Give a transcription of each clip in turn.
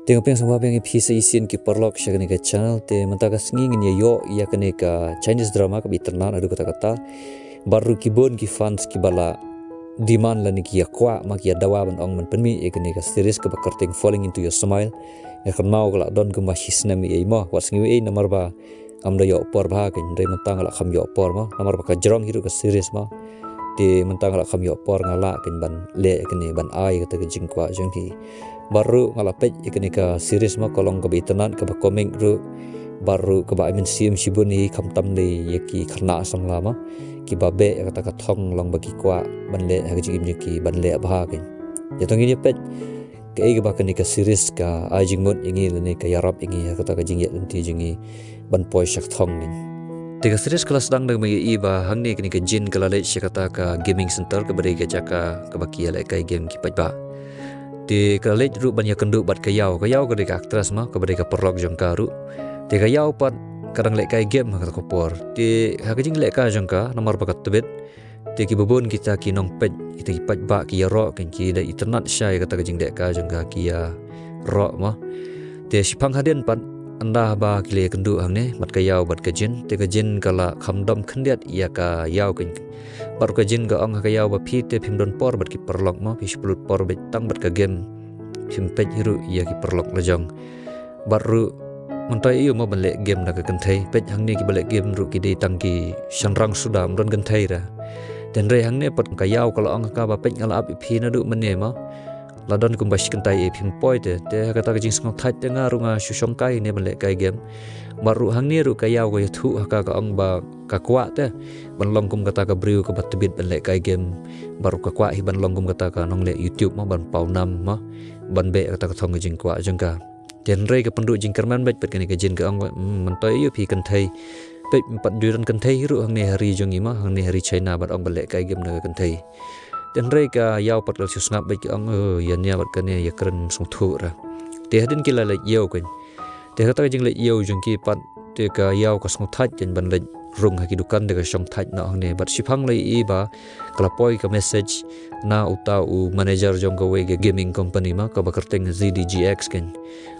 Tengok peng sama peng episode isin ki perlok sya kene ka channel te mentaka sengi ngin yo ya kene ka Chinese drama ka biternan adu kata-kata baru kibon ki fans ki bala demand la ni ki yakwa ma ki dawa ban ong man penmi e kene ka series ka bakarting falling into your smile ya kan mau kala don ka mashisna mi e mo wat sengi e namar ba amda yo por ba ken re mentang la kham yo por ma namar ba ka jrong hiru ka series ma te mentang la kham yo por ngala ken ban le kene ban ai ka ta jingkwa jeng ki baru ngalapet ikani ka series ma kolong ka bitanan ka ba komeng ru baru ka ba imen sim shibun hi khamtam le yaki khna sam lama ki ba be kata ka thong long bagi kwa banle ha ji im ki banle ba ken ya tong ni pet ka e ba kani ka series ka ajing mot ingi le ka yarap ingi kata ka jingya anti jingi ban poi shak thong ni Tiga series kelas dang dang mai iba hangni kani ka jin kala le kata ka gaming center ka bari ka jaka ka bakia le kai game ki ba di kalit ru banyak kenduk bat kayau ka dek aktris mah ka ka perlok jong karu di kayau pat kadang lek kai game kata kopor di hakajing lek ka jong ka nomor bakat tebet di ki bobon kita ki nong pet kita ki pat ba ki ro kan ki da internet syai kata kajing dek ka jong ka ki ya ro mah di sipang haden pat anda ba ki le kenduk hang ne bat kayau bat kajin di kajin kala khamdom khendiat ya ka yau kan baru kajin ga ong kayau ba phi te phim don por bat ki perlok ma phi splut por bet tang bat ka game phim pet hiru ya ki perlok lajong baru mentai iyo ma banle game na ka kanthai pet hangni ki balek game ru ki de tang ki shanrang sudam ron kanthai ra dan re hangne pat kayau kalau ong ka ba pet ngala ap phi na du mane ma ladon kum bash kantai e phim poi te kata ka jing sngok thai te nga runga shushong kai ne banle kai game baru hangni ru kayau ga thu ka ong ba ka kwa te ban long kum kata ka briu ka bat bit ban le kai game baru ka kwa hi ban long kum kata ka nong le YouTube ma ban pau nam ma ban be kata ka thong jing kwa jeng ka ten re ka pendu jing kerman bet pet kani ka jin ka ong mentai yu phi kan thai pe pat duran kan thai ru hang ne hari jong ima hang ne hari China bat ong ban le kai game na kan thai ten re ka yau pat lo snap bet ka ong yan ya bat kane ya kren sung thu ra te hadin kila le yau kan te kata jing le yau jong ki pat te ka yau ka sung thai jen ban le rung haki dukan de ka shong thai na hang ne bat sipang le i ba kala poi ka message na uta u manager jong ka we ga gaming company ma ka bakarteng ZDGX kan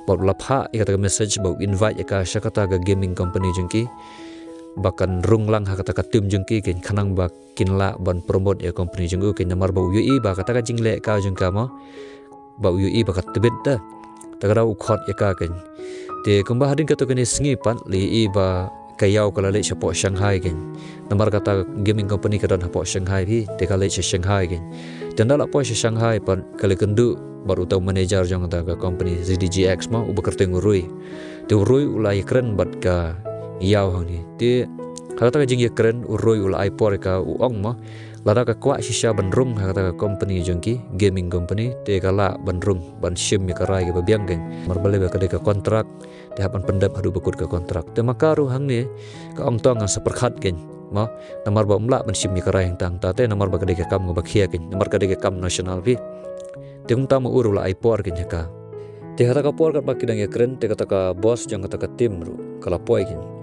bot lapha ikata ka message ba invite ka shakata ga gaming company jong ki bakan rung lang hakata ka tim jong ki ken khanang ba kinla ban promote ya company jong u ken namar ba u i ba kata ka jingle ka jong ka ma ba u i ba ka tebet ta tagara u khot ya ka ken te kumba hadin ka to ken sngi pan li i ba kayau kala le chapo Shanghai gen namar kata gaming company kadan hapo Shanghai bi te kala che Shanghai gen tanda la po Shanghai pan kala kendu baru tahu manager jong ta ka company ZDGX ma u bakarteng urui te urui ulai keren bat ka yau hani te kala ta jing ye keren urui ulai por ka u ong ma lada ka kwa shisha bandrung kata ka company jong ki gaming company te kala bandrung ban shim ya karai ka babiang gen marbale ba ka kontrak te hapan pendap hadu bakut ka kontrak te makaru hang ne ka ong tong seperkhat gen ma namar ba umla ban shim ya karai hang tang ta te namar ba ka kam ba khia gen namar ka kam national vi te ung ta ma uru la ipor gen ka te kata ka por ka ba kidang ya keren te kata ka boss jong kata ka tim ru kala poi gen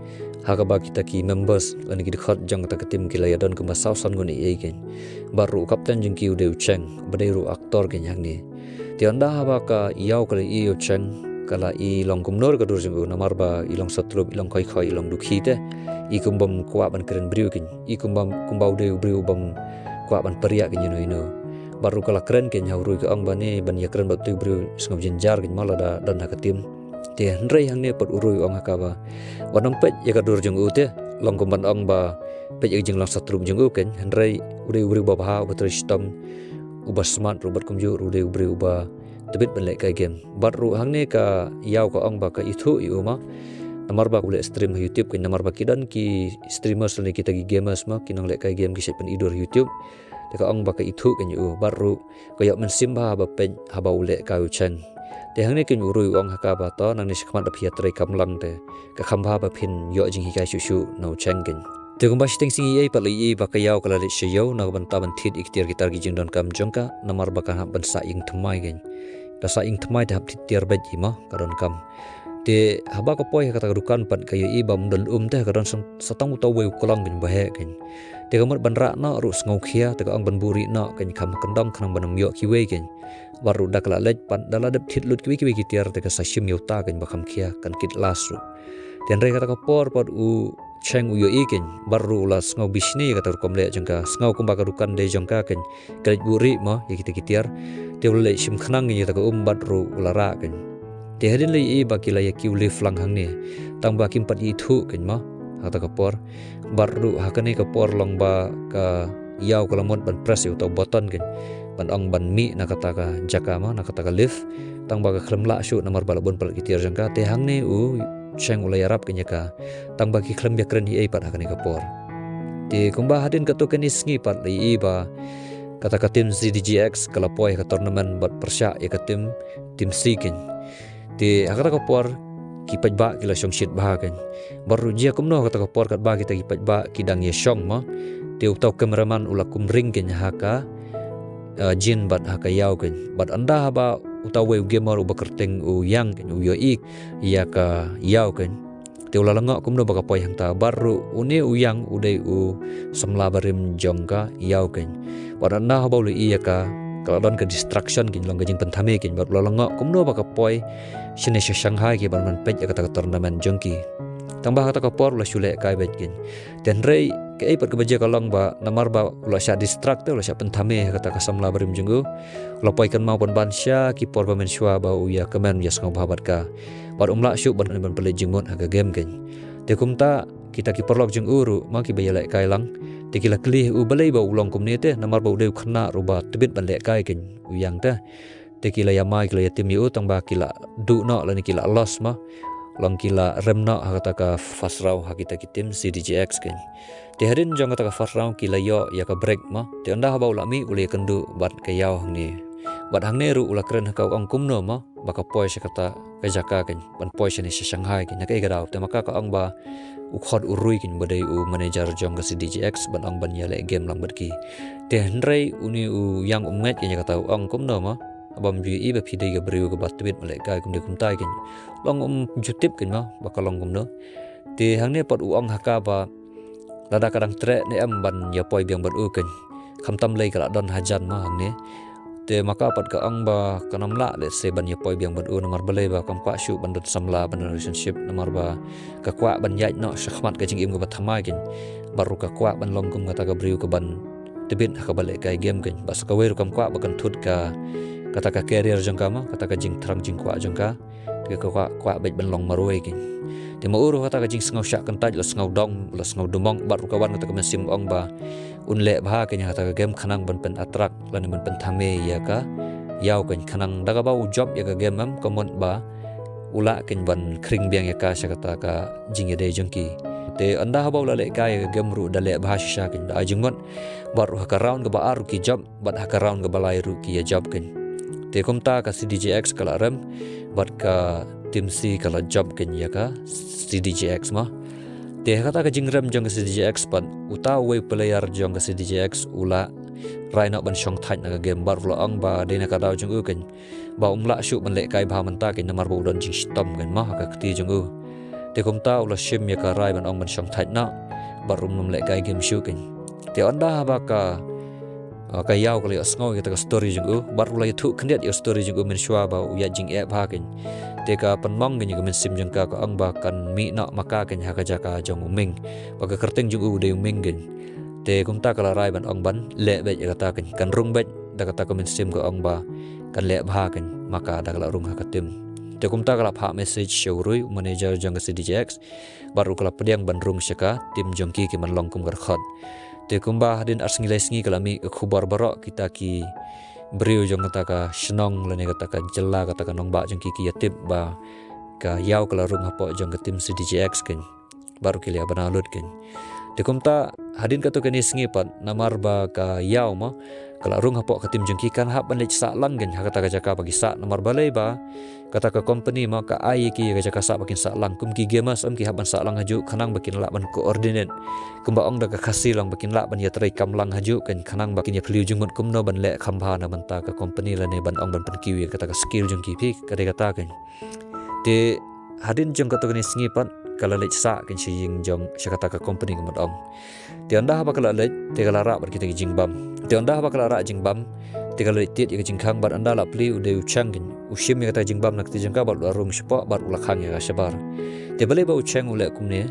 haka ba kita ki members lani ki khat jang ta tim ki la don ka ba sausan ngoni e gen baru kapten jing ki ude ucheng baderu aktor gen yang ni ti anda ba ka yau kala i ucheng kala i long kum nor ka dur jing namar ba i long satrub i long khoi khoi i long dukhi te i kumbam kwa ban keren briu gen i kumbau de briu bam kwa ban paria gen ino baru kala keren gen hauru ka ong ba ne ban ya keren ba tu briu sngom jinjar gen mala da dan ha ka tim te hnrei hang ne pat urui ong ka ba wanam pet ya ka dur jong u te long kum ban ong ba pet ya jing long satrub jong u ken hnrei uri ba ba ba tristam uba smart robot kum ju uri uba tebet ban le kai game baru hang ne ka yau ka ong ba ka ithu i uma namar ba kule stream YouTube ken namar ba kidan ki streamers le kita gi gamers ma kinang le kai game ki sepen idur YouTube te ka ong ba ka ithu ken u baru ka ya men simba ba pen haba ule ka u chen te hang ne ken urui ong haka ba to nang ni sikmat apia trai kamlang te ka khamba ba phin yo jing hi kai shu no chen ken te kum ba sting sing ei pa le i ba ka yau kala le shyo na ban ta ban thit iktir gitar gi jing don kam jongka namar ba kan ban sa ing thmai gen ta sa ing thmai da hap tiar ba ji ma karon kam te haba ka poi kata dukan pat kayo iba mudal teh karon satang utaw we kolong gen bahe gen te kamot banra na ru ngau khia te ang ban buri na kan kham kandang khanang banam yo ki we gen baru dakla lej pat dala dep thit lut ki ki tiar te ka sashim yo ta gen bakam khia kan kit las ru ten re kata ka por pat u cheng u yo iken baru las ngau bisni kata kom le jangka ngau kum ba ka dukan de jangka ken kalej buri ma ya kita kitiar te le sim khanang ni ta ka bat ru ulara ken te hadin le i ba kila ya ki ule flang hang ne tang ba kim pat i thu ken ma kata ka por baru hakane ka por long ba ka yaw kalamot ban press yo to button ken ban ong ban mi na kata ka jaka ma na kata ka lift tang ba ka khlamla shu namar balabon pal kitiar jangka te hang ne u cheng ulai arab kenya ka tang bagi klem ya kren hi ai pat hakani kapor ti kumba hadin ka token isngi pat lai ba kata ka tim CDGX kala poi ka tournament bat persya ya ka tim sikin ti hakata kapor ki pajba kila shong shit bahagan baru jia kumno kata kapor kat ba kita ki pajba kidang ye shong ma ti utau kameraman ula kumring kenya haka jin bat haka yaw ken bat anda ba utaw we gamer u bakerteng u yang ken u yo ik ya ka yaw ken te ula langa kumno baka poi hang ta baru une u yang udai u samla barim jongka yaw ken bat anda ba ulu iya ka kaladon ka distraction kin long gajing pentame kin bat ula langa kumno baka poi shine shanghai ki ban man pej ka tournament jongki tambah kata ka por ula shule kai bet kin ten rei ke ai pat ka baje kalong ba namar ba ula sha distract ula sha pentame kata ka samla barim jenggu ula poi kan mau ban bansha ki por ba men shwa ba u ya kemen ya ngau babat ka bar umla shu ban pele jengmot aga game ken te kumta kita ki porlok jeng uru ma ki bayalai kai lang te kila klih u balai ba ulong kumne te namar ba udeu khna ruba tebit ban lek kai ken u yang ta te kila ya mai kila ya tim yu tang ba kila du no la ni kila loss ma long kila remna hakata ka fast round hakita ki tim CDGX ken te harin jong kata ka fast round kila yo ya ka break ma te anda ba ulami ule kendu bat ka yaw ni bat hang ne ru ula kren ka ong kumno ma baka poi se kata ka jaka ken ban poi se ni Shanghai ken ka igaraw te maka ka ong ba u khod urui kin badai u manager jong ka CDGX ban ong ban ya le game lang badki te hnrei uni u yang umnget ken kata ong kumno ma abam ju iba phide ga briu ga batbit malai kai kum de kum tai ken long jutip ken ma bakalong kum no te hang ne pat u ong haka ba lada kadang tre ne am ban ya poi biang ban u ken kham tam lei kala don hajan ma hang ne te maka pat ka ong ba kanam la le se ban ya poi biang ban u namar balai ba kam kwa shu ban dot samla ban relationship namar ba ka kwa ban yai no shakhmat ka jing im ga bathamai ken baru ka kwa ban long kum kata ka briu ka ban tebit haka balai kai game ken bas ka weru kam kwa bakan thut ka kata ka career jangka ma kata ka jing thrang jing kwa jangka te ka kwa bet ban long maroi kin te ma uru kata ka jing ngau syak kan taj los ngau dong los ngau dumong baru ka wan kata ka mesim ong ba unle bha ken kata ka game khanang ban pen atrak lan ban pen thame ya ka yaw ken khanang daga ba u job ya ka game am komon ba ula ken ban kring biang ya ka kata ka jing ya de jangki te anda ha ba ula le ka ya game ru dale bha sha ken da jingot baru ka round ka ba aru ki job bat ha ka round ka balai ru ki ya job ken te kumta ka CDGX kala rem bat ka tim C kala job ken ya ka CDGX ma te kata ka jingrem jong ka CDGX pan uta we player jong ka CDGX ula raina ban shong thai na ka game bar vlo ang ba de na ka daw jong u ken ba umla shu ban le kai bha man ta ken namar bo don jing stom ken ma ka kti jong u te kumta ula shim ya ka rai ban ong ban shong thai na barum num le kai game shu ken te anda ba ka ka yaw kali asngau kita ka story jung u bar ulai thu khndiat yo story jung u men shwa ba u ya jing e bha ken te ka panmong gen men sim jung ka ang ba kan mi na maka ken ha ka jaka jong uming ba ka kerteng jung u de uming gen te kumta kala rai ban ong ban le be ya ta ken kan rung be da kata ka men sim ka ong ba kan le bha ken maka da kala rung ha ka tim te kumta kala pha message showrui manager jong ka CDGX baru kala pediang ban rung shaka tim jongki ki man long kum gar khot te kumba hadin ars ngilai sngi kalami khubar barok kita ki beriu jong kata ka shnong lane kata ka jela kata ka nong ba jong ki yatip ba ka yaw kala rung hapo jong ka tim CDGX ken baru kilia banalut ken te kumta hadin kato ken sngi pat namar ba ka yaw ma kala rung hapo ka tim jong ki kan hap ban lech sa lang gen kata ka jaka bagi sa namar balai ba kata ka company ma ka ai ki ka jaka sa bakin sa lang kum ki gemas am ki haban sa lang haju khanang bakin la ban coordinate kumba ong da ka khasi lang bakin la ban ya trai kam lang haju kan khanang bakin ya phliu jung kum no ban le khamba na ban ta ka company la ne ban ong ban pen kiwi kata ka skill jung ki phi ka de kata kan te hadin jong kato kini sengipat kala lech sa kin si ying jong syakata ka company kemat ong ti anda haba kala lech ti kala ra bar kita ki jingbam ti anda haba kala ra jingbam ti kala tit ki jingkhang bar anda la pli ude uchang kin ushim ya kata jingbam nak ti jengka bar arung spa bar ulakhang ya sabar ti bale ba uchang ule kumne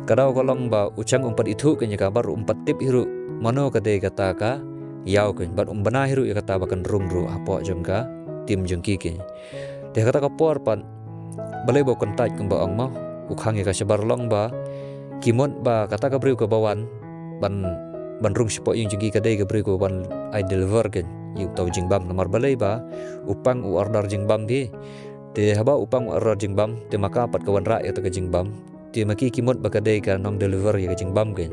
kadau kolong ba uchang umpat itu kin ya bar umpat tip hiru mano kade kata ka yaw kin bar umbana hiru ya kata bakan rung ru apo jengka tim jengki kin ti kata ka por pan balai bau kontak kemba ang mau ukhang ya sabar long ba kimot ba kata ka briu ka bawan ban rung sipo yung jengki kadai ka briu ka ban I deliver kin yu tau jingbam nomor balai ba upang u order jingbam di te haba upang u order jingbam te maka pat kawan ra ya ta ka jingbam te maki kimot ba kadai ka nong deliver ya ka jingbam kin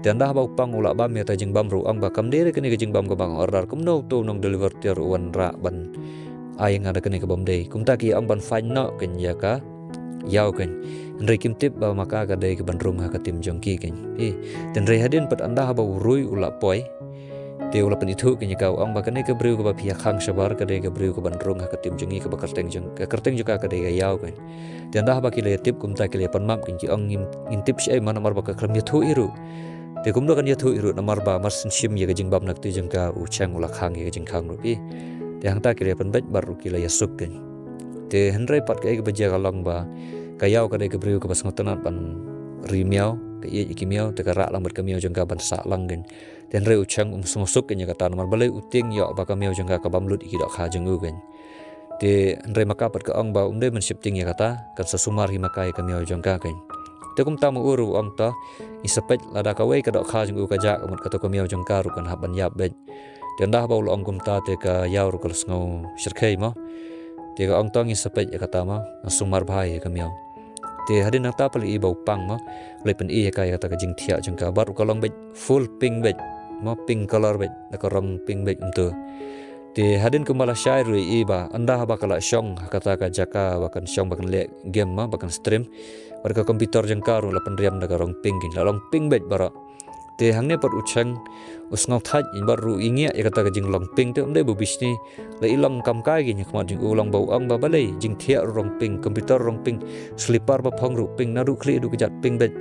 te anda haba upang u la bam ya ta jingbam ru ang ba kam dere kini ka jingbam ka bang order kum no tu nong deliver ter wan ra ban ai nga da kini ka bam dei kum ta ki ang ban fain no kin ya ka yaw kin Nrei kim tip ba maka kadai ka ban rung ha ka tim jongki kin ten rei hadin pat anda haba urui ula poi te ula pen itu kin kau ang bakane ka briu ka ba pihak khang sabar kadai ka briu ka ban rung ha ka tim jongi ka ba kerteng juga kadai ka yaw kin te anda haba ki le tip kum ta ki le pan mam kin ki ang in tip sai man mar ba ka kram yathu iru te kum do kan yathu iru namar ba mar sin sim ya ka jingbam nak tu jengka u chang ula khang ya ka jingkhang ru te hang ta ki le pan bet bar ru ki la yasuk kin te henrei pat ka ba ja ka long ba kayau kadai ke briu ke pas ngotenat ban rimiau ke iya ikimiau te karak lang berkamiau jengka ban sak langgen ten re uchang sungsuk ken kata nomor balai uting yo ba kamiau jengka ka bamlut iki dok kha jengu gen te re maka pat ka ong ba umde men shifting ya kata kan sesumar hi makai kamiau jengka gen te kum tamu uru ong ta isepet lada ka wei ka dok kha jengu ka ja kamut kata kamiau jengka ru kan haban yap bet te ndah ba ong kum ta te ka yau ru kal sngo shirkhei mo te ka ong tong isepet ya kata ma sumar bhai kamiau te hadin nang ta pali bau pang ma lepen i ka kata ka jing thia jengka baru kalong bet full pink bet ma pink color bet na ka rong pink bet umtu te hadin kumala shai ru i ba anda ba kala shong kata ka jaka bakan shong bakan le game ma bakan stream bar ka komputer jengka ru lapen riam na ka rong pink kin long pink bet bara te hangne pat uchang usngau thaj in baru ingia ya kata ka jing long pink te umde bu bisni la ilang kam kai gi nyakma jing ulang bau ang ba balai jing thia rong pink komputer rong pink slipper ba phong ru pink na ru kli du kejat pink bet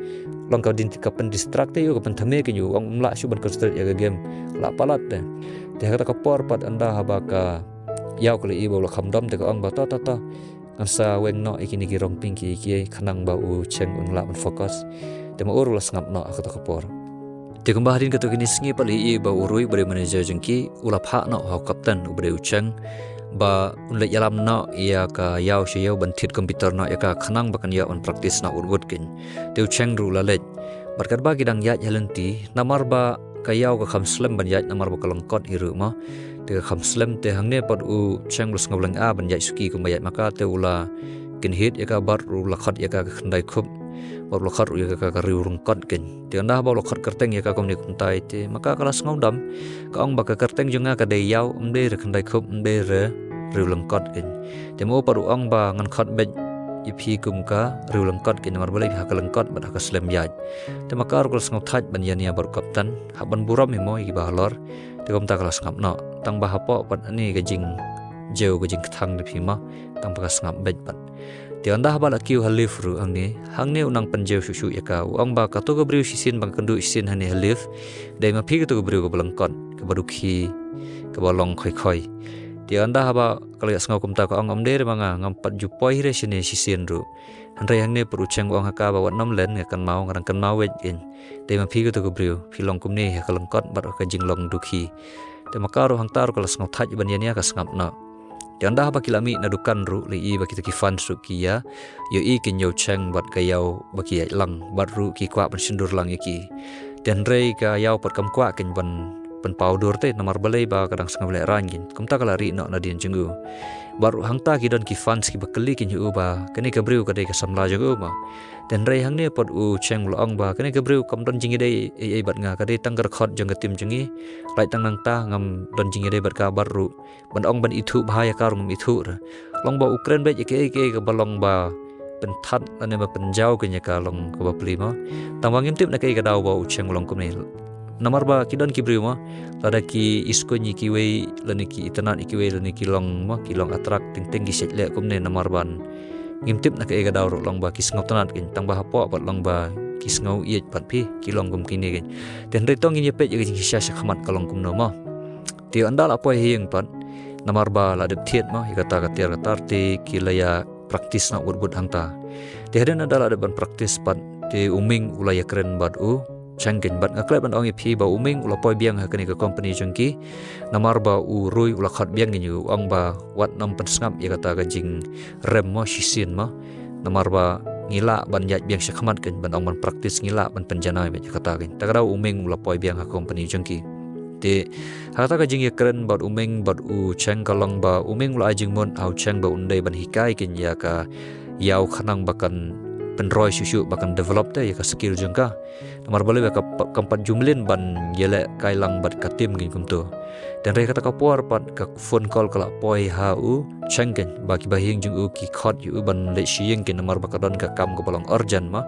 long ka din ka pen distract yo ka pen thame ke yu ong mla shu ban concentrate ya game la palat te kata ka por pat anda haba ka yaw kli i bau la khamdam te ka ong ba ta ansa weng no ikini ki rong pink ki khanang ba u cheng un la ban focus te ma uru la ngap no kata ka por te kumbah din kato kini sengi pali i ba urui bare manager jengki ulap hak no hau kapten ubare uchang ba unle yalam no ia ka yaw shiyau bantit komputer no ka khanang bakan ya on practice na urwut kin te uchang ru lalet barkat ba gidang yat halenti namar ba ka yaw ka kham slem ban yat namar ba kalongkot hiru ma te kham slem te hangne pat u chang lus ngablang a ban yat suki kumbayat maka te ula kin hit ya ka bar ru lakhat ya ka khandai khub baru lokar ya ka riurung kot ken te anda ba lokar kerteng ya ka komni kuntai te maka kalas ngaudam ka ong ba ka kerteng junga ka dei yaw umde re khandai khop umde re riurung kot ken te mo paru ong ba ngan khat bet ipi kum ka riurung kot ken mar balai ha ka lengkot ba ka slem yaj te maka ru kalas ngau thaj ban yania baru kaptan haban buram mo i ba lor te kom ta kalas ngap no tang ba hapo pat ani ka jing jeu ka jing thang de phima tang ba ka ngap bet pat ti anda ba la kiu halif ru hangne unang panjeu shushu ya ka ong ba ka to go briu sisin bang kandu sisin hane halif dai ma phi to go briu go blangkon ka badukhi ka balong khoi ti anda ba kala ngau kum ta ka ong amde re banga ngam pat ju poi re sine sisin ru hanre hangne puru cheng ong ha ka ba wat nom len kan mau ngarang kan mau wet in dai ma phi to go briu phi long kum ne ha kalangkot bar ka jinglong dukhi te makaru hang taru kala ngau thaj ban yania ka ngap na anda ba kilami na dukan ru li i ba kita ki fan su kia yo i kin yo cheng bat ka yaw ba ki lang bat ru ki kwa ban sindur lang iki ten rei ka yaw pat kam kwa kin ban powder te namar balai ba kadang sangale rangin kum ta kala ri no na din jengu baru hangta ki don ki fans ki bakali kin yu ba kani ka briu ka dei ka samla jengu ma ten rei hang ne pat u cheng long ba kani ka briu kam don jingi dei ai bat nga ka dei tanggar khot jeng ka tim jengi lai tang nang ta ngam don jingi dei bat ka baru ban ong ban itu bahaya karung itu long ba Ukraine bet ke ka balong ba penthat ane ba penjau ke nya ka long ka ba plima tawangim tip na kai ka daw ba u cheng long kum ne namar ba kidon ki briu ma tada ki isko ni ki wei lani ki itanan ki wei lani ki long ma ki long attract ting ting ki set le kum ne namar ban ngimtip na ka ega daw long ba kisngau tanat kin tang ba hapo bat long ba kisngau iet pat pi kilong kum kini kin ten re tong in ye pet ye jing sha sha khamat kalong kum no ma ti andal apa hieng pat namar ba la de thiet ma hi kata ka tiar ka tar ti kilaya praktis na urbut hangta ti haden adala de ban praktis pat ti uming ulaya keren bat changkin bat ngaklet ban ong phi ba uming ula poi biang ha kani ka company jengki namar ba rui ula khat biang ni ong ba wat nam pen sngap ye kata ka jing rem mo shisin ma namar ba ngila ban yat biang shakhamat kan ban ong ban praktis ngila ban penjana be kata kan tagra uming ula poi biang ha company jengki te hata ka jing ye keren bat uming bat chang kalong ba uming ula jing mon au chang ba undai ban hikai kin ya ka yau khanang bakan penroi susu bahkan develop te ya ka skill jengka namar bale ka kampat jumlin ban yele kailang bat katim gin kumto dan re kata ka puar pat ka phone call kala poi hau changken baki bahing jung ki khot yu ban le shiyeng kin namar bakadon ka kam ko balong urgent ma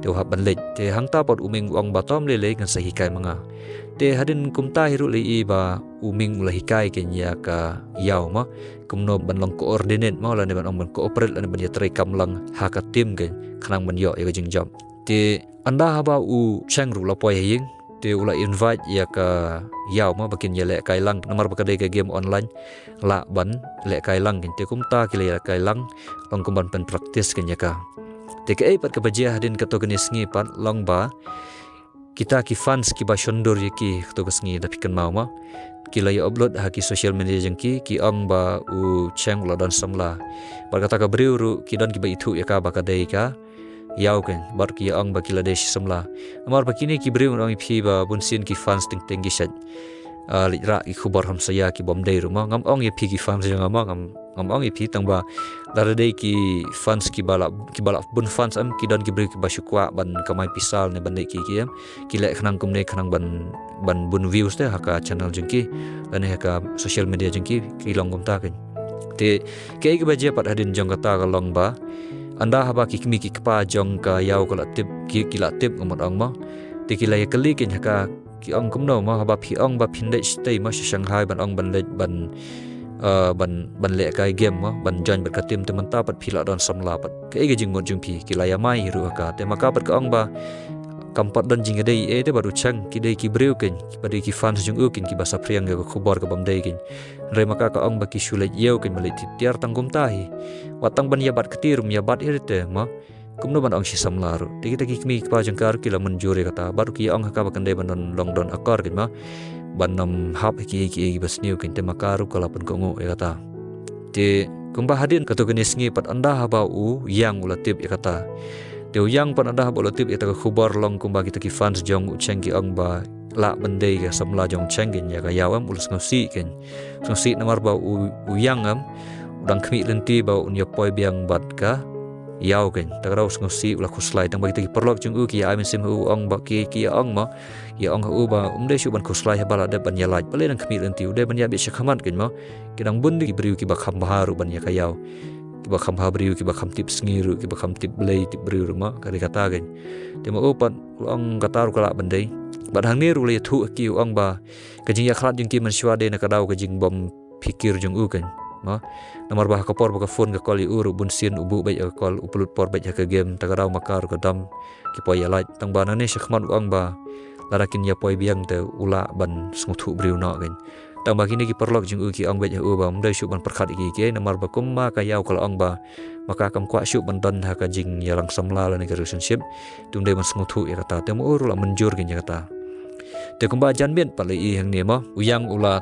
te ha ban le te hangta pat uming ong batom le ngan sahi kai manga te hadin kumta hiru le i ba uming ula hikai kin ya ka yau ma kumno ban long coordinate ma la ne ban ong ban cooperate la ne ban ya trai kam lang ha ka tim gen khanang ban yo ya jing job te anda haba chang ru la poi ying te ula invite ya ka yau ma bakin ya le kai lang namar bakadai ka game online la ban le kai lang kin te kumta ki le kai lang long kumban pen practice kin ya ka te ka pat ka bajia hadin ka to gnis ngi pat long ba kita ki fans ki ba shondur ye ki to ngi da pikan mau ma kila ya upload ha ki social media jengki ki ong ba chang la dan samla bar kata ka briu ru ki dan ki ba itu ya ka bakadai ka yau kan bar ki ong ba kila desh samla amar ba kini ki briu ong phi ba bunsin ki fans ting ting gi shat ra ki khubar ham saya ki bom dei ru ma ngam ong ye phi ki fans jang ma ngam ong ye phi tang ba dar dei ki fans ki bala bun fans am ki dan ki briu ki ba shukwa ban kamai pisal ne ban dei ki am ki le khanang kum ne khanang ban bun views te haka channel jengki ane haka social media jengki ki long kum ta kan te ke ki ba je pat hadin jong kata ka long ba anda haba ki kimi ki kpa jong ka yau kala tip ki la tip ngomot ong ma te ki la ya kali kin haka ki ong kum no ma haba phi ong ba phinde stay ma shanghai ban ong ban le ban le kai game ma ban join bat ka tim te manta pat phi la don samla pat ke ge jing mo jung phi ki la ya mai ru haka te maka pat ka ong ba kampat dan jing dei te baru chang ki dei ki breu kin badi ki fans jung kin ki basa priang ga khubar ka bam dei kin re maka ka ong ba ki shulai yeu kin mali tiar tangkum tahi watang ban ya bat ketirum ya bat irte ma kumno ban ong si samlaru te kita ki mi pa jang kar ki la menjure kata baru ki ong ka bakan dei ban long don akar kin ma ban nam hap ki bas new kin te makaru kala pun ko ngo ya kata te kumba hadin ka to genis ngi pat anda haba yang ulatip ya kata Teu yang pan ada bolotip ita khubar long kumba kita ki fans jong cheng ki ong ba la bandai ka samla jong cheng gen ya ka yawam ulus ngosi ken ngosi namar ba yang am udang kmi lenti ba unya poi biang bat ka yaw ken tagraus ngosi ula khuslai tang ba kita ki perlok jong ki ya sim ong ba ki ong ma ya ong ba umde shu ban khuslai ha bala de ban ya laj bale nang kmi lenti ude ban ya bi shakhamat ken ma kidang bundi ki briu ki ba kham baharu ban ya ka yaw kiba kham habriu kiba kham tip sngiru kiba kham tip blay tip briu ruma kari kata gen tema opat ong kataru kala bandai bad hang ni ru le thu ki ong ba kajing ya khlat jing ki man shwa de na kadau kajing bom fikir jung ken ma namar ba ka por ba ka phone ka kali uru bunsin ubu bai ka call upload por bai ka game tagarau makar ka dam ki po ya laj tang ba na ne shakhmat ong ba larakin ya poi biang te ula ban smuthu briu na gen tang ba kini ki perlok jing ki ong bai ba mdai shu ban perkhat ki namar ba kumma ka yaw kala ong ba maka kam kwa shu ban dan ha ka jing ya lang samla la ne relationship tung dai ban smuthu ya kata te mo uru la menjur gen ya kata te kumba jan bien pale i hang ne ma uyang ula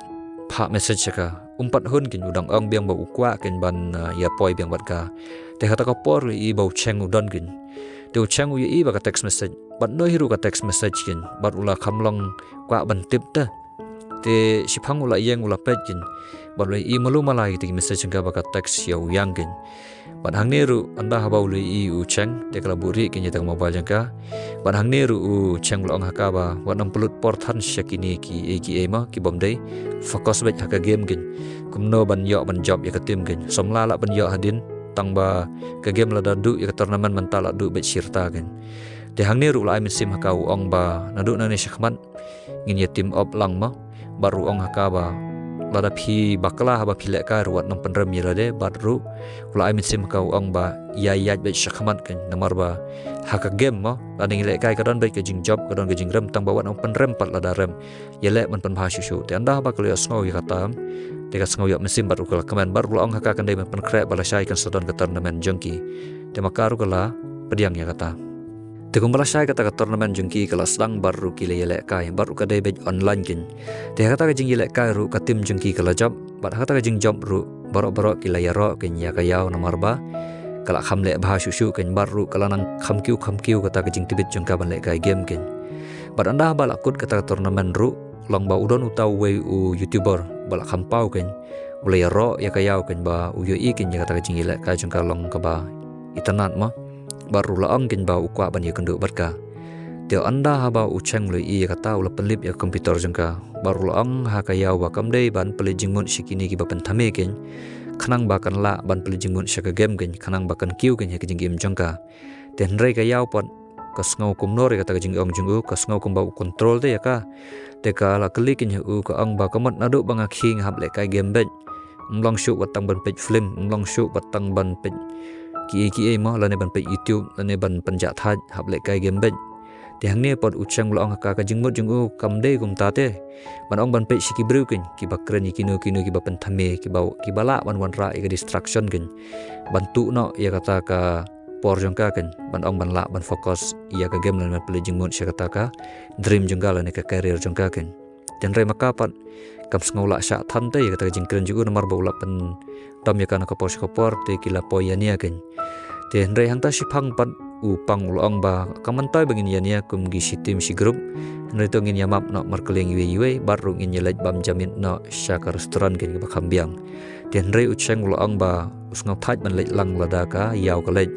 pha message ka umpat hun kin udang ong biang ba ukwa kin ban ya poi biang bat ka te kata ka por i ba cheng udan kin te cheng u i ba ka text message bat no hiru ka text message kin bat ula khamlong kwa ban tip ta te sipang ula yang ula pet kin bat le i malu malai ti message ka ba ka text ya uyang kin bat hang ne ru anda ha ba ule i u cheng te kala buri kin ya tang mobile jang ka bat hang ne ru u cheng ula ong ha ka ba wat nam pelut por than shakini ki eki ma ki bom dei fokus bet ha ka game kin kumno ban yo ban job ya ka tim kin somla la ban yo hadin tang ba ka game la dadu ya ka tournament mental la du bet sirta kin te hang ne ru la min sim ha ka ong ba nadu na ne shakman ngin ya team up lang ma baru ong ha ka ba lada phi bakla haba phi leka ruat nom penrem yelade badru kula ai misim kau ong ba yayat be shakhamat kan namar ba haka game mo lada ngile kai kadon be ke jing job kadon ke jing rem tang bawa nom penrem pat lada rem yele man pen bhashu te anda ba kula sngo ya katam te ka sngo ya misim baru kula kaman baru ong haka kan dai man pen kre bala shai kan sodon ke tournament jengki te makaru kala pediang ya kata te kumbala shai kata ka tournament jengki kala sedang baru kile yele kai baru ka dai be online kin te kata ka jing yele kai ru ka tim jengki kala job bat kata ka jing job ru barok kila ya ro kin ya ka yaw namar ba kala khamle bhashu kin baru kala nang khamkiu kata ka jing tibit jengka ban le kai game kin bat anda bala kut kata ka tournament ru long ba udon utau we u youtuber bala khampau kin ule ya ro ya ka yaw kin ba u yo kin ya kata ka jing yele kai jengka long ka ba internet ma baru la ong kin ba ukwa ban ye kendu barka teo anda haba ucheng le i kata ula penlip ya komputer jengka baru la ong ha ka yaw ba kamdei ban pelejing mun sikini ki ba pentame kin khanang ba kan la ban pelejing mun shaka game kin khanang ba kan kiu kin ya ki jing game jengka ten rei ka yaw pot ka sngo kum nor kata ka jing ong jungu ka sngo kum ba control te ya ka te ka la klik kin u ka ong ba kamat nadu banga khing hab le kai game bet mlong shu watang ban page film mlong shu watang ban page ki mo la ne ban pe YouTube la ne ban penjat thaj hab le kai game ben te hang ne pot uchang la ong ka jingmut jungu kam de gum ta te ban ong ban pe siki bru kin ki bakren ki no ki ba pen thame ki bala ban wan ra ga distraction kin ban tu no ya kata ka por jong ka kin ban ong ban la ban fokus ya ka game la pe jingmut sya kata ka dream jong la ne ka career jong ka kin ten re maka pat kam sngola sya than te ya kata jingkren jugu nomor bola pen tam ya kana ka por te kila poyania kin te hre hang ta shipang pat upang ulong ba kamantai bangin yania kum gi sitim si group hre to ngin yamap no markeleng yue baru ngin yelaj bam jamin no syaka restoran kin ba khambiang te hre ucheng ulong ba usngau thaj ban lej lang lada ka yaw ka lej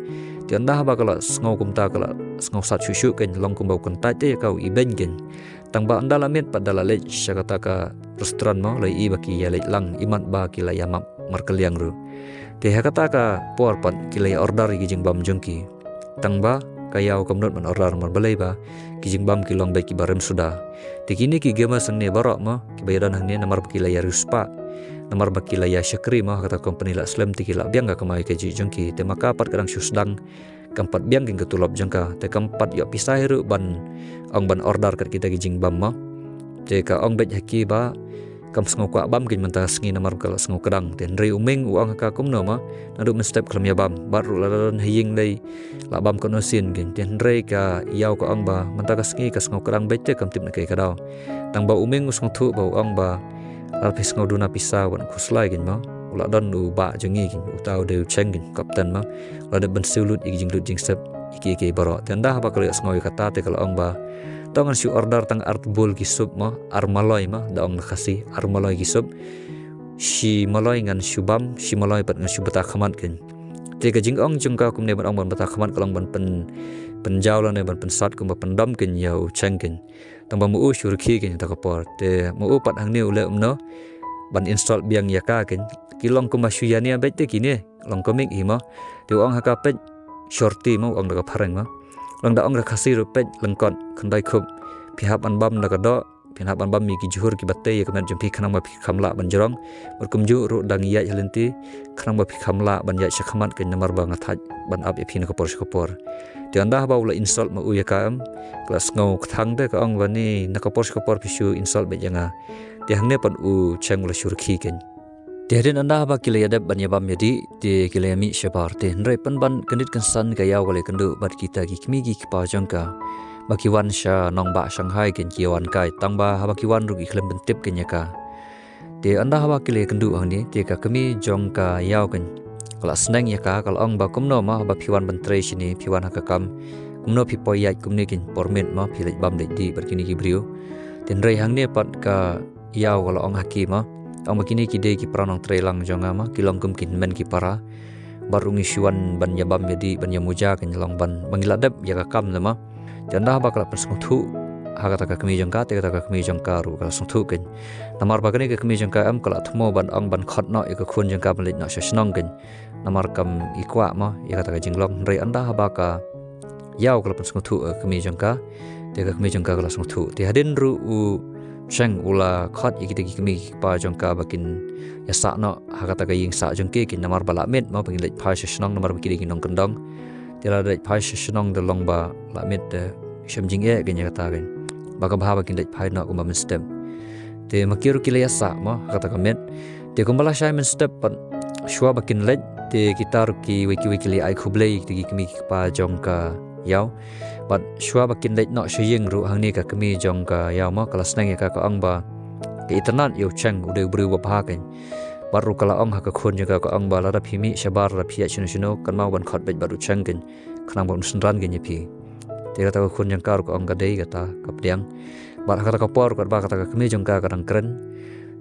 te anda ba kala sngo kum ta kala sngo sat shushu kin long kum ba kun ta te kau iben kin tang ba anda lamit padala lej syaka ta ka restoran mo lai i ba ki yelaj lang imat ba kila yamap markeliang ru te hakata ka por pat kilai order gi jing bam jengki tangba kayau kamnot man order mar balai ba ki jing bam kilong bai ki barem suda te kini ki gema sangne barok ma ki bayaran hang ne namar kilai ruspa namar ba kilai syakri ma kata company la slam ti kila biang ga kamai ke jengki te maka pat kadang susdang kampat biang king ketulop jengka te kampat yo pisah ru ban ong ban order kat kita gi jing bam ma te ka ong bet haki ba kam sngo kwa bam kin menta sngi namar kala sngo kadang ten rei umeng uang ka kum no ma nadu men step klam ya bam baru ladan hiying dei la bam kono sin kin ten rei ka yaw ka ong ba menta ka sngi ka sngo kadang bete kam tip na kai kadao tang ba umeng sngo thu ba ong ba al pis sngo duna pisa wan khuslai kin ma ula don u ba jengi kin utau de cheng kin kapten ma la de ben silut ig jing lut jing step iki baro ten dah ba kala sngo kata te kala ong ba tongan si order tang art bol ki sup ma armaloi ma da ong khasi armaloi ki sup si maloi ngan subam si maloi pat ngan subata khamat kin te ka jing ong jungka kum ne ban ong ban bata khamat kalong ban penjau la ne ban pensat kum ban pendam kin yau chengkin tang ba mu shur khi kin ta ka por te mu pat hang ne ule umno ban install biang yaka kin kilong kum masyania bet te kini long komik hi ma te ong ha ka pet shorty ma ong da ka pharang ma lang da ong ra khasi ru pet lengkot khandai khup phihap an bam da ka do phihap an bam mi ki juhur ki batte ya kamen jumpi khanang ma phi khamla ban jorong berkum ju ru dang ya halenti khanang ma phi khamla ban ya shakhamat ken namar ba ngathaj ban ap ya phi na ka por ti anda ba ula install ma u ya kam kelas ngau thang de ka ong wani na ka por phi shu install be janga ti hangne pan u cheng ula shur khi ken Tiadin anda ba kilaya deb ban yabam yadi ti kilaya mi shabar ti nrai pan ban kendit kansan ka yaw kale kendu bat kita ki kimi ki pa jangka bakiwan sha nong ba shanghai ken kiwan kai tangba ha bakiwan ru ki klem bentip ken yaka ti anda ba kilaya kendu angni ti ka kami jongka yaw ken kala sneng yaka kal ong ba kumno ma ba phiwan bantre sini phiwan hakakam kumno phi poyat kumni kin pormet ma philaj bam de di berkini ki brio ti nrai hangne pat ka yaw kala ong hakima ang makini kide ki pranong trelang jonga ma kilong kum kin men ki para barungi syuan ban yabam yadi ban yamuja kan long ban bangiladap ya ka kam lama janda ba kala persungthu ha kata ka kami jangka te kata ka kami jangka ru kala sungthu kan namar bagani ka kami jangka am kala thmo ban ang ban khatno ya ka khun jangka ban litna shashnong kan namar kam ikwa ma ya kata ka jinglong rei anda ba ka yaw kala persungthu kami jangka te ka kami jangka kala sungthu te hadin ru cheng ula khat ikita ki kami pa jongka bakin ya sa no hakata ka ying sa jongke kin namar bala met ma bangin lek phai shnong namar baki ki nong kendong tela lek phai shnong de long ba la met de shamjing e gen ya kata gen baka bha bakin lek phai no umam step te makiru kila ya sa ma hakata ka met te kumbala shai men step pan shwa bakin lek te kitar ki wiki li ai khublei ki kami pa jongka yaw but shwa bakin lek no shiying ru hangni ka kami jongka yaw ma kala snang ya ka ang ba ke internet yo cheng ude bru ba pha ken baru kala ong ha ka khon jaga ka ong ba la phimi shabar la phia chino kan ma ban khot bet baru cheng ken khnang bon sunran gen phi te ka ta khon jang kar ka ong ka dei ka ta ka pdiang bar ka ta ka por ka ba ka ta ka kami jong ka rang kren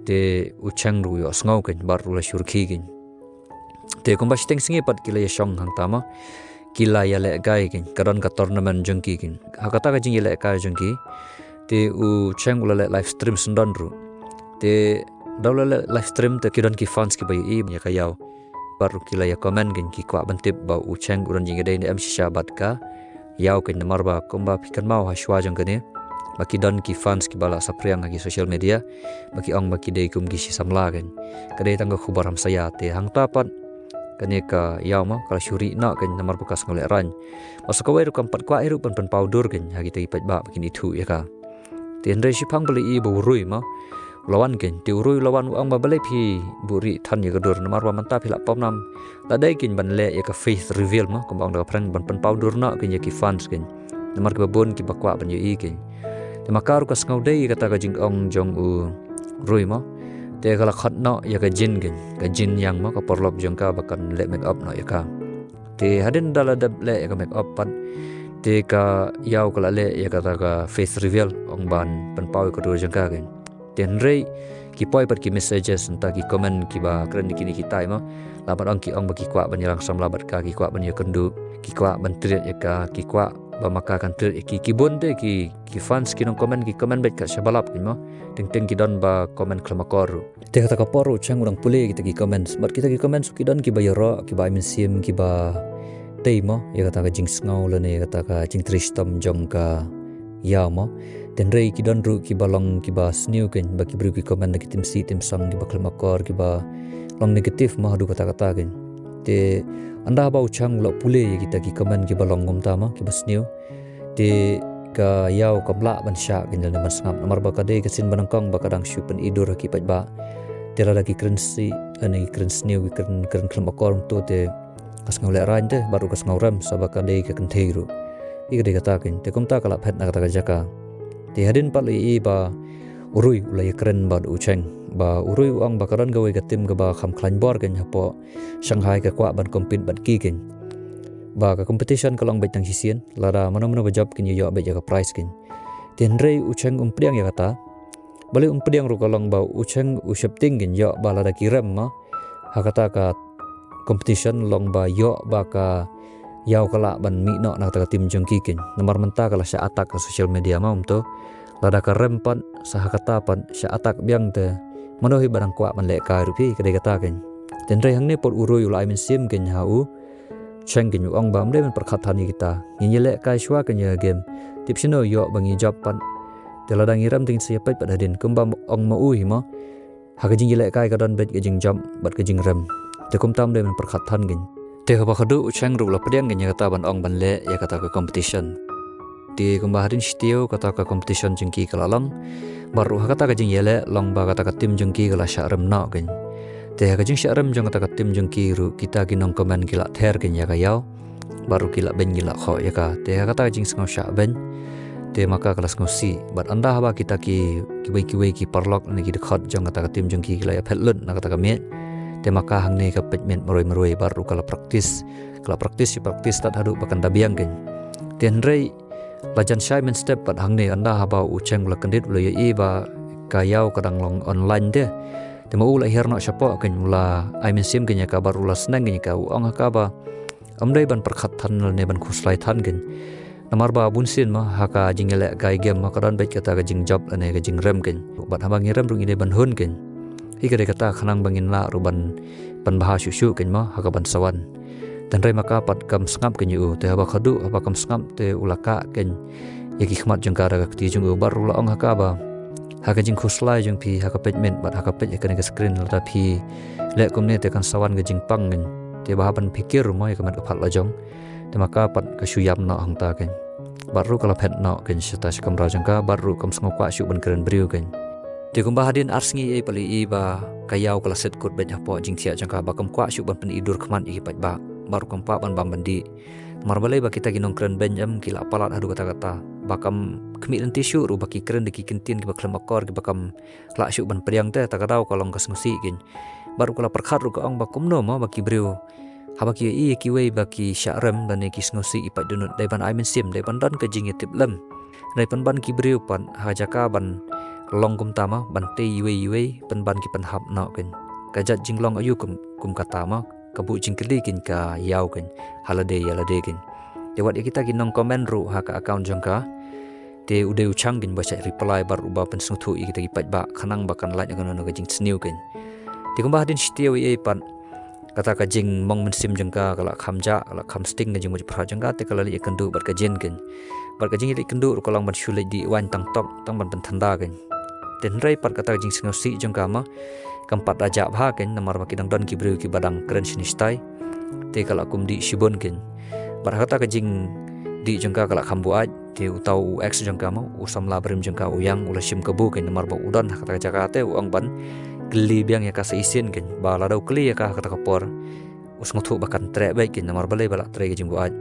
te u cheng ru yo sngo ken baru la shur khi gen te kum ba steng singi pat kila ya shong hang tama kila ya le gai ken karon ka tournament jong ki ken ha ka ta ka jing le ka jong ki te u cheng ula le live stream sundan ru te dawla live stream te kidan ki fans ki bai i ya kayaw baru kila ya comment gen ki kwa bantip ba u cheng uran jing dei ne am shabat ka yaw ken namar ba komba pikan mau ha shwa jong kene baki dan ki fans ki bala sapriang gi social media baki ong baki dei kum gi si samla gen kadai tangga khubar ham saya te hang tapat kane ka yaw ma kala shuri na ken namar bekas ngole ran masa ka weru kampat kwa eru pan powder gen ha gi tei pat ba baki ni thu ya ka ten re shi phang bali i bu rui ma lawan ken ti urui lawan ang ba balai phi buri than ya gadur namar ba manta phila pom nam la dai kin ban le ya ka face reveal ma kom bang da prang ban powder na ken ya ki fans ken namar ka bon ki bakwa ban yu i ken te makar ka ngau dei kata ka jing ong jong u rui ma te kala khat na ya ka jin yang ma ka porlok jong ka bakan le make up na ya ka te hadin dala dab le ya ka make up pan te ka yaw kala le ya kata ka face reveal ong ban pan pau ka dur jong ka ken ten rei ki poi pat ki messages enta ki comment ki ba kren ki ni kita ma labat ong ki ong ba ki kwa ban yang sam labat ka ki kwa ban ya kendu ki kwa ban triat ya ka ki kwa ba maka kan triat ki bonde ki fans ki nong comment bet ka shabalap ki ma ting ki don ba comment klamakoru te kata ka poru chang urang pule kita ki comments bat kita ki comments ki don ki ba yara ki ba sim ki ba tei mo ya kata ka jing ngau le ne kata ka jing tristom jong ka ya mo ten rei ki don ru ki balong ki ba snew ken ba ki bru ki comment ki tim si tim sang ki ba klamakor ki ba long negatif ma hadu kata ken te anda ba uchang lo pule kita ki comment ki balong ngom ta ma ki ba snew te ka yaw ka bla ban sha ken le ban sangam namar ba ka de ka sin banang kong ba kadang shupen idur ki pat ba te ra ki krensi ani kren snew ki kren klamakor to te kas ngau le ran te baru kas ngau ram sa ba ka de ka kentheiru ika de kata ken te kom ta kala phet na kata ka jaka te hadin pali i ba urui ulai keren ba ucheng ba urui uang bakaran gawe ka tim ga ba kham khlan bor ken hapo shanghai ka kwa ban compete ban ki ken ba ka competition ka long betang hisien lara mana ba job ken yo be ka prize ken ten rei ucheng umpriang ya kata bale umpriang ru ka long ba ucheng ushap ting ken yo ba lara kiram ma hakata ka competition long ba yo ba ka yaw kala ban mi no nak ta tim jong ki ken namar menta kala sha atak ka social media ma to lada ka rempan sah kata pan sha atak biang te manohi barang kwa man le ka rupi ka de kata ken ten re hang ne por uroi ulai men sim ken hau cheng ken ong bam le men perkhatani kita ngi le ka shwa ken ya game tip sino yo bangi job pan te lada ngiram ting sia pat padadin kumbam ong ma ui ma ha ka jing le ka don bet ka jing job bat ka jing rem te kum tam le men perkhatan gen te ba khadu cheng ru la pdiang gen ya kata ban ong ban le ya kata ka competition ti kumbaharin shtio kata ka competition jengki kalalang baru kata ka jing yele long ba kata ka tim jengki kala syaram na gen te ka jing syaram jeng kata ka tim jengki ru kita ginong komen kila ther gen ya ka yaw baru kila ben gila kho ya ka te kata ka jing sngau sya ben te maka kelas ngosi bat anda ba kita ki bai ki parlok ni ki dekhot jeng kata ka tim jengki kila ya phetlut na kata ka me te maka hang ne ka pejmen meroi baru kala praktis tat hadu bakan dabiang gen ten rei lajan shai men step pat hang ne anda haba ucheng la kandit ula ya iba kayau kadang long online de te mau ula herno syapo ken ula ai men sim ken ya ka baru la senang ken ka ong ka ba amdai ban perkhat than ne ban khuslai than ken namar ba bun sin ma haka jingele kai game ma kadan baik kata ka jing job ane ka jing rem ken bat haba ngiram ru ide ban hun ken hi ka de kata khanang bangin la ru ban bahas syusyu ken ma haka ban sawan dan rai maka pat kam sngap ken yu te haba khadu haba kam sngap te ulaka ken ya ki khmat jeng kara ka ti jung baru la ong haka ba haka jing khuslai jong pi haka page bat haka page kan ke screen la pi le kum ne te kan sawan ke jing pang gen te bahaban pikir rumah ka mat ka phat la jong te maka pat ka shuyam no hang ta gen baru kala phet no gen sita kam ra jong ka baru kam sngo kwa shu ban kren briu gen te kum bahadin arsngi e pali i ba kayau kala set kut bet hapo jing tia jong ka ba kam kwa shu ban pen idur kman i pat ba baru kam pa ban bandi marbalai ba kita ginong kren benjam kila palat hadu kata-kata bakam kemit nanti syuk ru baki keren deki kentin ki baklam akor ki bakam la syuk ban priang te takadau kolong kasngusi gin baru kala perkhat ru ka ong bakum no ma baki breu ha baki i ki wei baki syarem dan ki sngusi ipat dunut dai ban aimen sim dai ban dan ke jing tip lem dai pan ban ki breu pan ha jaka ban long kum tama ban te wei pan ban ki pan hap no gin kajat jing long ayu kum kata ma kabu jing keli kin ka yau gin halade gin dewat kita ginong komen ru ha ka account jangka te ude uchang gin baca reply bar uba pensuthu i kita gipat ba khanang bakan like ngano no jing sniu gin ti kumbah din stiu e pan kata ka jing mong mensim jangka kala khamja kala kham sting jing mo pra jangka te kala li kendu bar ka jin gin bar ka jing li kendu ru kolang ban shulai di wan tang tok tang ban thanda gin ten rai par kata jing singo si jangka ma kampat aja bha gin namar ba kidang don ki breu ki badang keren sinistai te kala kum di shibon gin bar kata ka jing di jangka kala khambu aj te utau x jangka ma usam labrim jangka uyang ula sim kebu ken namar ba udan kata jaka te uang ban geli biang ya ka seisin ken ba la dau kli ya ka kata kapor usngo thu bakan tre baik ken namar balai bala tre jing bu aj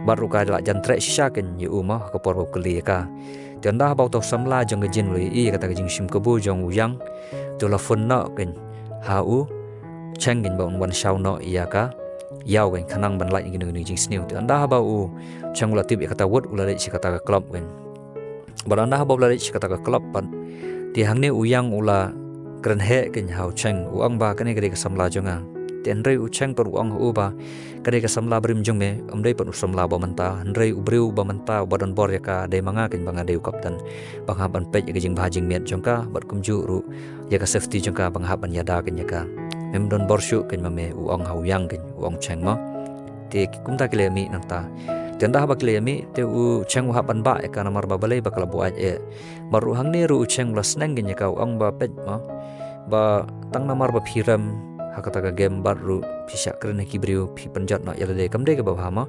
baru ka la jan tre sisa ken yu uma kapor ba kli ya ka te nda ba to samla jang jin le i kata jing sim kebu jang uyang to la fun na ken ha u chengin ba wan shau no ya ka yau kan kanang ban like gini jing sniu te anda ba u changula tip kata word ula le kata ka club kan baranda ba ula le kata ka club pan ti hangne uyang ula kren he kan hau chang uang ba kane gade ka samla jonga ten rei u chang per uang u ba gade ka samla brim jong me amdei pan samla ba manta rei u breu ba manta badan bor ya ka dei manga kan banga deu kapten banga ban pej ka jing bhajing met jongka bat kumju ru ya ka safety jongka banga ban yada kan ya ka mem don borshu kan mame uang hau yang kan uang chang ma te kumta kile mi nanta tenda ba kile mi te u chang ha ban ba e kana mar ba balai ba kala bu aj e maru hang ne ru chang la snang gen ka uang ba pet ma ba tang namar ba phiram ha kata ka game baru pisa kren ki briu phi panjat na yala de kam de ka ba ma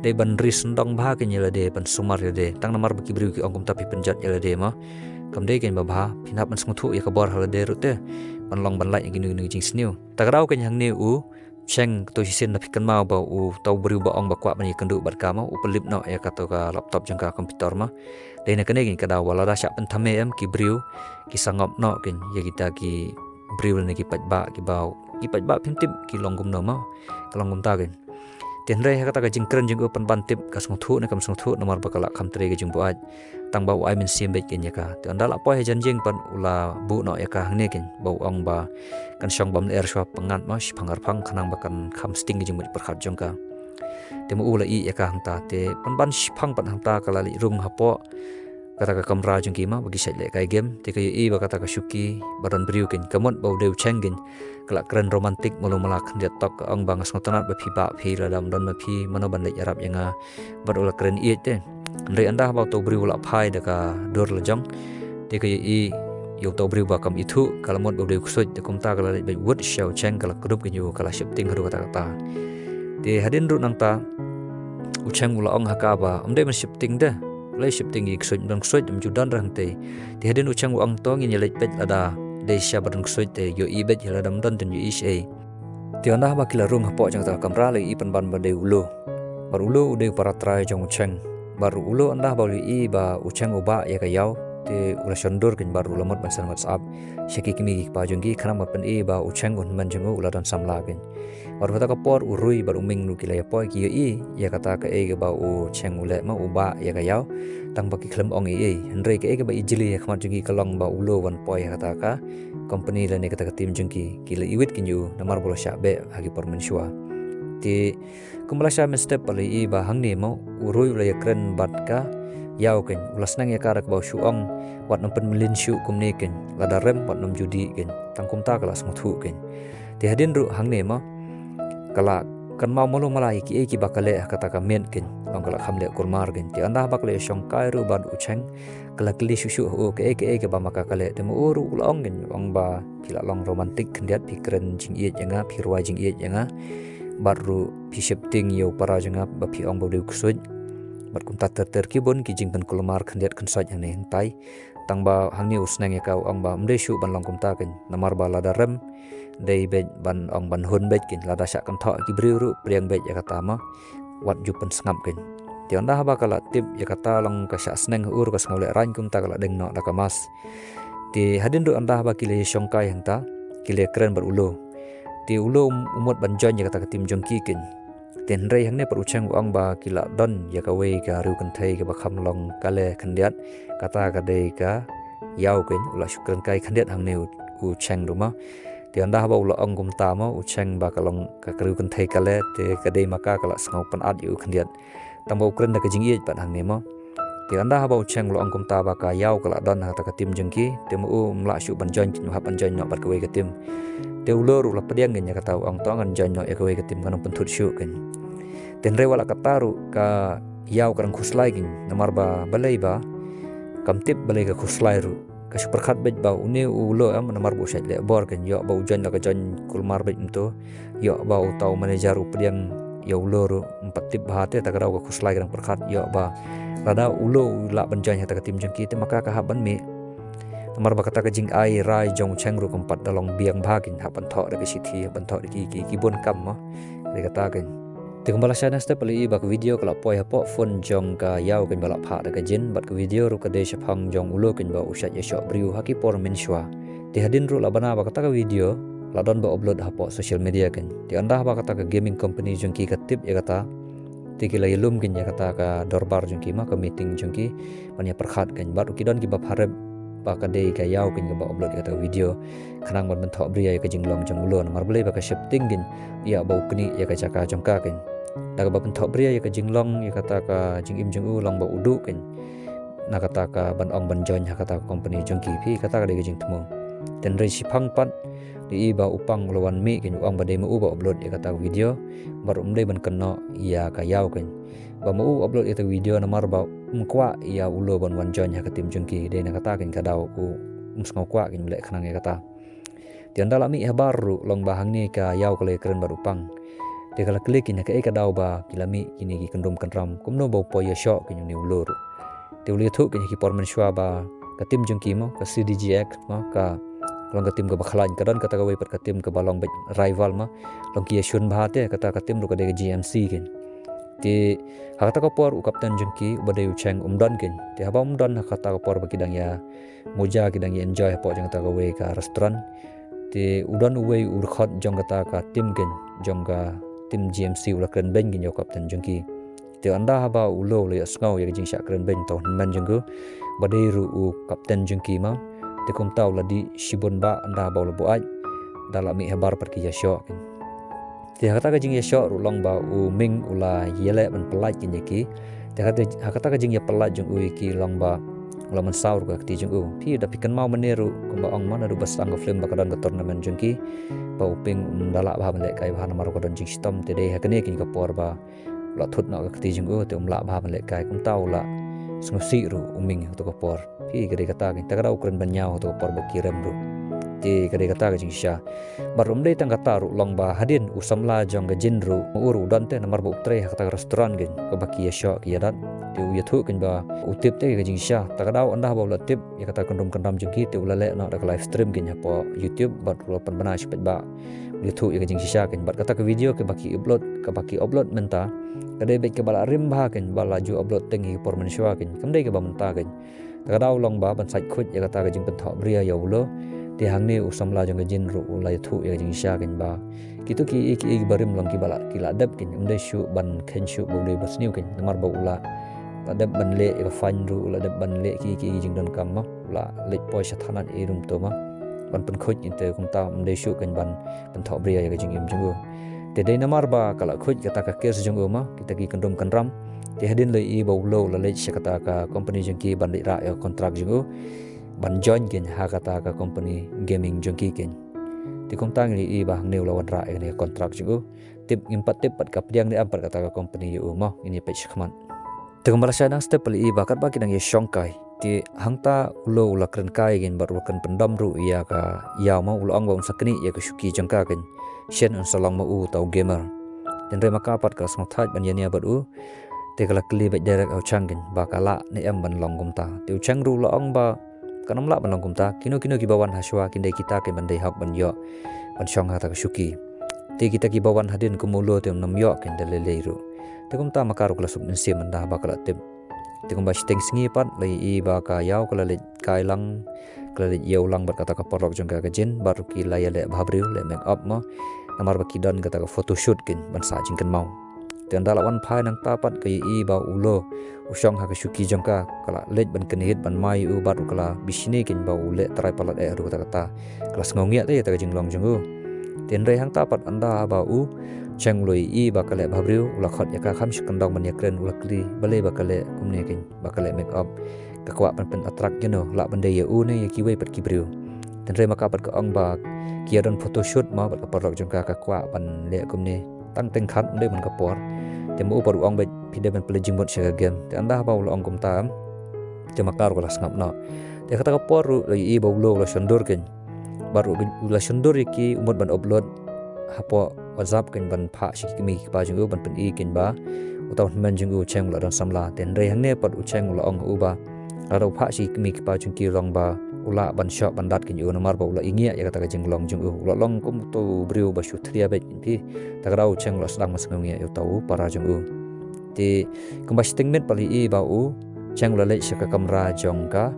de ban ris ndong ba ke yala de ban sumar ya de tang namar ba ki briu ki ong kum ta phi panjat yala de ma kam de gen ba ba phinap ban sngthu ya ka bor hala de ru te ban long ban lai gini jing sniu tagrau kan hang ne u cheng to hisin na phikan mau ba u tau briu ba ong ba kwa ban kandu bar ka ma u pelip no ya ka to ka laptop jang ka komputer ma de na kane gin ka da wala da sha pan thame em ki briu ki sangop no kin ya kita ki briu ne ki pat ba phim tip ki longgum no ma ka longgum ta gen ten re ka ta ka jing kren jing open ban tip ka song thu na kam song thu nomor ba kala kham tre ge jing bu aj tang ba ai min sim bet ken ya ka te andala po he jan jing pan ula bu no ya ka hang ne ken bau ong ba kan shong bam er shwa pangat ma phangar phang khanang ba kan kham sting ge jing mu perkhat jong ka te mu ula i ya ka hang ta te pan ban phang pan hang ta kala li rung hapo kata ka kamra jong ki ma bagi sai le kai game te ka i ba kata ka shuki baran briu ken kamot bau deu chengin kala keren romantik mulu malak dia tok ong bangas ngotanat ba phi ba phi radam don ma phi mano ban le arab yanga bar ula keren i te ndai anda ba to briu la phai da ka dor la jong te ka i yo to briu ba kam ithu kala mot bau deu ksoj te kum ta kala le wood show cheng kala grup ge yu kala shifting haru kata kata te hadin ru nang ta ucheng ula ong haka ba amde man shifting da lai shifting gi ksoj don ksoj dum judan rang te hadin ucheng ong tong in le pet ada de sha badung ksoj te yo i bet hela dam don ten yo is e te anda ba kila room hapo jang ta kamra le i pan ban ba de ulo bar ulo de para trai jong ucheng baru ulo anda ba i ba ucheng uba ya ka yaw te ula shondur kin baru lamot ban san whatsapp sheki kimi pa jong gi khana ma pan e ba ucheng un man jong ula don samla gen baru kata ka por urui baru ming nu kila ya po ki i ya kata ka e ga ba u cheng ule ma uba ya ka yaw tang ba ki khlem ong e henre ke ga ba ijili ya khmat jong gi kalong ba ulo wan po ya kata ka company la ne kata ka tim jong ki kila iwit kin yu namar bolo sha be hagi por menshua ti kumla sha men step pali i ba hangni mo urui ula ya kren bat ka yaw ken ulas nang ya karak ba shu ong wat nam pen melin shu kumne ken lada rem wat nam judi ken tang kum ta kala smuthu ken ti hadin ru hangne ma kala kan mau malu malai ki bakale kata ka men kin long kala khamle kurmar kin ti anda bakale shongkai ru ban ucheng kala kli shushu o ke ba maka kale te mu uru long kin ong ba kila long romantik kendiat pikren jing ye janga phirwa jing ye janga baru pishepting yo para janga ba phi ong ba de kusoj bar kum tat ter ki bon ki jing ban kulmar kendiat kan soj ane tai tang ba hangni usnang ya ka ong ba mde shu ban long kum ta kin namar ba la darem dei bet ban ong ban hun bet kin lada syak kan thok ki briu priang bet ya kata ma wat ju pen sngap kin ti anda ba kala tip ya kata long ka syak sneng ur ka smole ran kum ta kala deng no da kamas ti hadin ru anda ba kile shongkai hang ta kile kren bar ulo ti ulo umot ban jon ya kata ka tim jongki kin ten rei hang ne par uchang ong ba kila don ya ka wei ka ru kan thai ka ba kham long kale khandiat kata ka dei ka yau kin ula shukran kai khandiat hang ne u chang ru ma ti anda ba ula ong kum ta ma ucheng ba kalong ka kru kan thai kale te kadai maka kala snau pan at yu khandiat tambo ukren da ka jing ye pat hang ne ma ti anda ba ucheng ula ong kum ta ba ka yau kala don ha ta ka tim jengki te mu mla shu ban jon kin ha ban jon no bar ka we ka tim te ulor ula padiang nya ka tau ong tongan jon no ya ka we ka tim kan pen thut shu kin ten re wala ka taru ka yau karang khuslai kin namar ba balai ba kam tip balai ka khuslai ru ka super khat bet ba uni ulo am namar bu shat le bor kan yo ba ujan la ka jon kulmar bet mto yo ba utau manager upriang yo ulo ru empat tip bahate ta karau ka khuslai kan perkhat yo ba rada ulo la banjan ha ta tim jengki te maka ka haban me namar ba kata ka jing ai rai jong cheng ru kompat dalong biang bhakin hapan tho da ka sithi ban tho ki bon kam ma re kata kan ti kembala sana step li bak video kala poi hapo phone jong ka yau kan bala pha da ka jin bat ka video ru ka de shaphang jong ulo kan ba ushat ya shop briu haki por min shwa ti hadin ru labana ba kata ka video ladon ba upload hapo social media kan ti anda ba kata ka gaming company jong ki ka tip ya kata ti kila yelum kan ya kata ka dorbar jong ki ma ka meeting jong ki panya perkhat kan bat ki don ki ba harap ba ka de ka yau kan ba upload kata video khanang ban thok bria ya ka jinglong jong ulo mar bele ba ka shifting gin ya ba ukni ya ka chaka jong ka kan daga ba pen thok bria ya ka jinglong ya kata ka jing im jong u long ba udu kan na kata ka ban ong ban jon ha kata company jong ki phi kata ka de ka jing thmo ten rei si phang pat di ba upang lawan mi kan ong ba de mu ba upload ya kata video bar de ban kenno ya ka yau kan ba mu upload itu video na mar ba kwa ya ulo ban wan jon ha ka tim jong ki de na kata kan ka dau ku ngau kwa kan le khanang ya kata ti anda la mi ha baru long bahang ni ka yau ka le kren baru pang te kala klik ina ka dau ba kilami kini ki kendom kanram kumno bo po ya shok ki ni ulur te uli thu ki pormen shwa ba ka tim jong ki mo ka cdgx mo ka long ka tim ka bakhlain ka don ka ta ka we per ka tim ka balong ba rival ma long ki shun ba te ka ta ka tim ru ka de gmc kin ti ha ta ka por u kapten jong ki ba de ucheng don kin te ha ba don ha ta ka por ba kidang ya moja kidang ya enjoy po jong ta ka we ka restaurant ti udon we ur khot jong ka ta ka tim kin jong ka tim GMC ula kren ben gin yo kapten jengki te anda haba ulo le asngau ya jing syak kren ben to man jengku badairu u kapten jengki ma te kom taw la di shibon ba anda ba lo boaj dala mi habar per ki ya shok te kata ka jing ya shok ru long ba u ming ula yele ban pelaj kin yaki te kata ka jing ya pelaj jeng u ki long ba ula man saur ka ti jeng u pi da pikan mau meneru kom ba ong mana ru basang ka film ba kadan ka tournament jengki ba uping dala ba le kai ba namar ko don jing stom te de hakane kin ka por ba la thut na ka ti jing u te la ba le kai kum taw la sngsi ru uming to ka por pi ka de kata kin ta ka ukren ban nyao to por ba kirem ru ti ka de kata ka jing sha barum de tang kata ru long ba hadin usamla jong ga jin ru uru don te namar ba utre kata restaurant gin ka ba ki ya sho ki ya dat ti u ya thu kin ba utip te ka jing sha ta ka daw anda ba la tip ya kata kandom kandam jing ki te ula le na da live stream gin ya po youtube bat ru pan bana shpet ba ya thu ya ka jing sha kin bat kata ka video ke baki upload menta ka de bet ke bala rim ba kin bala ju upload tengi por man shwa kin kam de ke ba menta kin ta ka daw long ba ban sait khut ya kata ka jing pen tho bria ya ulo ti hang ni usamla jong ga jin ru ula ya thu ya jing sha kin ba kitu ki barim long ki bala ki la dab kin umde shu ban khen shu bo le bas niu kin namar ba ula ada ban le ka fan ru ula ada ban le ki jing don kam ma ula le poi sha thanat e rum to ma ban pen khoj inte kum ta umde shu kan ban pen tho bria ya ga jing im jung te dei namar ba kala khoj ka ta ka kes jung ma kita ki kandom kan ram te hadin le i bo lo la le sha kata ka company jung ki ban le ra ya contract jung ban join kin ha kata ka company gaming jung ki kin ti kom tang li i ba neu lawan ra ne contract jung tip impat tip pat kapdiang ni ampat kata ka company yu mo ini page khaman tengah malaysia nang step pali bakat baki nang ye shongkai ti hangta ulo ula kren kai gen baru kan pendam ru ya ka ya mo ulo angwang sakni ya ka shuki jangka gen shen un salang mo u tau gamer dan re maka pat ka song thaj ban yania bat u te kala kli ba direct au changin ba kala ne am ban long gum ta te chang ru lo ong ba kanam la ban long gum ta kino ki bawan haswa kin dei kita ke ban dei hak ban yo ban shong ha ta ka shuki te kita ki bawan hadin kumulo te nam yo ken de le ru te kum ta makaru kala sub sim manda ba kala tip te kum ba steng sngi pat lai i ba ka yaw kala le kai lang kala le yau lang bat kata ka porok jong ka jin baru ki la ya le bhabriu le make up mo namar ba ki don kata ka photo shoot kin ban sa jing kan mau te anda lawan phai nang ta pat kai i ba ulo usong ha ka shuki jong ka kala le ban ken hit ban mai u baru kala bisini kin ba ule trai palat e ru kata kala sngongia te ta ka jing long jong u ten re hang ta pat anda ba u chang loi i ba kale bhabriu ula khot ya ka kham shkandong man yakren ula kli bale ba kale kumne kin ba kale make up ka kwa pen attract you la bande ya u ne ya ki wei pat ki briu ten re maka pat ka ong ba ki don photo shoot ma ba ka parok jong ka kwa pan le kumne tang teng khat le man ka por te mo paru ong ba pide ban pledging bot shaga game te anda ba ula ong kum tam te maka ro la snap na te kata ka por ru i ba ulo la shondur kin baru ula shondur ki umot ban upload hapo WhatsApp kin ban pha shikimi ki pa jung ban pen i kin ba utaw men jung u cheng la don samla ten re hang ne pat u cheng la ong u ba aro pha shikimi ki pa jung ki rong ba ula ban shop ban dat kin u namar ba ula ingia ya kata ka jeng long jung u ula long kum to briu ba shu thria bet pi tagrau cheng la sedang mas ngia u tau para jung u ti kum ba sting met pali i ba u cheng la le shaka kamra jong ka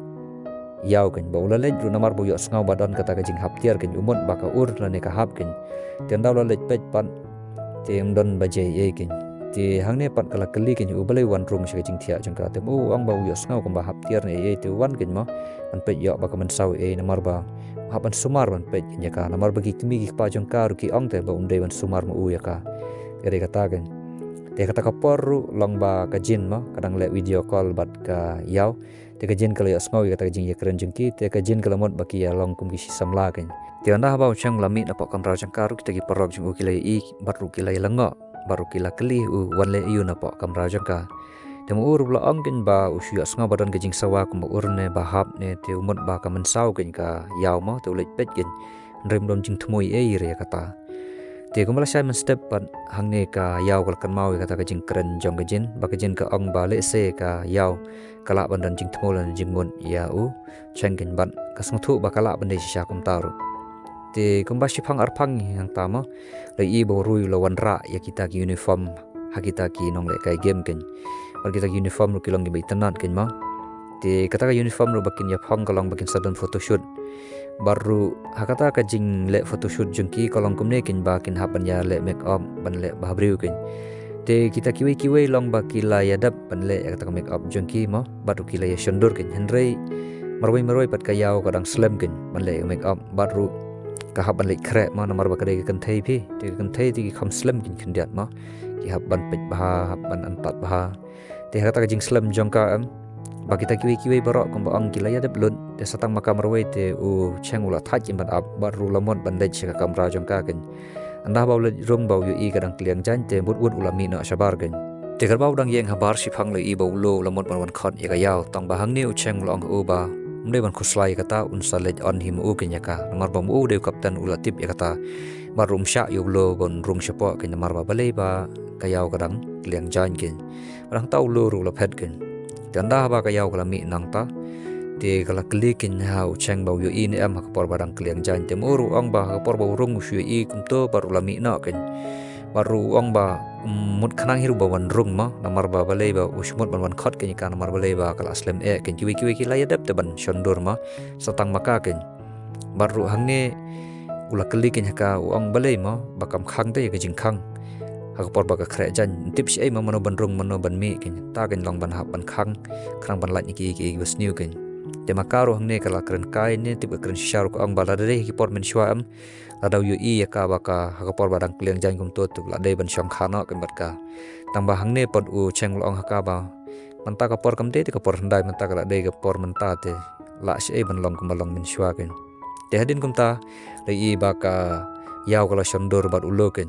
yaw kan ba ula lej ru namar bu yo sngaw badon kata ka jing haptiar kan umon ba ka ur la ne ka hap kan ten daw la lej pej pan tem don ba je ye kan ti hang ne pat kala kali kan u balai wan room shi jing thia jang ka te mu ang ba yo sngaw kan ba haptiar ne ye te wan kan ma an pej yo ba ka man saw e namar ba hapan sumar ban pej nya ka namar ba ki kimi ki pa jang ka ru ki ong te ba unde ban sumar mu ya ka ere kata kan te kata ka porru long ba ka jin ma kadang le video call bat ka yaw te ka jin kala yo sngaw kata jing ye keren jengki te ka jin kala mod baki ya long kum ki samla kan te anda ba chang lami na pa kamra jang karu kita ki porok jing u kilai i baru kilai lango baru kila kali u wan le yu na pa kamra jang ka te mu ur bla ong kin ba u shu sngaw badan ka jing sawa kum ur ne ba hap ne te umot ba ka man saw kin ka yaw mo te ulet pet kin rem dom jing thmoi e re kata te kumala sai man step pan hang ne ka yaw kal kan mau kata ka jing keren jong ka jin ba ka jin ka ong ba le se ka yaw kala bandan jing thmolan jing mon ya u chengkin ban kasung thu ba kala bande sha kum taru te kumba shipang arphang yang tama le i bo rui lo wan ra ya kita ki uniform ha kita ki nong le kai game ken par kita ki uniform ru kilong gi tanat ken ma te kata ka uniform ru bakin ya phang kalong bakin sadan photoshoot baru hakata ka jing le photoshoot jengki kalong kumne ken ba kin hapan ya le make up ban le bahbriu ken te kita kiwe long ba kila ya dap ban le kata make up jengki ma baru kila ya shondur ken henrei marwai pat ka yaw kadang slam ken ban le make up baru ka hab ban le kre ma namar ba kade kan thei phi te kan thei ti kham slam ken khindiat ma ki hab ban pet bah hab ban anpat bah te kata ka jing slam jongka am ba kita kiwe barok kum ba ang kila ya dap lun te satang makam marwai te u cheng ula thaj ban up baru lamon ban le ka kamra jongka ken anda bau le rong bau yu i kadang kliang jan te but ulami na shabar gen te kar bau dang yeng habar shi phang le i bau lo lamot ban khot ya yaw tong ba hang ni u cheng long u ba mde ban khuslai kata un salej on him u ken ya ka namar bam u de kapten ula tip ya kata barum sha yu lo bon rung shapo ken namar ba bale ba ka yaw kadang kliang jan ken rang tau lo ru la phet ken te anda ba ka yaw kala mi nang ta te kala klikin hau cheng bau yu in am hak por barang kliang jan te moru ong ba hak por bau rung shu i kum to baru lami na ken baru ong ba mut khanang hiru bawan rung ma namar ba balai ba usmut ban wan khot ken kan namar balai ba kala aslam e ken kiwi ki la yadap te ban shondur ma satang maka ken baru hangne ula klikin haka ong balai ma bakam khang te ke jing khang hak por ba ka khre jan tip shi ai ma mano ban rung mano ban mi ken ta ken long ban hap ban khang khang ban lat ni ki bus new ken te makaro hangne kala kren kai ne tip kren sharu ko ang balade ki por men shwa am ladau yu i ya ka ba ka hakapor badang kliang jan kum to tu la dei ban shong khana kan bat ka tang ba hangne pot u cheng long haka ba manta ka por kam te ka por handai manta ka dei ka por manta te la shi ban long kum long men shwa ken te hadin kum ta le i ba ka yaw kala shondur bat ulo ken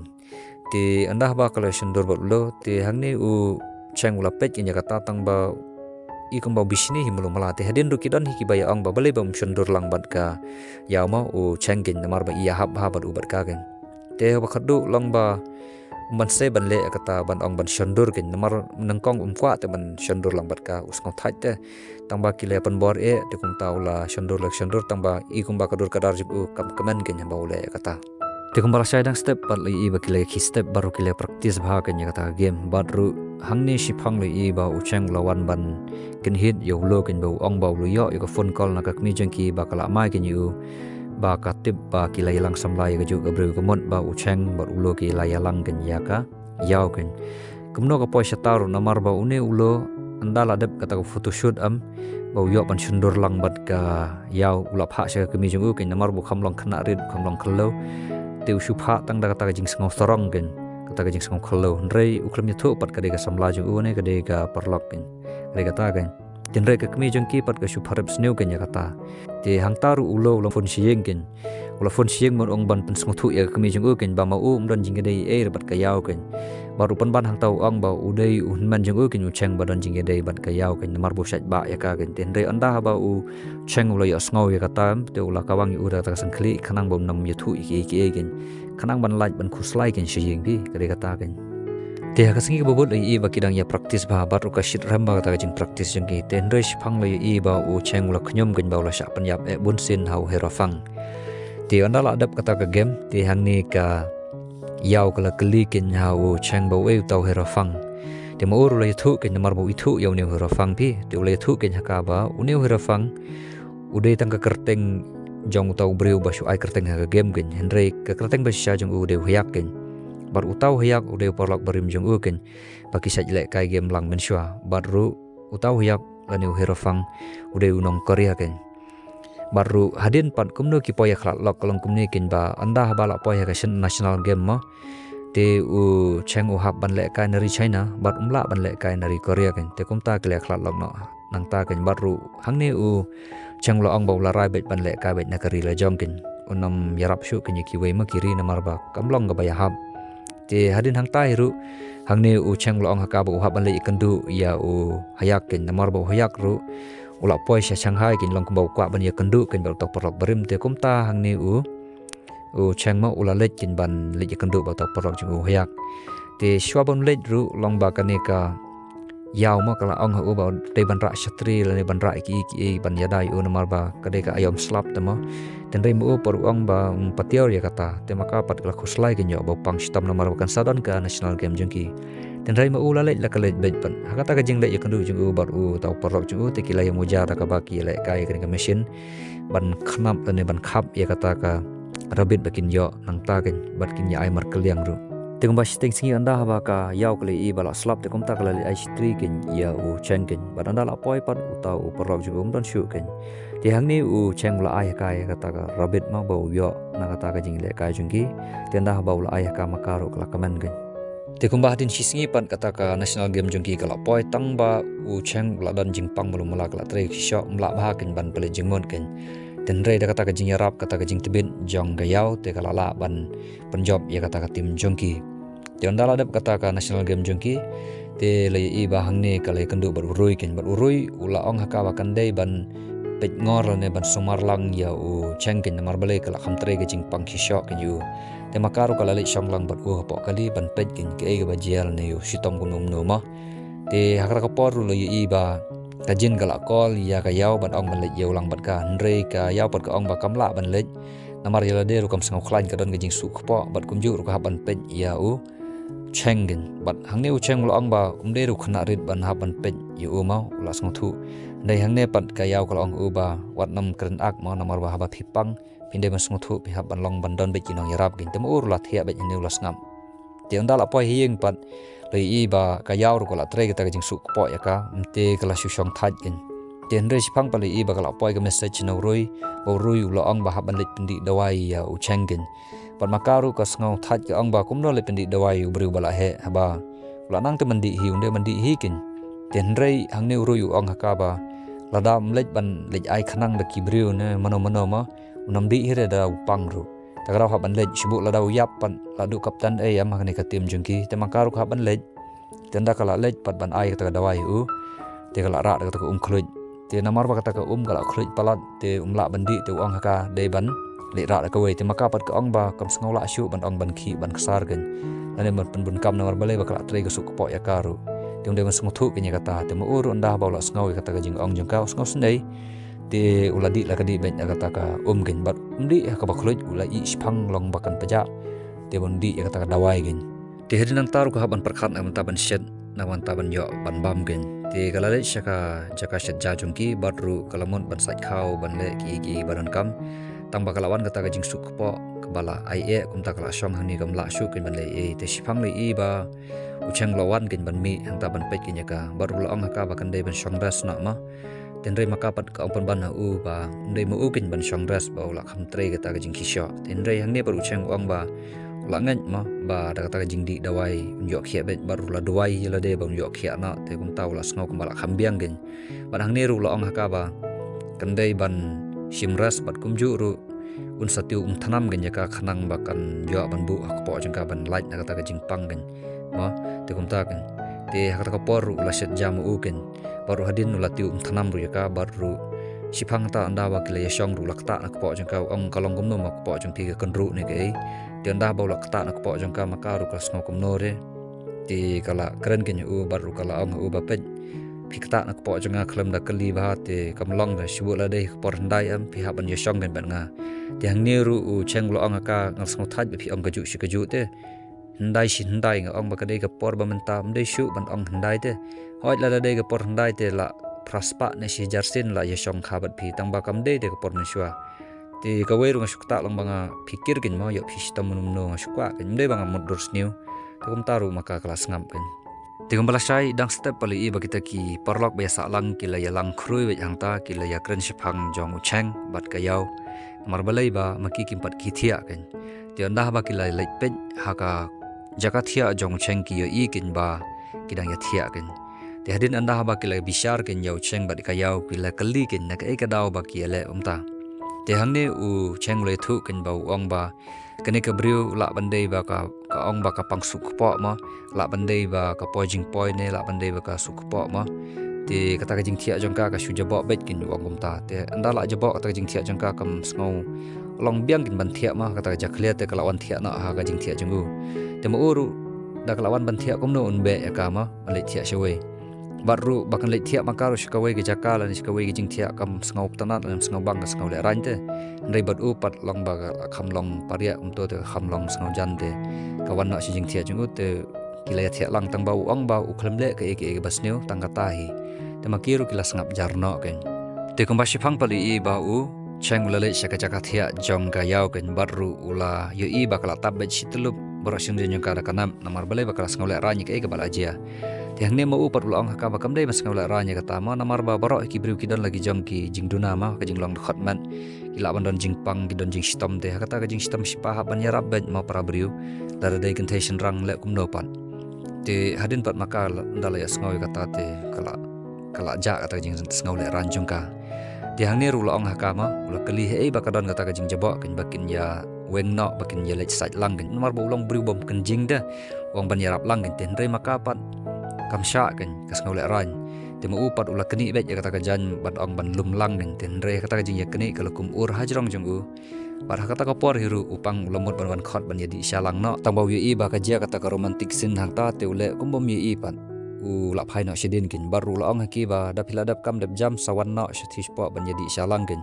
ti anda ba kalau shendur ba lo ti hangni u cheng ula pet kin kata tang ba i kong ba bisni himlo malate hadin ru kidan hiki ba ya ang ba bale bam shendur lang bat ka ya ma u cheng kin namar ba iya hab ha bat u bat ka gen te ba khadu lang ba ban se ban le kata ban ong ban shendur kin namar nangkong kwa te ban shendur lang bat ka usngau thai te tang ba kile pan bor te kum taula shendur tang ba i kum ba kadur kadar jibu kam kamen kin ba ule kata te kum ba dang step pat le i ba kile ki step baru kile practice bha kin kata game baru hangni shipang le i ba ucheng lawan ban kin hit yo lo kin ba ong ba lu yo ko phone call na ka kmi jangki ba kala mai kin yu ba ka tip ba ki lai lang samlai ga ju ga bru ga mon ba ucheng ba ulo ki lai lang kin ya ka yaw kin kumno ka poisa taru namar ba une ulo andala dep kata ko photoshoot am ba yo ban sundur lang bat ka yaw ulap ha se kmi jung u kin namar bu kham long khna rid kham long khlo te u pha tang da kata jing sngau storong kin kata jing sngau khlo rei uklam ya thu pat ka de ga samla ju u ne ka de ga parlok kin re kata kin tinre ka kmi jung ki pat ka shu pharep sneu kin ya kata te hang taru ulo long phone sieng kin ula phone sieng mon ong ban pen sngau thu ya kmi jung u kin ba ma u umdan jing dei e bat ka yaw kin baru pan ban hang tau ong ba udei un man jung u kin u cheng badan jing dei bat ka yaw kin mar bu sat ba ya ka kin tinre anda ba u cheng ulo ya sngau ya kata te ula kawang u da ta sangkli khanang bom nam ya thu ki kin khanang ban lait ban khuslai kin sieng bi ka de kata kin te ha kasingi bobot i ba kidang ya practice ba baru ka shit ramba ta jing practice jeng ki ten re shphang le i ba u cheng ula khnyom kin ba ula sha pan yap e bun sin hau herafang ti andala adap kata ka game ti hangni ka yaw kala kli kin hau cheng ba we tau herafang ti mo uru le thu kin mar bo i thu yaw ne herafang pi ti le thu kin haka ba u ne herafang udei tang ka kerteng jong tau breu ba shu ai kerteng ha ka game kin henre ka kerteng ba sha jong u de hyak kin bar utau hiyak ude porlok barim jong uken baki sajle kai game lang menshua baru utau hiyak lani herofang ude unong korea ken baru hadin pat kumno ki poya khlak lok kolong kumni kin ba anda bala poya ka national game mo te u cheng u hab ban le kai nari china bar umla ban le kai nari korea ken te kumta kle khlak lok no nang ta ken baru hangni u cheng lo ong ba la rai bet ban le kai bet na kari la jong ken unam yarap shu ken ki we ma kiri na marba kamlong ga ba ya hab te hadin hang tai ru hang ne u cheng lo ong haka bu hab le ikandu ya u hayak kin namar bu hayak ru ula poi sha shanghai kin long kumbau kwa ban ya kandu kin bal tok porok berim te kumta hang ne u cheng ma ula lech kin ban le ikandu ba tok porok ju hayak te shwa ban lech ru long ba kaneka yaw ma kala ong hu ba te ban ra shatri le ban ra ki ban yadai u namar ba kadeka ayom slap tama ten rei mu por ong ba patior ya kata te maka pat la khuslai kin yo ba pang stam namar kan sadan ka national game jengki ten rei mu la le la kale bet pan hakata ka jeng le yakandu jeng u bar u tau porok ju te kila yang mujar ka baki le kai kan ka machine ban khnap ne ban khap ya kata ka rabit bakin yo nang ta kin bat kin ya ai mar kaliang ru te kum ba sting singi anda ba ka yaw kle i bala slap te kum ta kala ai stri kin ya u cheng kin bat anda la poi pat u tau porok ju dan shu kin ti hang ni u cheng la ai kai kata ka rabit ma bau yo na kata ka jing le kai jungki ti anda bau la ai ka makaro kala kamen kin te kum ba din singi pan kata ka national game jungki kala poi tang ba u cheng la dan jing pang mulu mala kala tre sho mla ba kin ban pele jing mon kin ten re da kata ka jing yarap kata ka jing tibin jong ga yaw te kala la ban penjob ya kata ka tim jongki ti anda la dap kata ka national game jongki te le i ba hang ne kala kandu bar urui kin bar urui ula ong haka ba kandai ban pet ngor ne ban sumar lang ya u cheng kin mar bale kala kham tre ga jing pang ki shok yu te makaru kala le shong lang bat u po kali ban pet kin ke ga ba jel ne yu sitom kunum no ma te hakra ka por lo i ba kajin kala kol ya ka yaw ban ong ban le yaw lang bat ka nre ka yaw pat ka ong ba kamla ban le namar yala de ru kam sang khlain ka don ga jing su khpo bat kum ju ru ka ban pet ya u chengin bat hang ne u cheng lo ong ba de ru khna rit ban ha ban pet yu ma la sang thu dai hang ne pat ka yaw kala ong u ba wat nam kren ak ma namar ba ha ba phipang pinde ma sang thu pi ha ban long ban don be kinong yarap gin te mo ur la thia be ne la ngam ti anda la poi hieng pat le i ba ka yaw ru kala tre ga ta jing su khpo ya ka te kala su shong thaj gin ten re sipang pali i ba kala poi ga message no roi bo rui lo ong ba ha ban le pindi dawai ya u chengin pat makaru ka ngau thaj ka ong ba kum no le pindi dawai u bru bala he ba la nang te mandi hi unde mandi hi kin ten re hang ne rui u ong ha ka ba lada mlej ban lej ai khanang da ki bru ne mano ma unam di hire da upang ru Takarau haban lej sibuk ladau yap pan ladu kapten amah ni katim jengki te makaru haban lej tenda kala lej pat ban ai kata dawai te kala ra kata khluj te namar ba kata kala khluj palat te la bandi te ong haka de ban le ra ka wei te maka pat ka ong ba kam sngaw la shu ban ong ban khi ban ksar gen lane ban bun kam namar balai ba kala tre ka suk po ya karu te ong de ban sngaw thu ke nya kata te mo uru nda ba la sngaw kata ka jing ong jeng ka sngaw snei te uladi la kadi ben kata ka gen bat umdi ka ba khluj ulai ispang long bakan peja te bondi kata ka dawai gen te hedinang taru ka ban perkhat na ban shed na ban taban yo ban bam gen te kalale shaka jaka shed ja jungki batru kalamon ban sait khau ban le ki baran kam tang bakalawan kata ka jing suk po kebala ai kumta kala shong hani kam la shu ken ban le te sipang le ba uchang lawan gen ban mi hang ta ban pet ken ka baru la ong ka ba kan dei ban shong ras na ma tenrei maka pat ka ong ban na ba dei mo ken ban shong ras ba la kham tre kata ka jing kisho tenrei hang ne baru uchang ong ba la ngan ma ba da kata ka jing di dawai unjo khia bet baru la dawai la de ba unjo khia na te kum taw la sngaw kum bala khambiang gen ban hang ne ru la ong ka ba kan dei ban shimras bat kumju ru un satiu thanam gen ka khanang bakan yo ban bu akpo jengka ban light na kata ka jing pang gen ma te kum ta gen te hakata ka por la shet jam u gen baru hadin nu latiu thanam ru ka baru sipang ta anda ba kile yashong ru lakta na kpo jengka ong kalong kum no ma kpo jeng ti kan ru ne ke te anda ba lakta na kpo jengka maka ru ka sngaw kum no re ti kala kren gen u baru kala ong u ba pet phikta na kpo janga khlam da kali ba te kamlong da shibu la dei por ndai am phi haban yashong gen ban nga te hang neru u cheng lo ong ka ngal sngaw thaj bi ong ka ju shi ka ju te ndai shi ndai nga ong ba ka dei ka por ba man ta am dei shu ban ong ndai te hoi la dei ka por ndai te la praspa ne shi jarsin la yashong khabat phi tang ba kam dei de ka por man shwa te ka weru nga shukta lang ba nga pikir gen ma yo phi stamunum no nga shukwa gen dei ba nga modur sniu te kum taru maka kelas ngam gen Tinggal balasai dang step pali iba kita ki parlok biasa lang kila ya lang krui wet hang ta kila ya kren shipang jong ucheng bat kayau mar balai ba maki kimpat ki thia ken ti anda ba kila lait pet haka jaka thia jong ucheng ki yo i kin ba kidang ya thia ken ti hadin anda ba kila bishar ken ya ucheng bat kayau kila kali ken nak e kadau ba ki le umta ti hangne u cheng le thu ken ba ong ba kene ka briu la bandai ba ka ong ba ka pang suk po ma la bandai ba ka pojing poi ne la bandai ba ka suk po ma te kata ka jing thia jong ka shu jabo bet kin ong gum ta te anda la jabo kata ka jing thia jong ka kam sngo long biang kin ban thia ma kata ka jakhle te ka lawan thia na ha ka jing thia jong u te mo uru da ka lawan ban thia kum no un be ya ka ma le thia shwe baru bakan le thia ma ka ru shkawe ge jakal ni shkawe ge jing thia kam sngo tanat lam sngo bang ka sngo le ran te ndai bat u pat long ba kham long paria to te kham long sngo jan te kawan na si jing thia jung te kila thia lang tang bau ong bau ukhlem le ke basneu tang kata hi te makiru kila sngap jarno ken te kum ba shipang pali i ba u cheng ulale shaka jaka thia jong ga yaw ken baru ula yo i ba kala tab bet situlup boroshin de nyong ka kanam namar bale ba kala sngo le ran ke bal ajia te hang ne mo u pat ula ong ka ba kam dei mas sngo le ran ka ta ma namar ba baro ki briu ki don lagi jong ki jing duna ma ka jing long khot man ila ban don jing pang ki don jing stom te kata ka jing stom sipa ha ban yarab ben ma para briu dara dei contation rang le kum no pat te hadin pat maka ndala ya sngoy kata te kala ja kata jing sngoy le ran jong ka te hang ne ru la ong ha ka ma ula kali he ba ka don kata ka jing jabo kin bakin ya weng no bakin ya le sait lang kin mar bo long briu bom kin jing da wong ban yarab lang kin ten rei maka pat kam sha kin ka sngoy le ran te mo upat ula keni bet ya kata ka jan ban ong ban lum lang kin ten rei kata ka jing ya keni kalau kum ur hajrong jong u par kata ka por hiru upang ulamot ban khot ban yadi shalang no tang bau yi ba ka jia kata ka romantic sin hang ta te ule kum bom yi pan u la phai no shedin kin baru la ong ki ba da philadap kam dap jam sawan no shathis po ban yadi shalang kin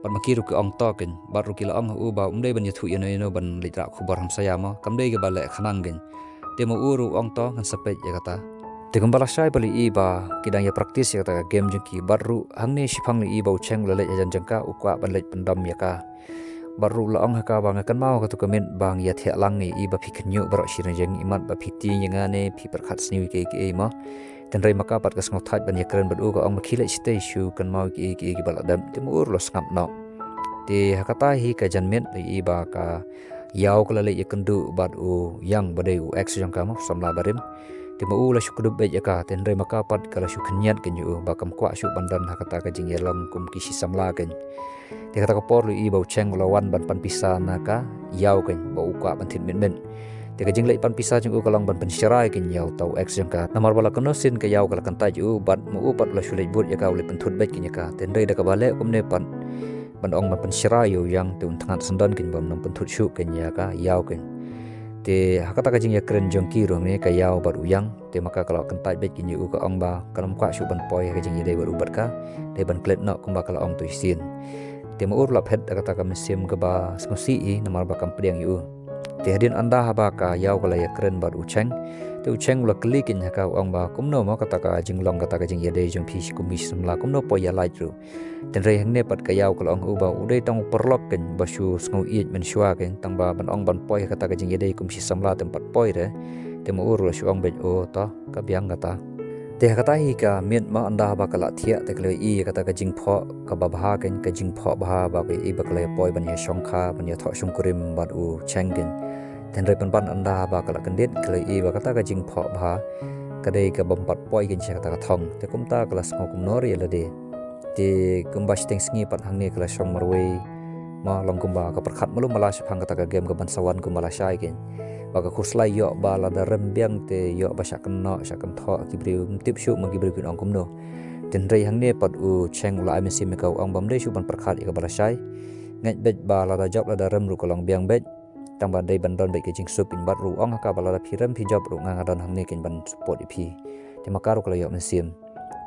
ban makiru ke ong to kin baru kila ong u ba umdei ban yathu yeno ban litra khubar ham sayama kam dei ge ba le khanang kin te mo uru ong to kan sapet ya kata te kum bala sai pali i ba kidang ya praktis ya kata game jengki baru hangne sipang ni i ba ucheng le jan jengka ukwa ban le pendam ya ka baru la ong haka bang kan mau ka tu comment bang ya thia lang ni i ba phikhnyu baro shirin jeng imat ba phiti yengane phi perkhat sniwi ke ma ten rei maka pat ka sngot thaj ban ya kren bad u ka ong khile stay shu kan mau ki baladam te mur lo ngap no te hakata hi ka janmen i ba ka yaw kala le yakandu bad u yang bade u ex jang ka mo samla barim te mau la syuk dub ya ka ten re maka pat kala syuk nyat ken yu bakam kwa syuk bandan hakata ka jing yelong kum kisi samla ken te kata ka por lu i bau cheng lawan ban pan pisa na ka yau ken bau kwa ban thit men te ka jing lai pan pisa jing kalang ban pen syarai ken yau tau ex jang ka namar bala konosin ka yau kala kan ta ju bat mu pat la syulai but ya ka ule pen thut bet ken ya ka ten re da ka bale kum ne pan ban ong ban pen syarai yu yang te untang sandan ken bam nam pen thut syuk ken ya ka yau ken te hakata ka jing ya kren jong ki ro ne ka yau bar uyang te maka kalau kentai bet ki yu ka ong ba kalam kwa shu ban poi ka jing ye bar ubat ka te ban klet no kum ba kala ong tu sin te ma ur lap het kata ka mesim ka ba skosi i namar ba kam priang yu te hadin anda ha ba ka yau kala ya kren bar ucheng te ucheng la klikin ha ka ong ba kum no ma kata ka jing long kata ka jing ye jong phi kum mi samla kum no poi ya lai ru ten re hang ne pat ka yau kala ong u ba udai tong perlok ken ba shu sngo i men shwa ken tang ba ban ong ban poi kata ka jing ye kum si samla tempat poi re te ma ur la shu ong bet o ta ka biang kata te kata hi ka miet ma anda ba kala thia te kle i kata ka jing pho ka ba bha ken ka jing pho bha ba ke i ba kle poi ban ye shongkha ban ye tho shung kurim ba u chengen ten re pan anda ba kala kandet kle i ba kata ka jing pho bha ka dei ka bam pat poi ken che kata ka thong te kum ta kala sngo kum nori la de te kum ba steng sngi pat hang ne kala shong marwei ma long kum ba ka prakhat malum mala shphang kata ka game ka ban sawan kum mala shai ken baka khuslai yo ba la da rembiang te yo ba syakan no syakan tho ki briu tip shu ma ki briu kin ong kum no ten rei hang ne pat u cheng la ai mesim ka ong bam dei shu ban prakhat ka bala shai ngai bet ba la da job la da rem ru kolong biang bet tang ba dei ban don bet ke jing sup in bat ru ong ka bala da phiram phi job ru nga don hang ne kin ban support i phi te makaru kala yo mesim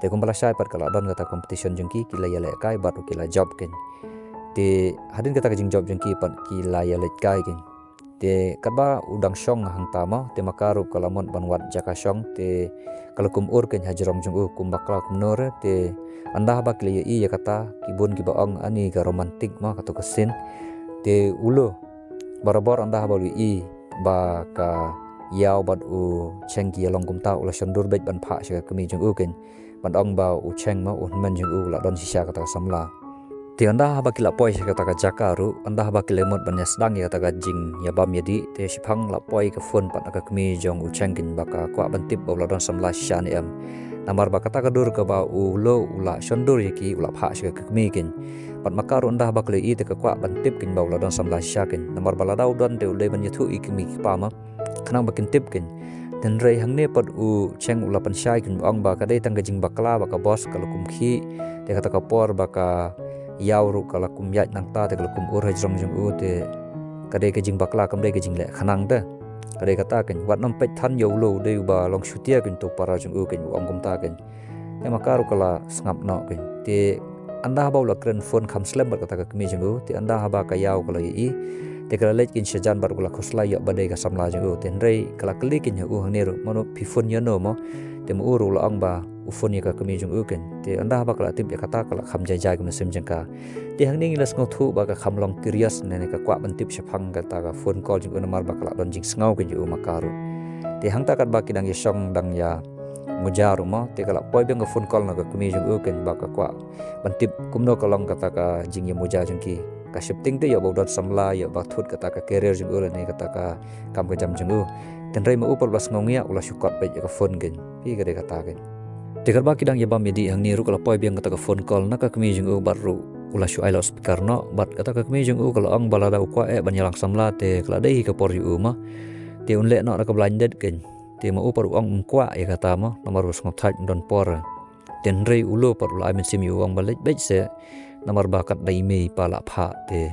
te kum bala shai pat kala don kata competition jeng ki la ya le kai bat ru ki la job kin te hadin kata ka jing job jeng ki pat ki la ya le kai kin te kaba udang shong hang tama te makaru kalamon banwat jaka shong te kalakum ur ken hajrong jung kum bakla kum nore te anda ba kle i ya kata kibun ki baong ani ka romantik ma kata kesin te ulo barabor anda ba lu i ba ka yau bat u chengki long kum ta ula shandur bet ban pha sha kami jung ken ban ong ba u cheng ma un man jung la don sisha kata samla te anda ba kila poi kata ka jakaru anda ba kile mot ban yasdang ya kata ka jing ya bam yadi te shipang la poi ka phone pat ka kmi jong u chengkin ba ka kwa ban tip ba la don samla shan em namar ba kata ka dur ka ba u lo ula shandur yaki ula pha sha ka kmi kin pat makaru anda ba kile i te ka kwa ban tip kin ba la don samla shakin namar ba la dau don te ule ban yathu i kmi pa ma khnang ba kin tip kin ten rei hang ne pat u cheng ula pan shai kin ong ba ka dei tang ka jing bakla ba ka boss kala kum khi te kata ka por ba ka yau ru kala kum yat nang ta te kala kum ur hajrong jung u te kadai ke jing bakla kam dai ke jing le khanang da kadai kata ken wat nam pet than yo lo dei ba long shutia ken to para jung u ken ong kum ta ken te makaru kala sngap no ken te anda ba la kren phone kham slem bar kata ka kmi jung u te anda ba ka yau kala i te kala lek kin shajan bar kala khosla yo ba dei ka samla jung u ten rei kala kli kin u hang ne ru mono pi phone yo no mo te mo uru la ong ba ufon ya ka kami jung uken te anda ba kala tip ya kata kala kham jai jai ka mesim jengka te hang ning las ngothu ba ka kham long curious ne ka kwa ban tip shapang ka ta ka phone call jung unamar ba kala don jing ngau ke ju makaru te hang ta kat ba kidang ya song dang ya mujaru ma te kala poi beng ka phone call na ka kami jung uken ba ka kwa ban tip kumno kalong kata ka jing ya muja jung ki ka shifting te ya ba dot samla ya ba thut kata ka career jung ul ne kata ka kam ka jam jung u ten rei ma upal bas ngongia ula syukot pe ka phone gen pi ka de kata gen Tekar ba kidang ya bam yadi hang ni ru kala poi biang kata ka phone call na ka kmi jung u baru ula shu ilo speaker no bat kata ka kmi jung u kala ong balada ukwa ban yalang samla te kala dei ka por yu ma te un le no ka blinded ken te ma upar ong kwa ya kata ma nomor us ngothai don por ten rei ulo par ula men sim yu ong balet bet se nomor ba kat dai me pala pha te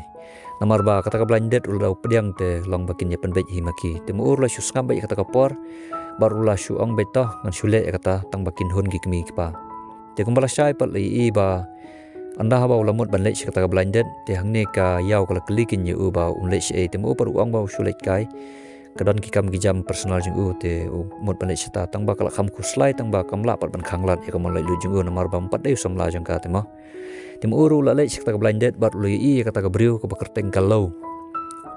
nomor ba kata ka blinded ula pediang te long bakin ya pen bet hi maki te ma ur la shu skam bet kata ka por barulah shu ong beta ngan shule kata tang bakin hun gi kmi pa te kumbala shai pat lei i ba anda ha ba ulamut ban lech kata ka blinded te hangne ka yau kala klikin ye u ba un lech e te mo par uang ba shule kai kadon ki kam gi jam personal jing u te mut ban lech ta tang ba kala kham khu slai tang ba kam la pat ban khanglat e kam lai lu jing u namar bam pat dei samla jang ka te mo uru la lech kata ka blinded bar lei i kata ka briu ko bakerteng kalau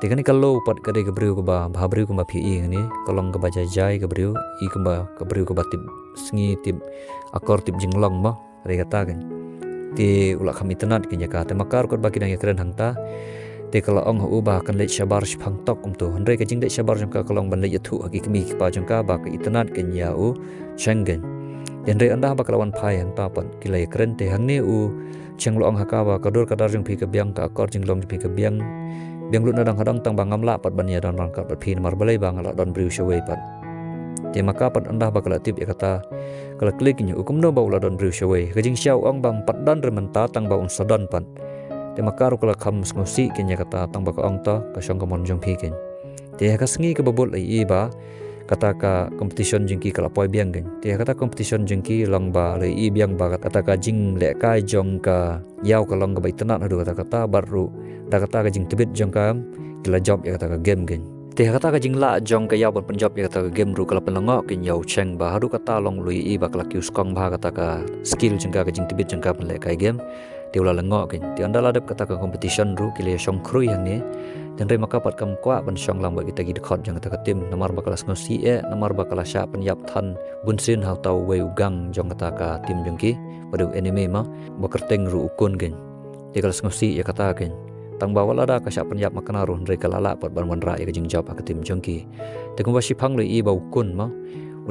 Tiga ni kalau pat kadai kebriu ke ba briu ke ba pi ni kalong ke ba jai ke briu i ke ba tip sengi tip akor tip jinglong ma kadai kata kan ti ulak kami tenat ke jaka te makar kot ba kidang ya keren hangta te kalau ong hu ba kan le shabar shphang tok tu hanre ka jing le shabar jong ka kalong ban le yathu agi kmi ki pa jong ka ba ka itanat ken ya u chengen den re anda ba kalawan phai han ta pan kilai kren te hangne u chenglo ong haka ba kador kadar jong phi ka biang ka kor jing long phi ka biang lu na dang hadang tang bangam la pat ban ya dan ka pat phin mar balai bang la don briu shawei pat te maka pat anda ba kala tip ya kata kala klik nya ukum no ba la don briu shawei ka jing xiao ong bang pat dan re menta tang ba un sadan pan te maka ru kala kham ngosi ken ya kata tang ba ka ong ta ka shong ka mon jong phi ken te ka sngi ka babol ai ba kata ka competition jingki kala poi biang gen te kata competition jingki long ba le i biang ba kata ka jing le kai jong ka yau ka long ka bai tanat hadu kata baru da kata ka jing tibit jong ka kila job ya kata ka game gen te kata ka jing la jong ka yau ban job ya kata ka game ru kala penlango ken yau cheng ba hadu kata long lui i ba kala kius kong ba kata ka skill jong ka jing tibit jong ka le kai game te ula lengo ken te anda ladap kata ka competition ru kile shong krui han ni dan re maka pat kam kwa ban shong lang ba kita gi dekhot jang kata tim namar bakala ngosi namar bakala sha pen yap than bunsin hau tau we ugang jong kata ka tim jong ki padu anime ma bakerteng ru ukun gen te kala ngosi ya kata gen tang ba wala da ka sha pen yap makana ru re kala la pat ban ra ya jing job ka tim jong ki te kum ba shi phang le i ba ukun ma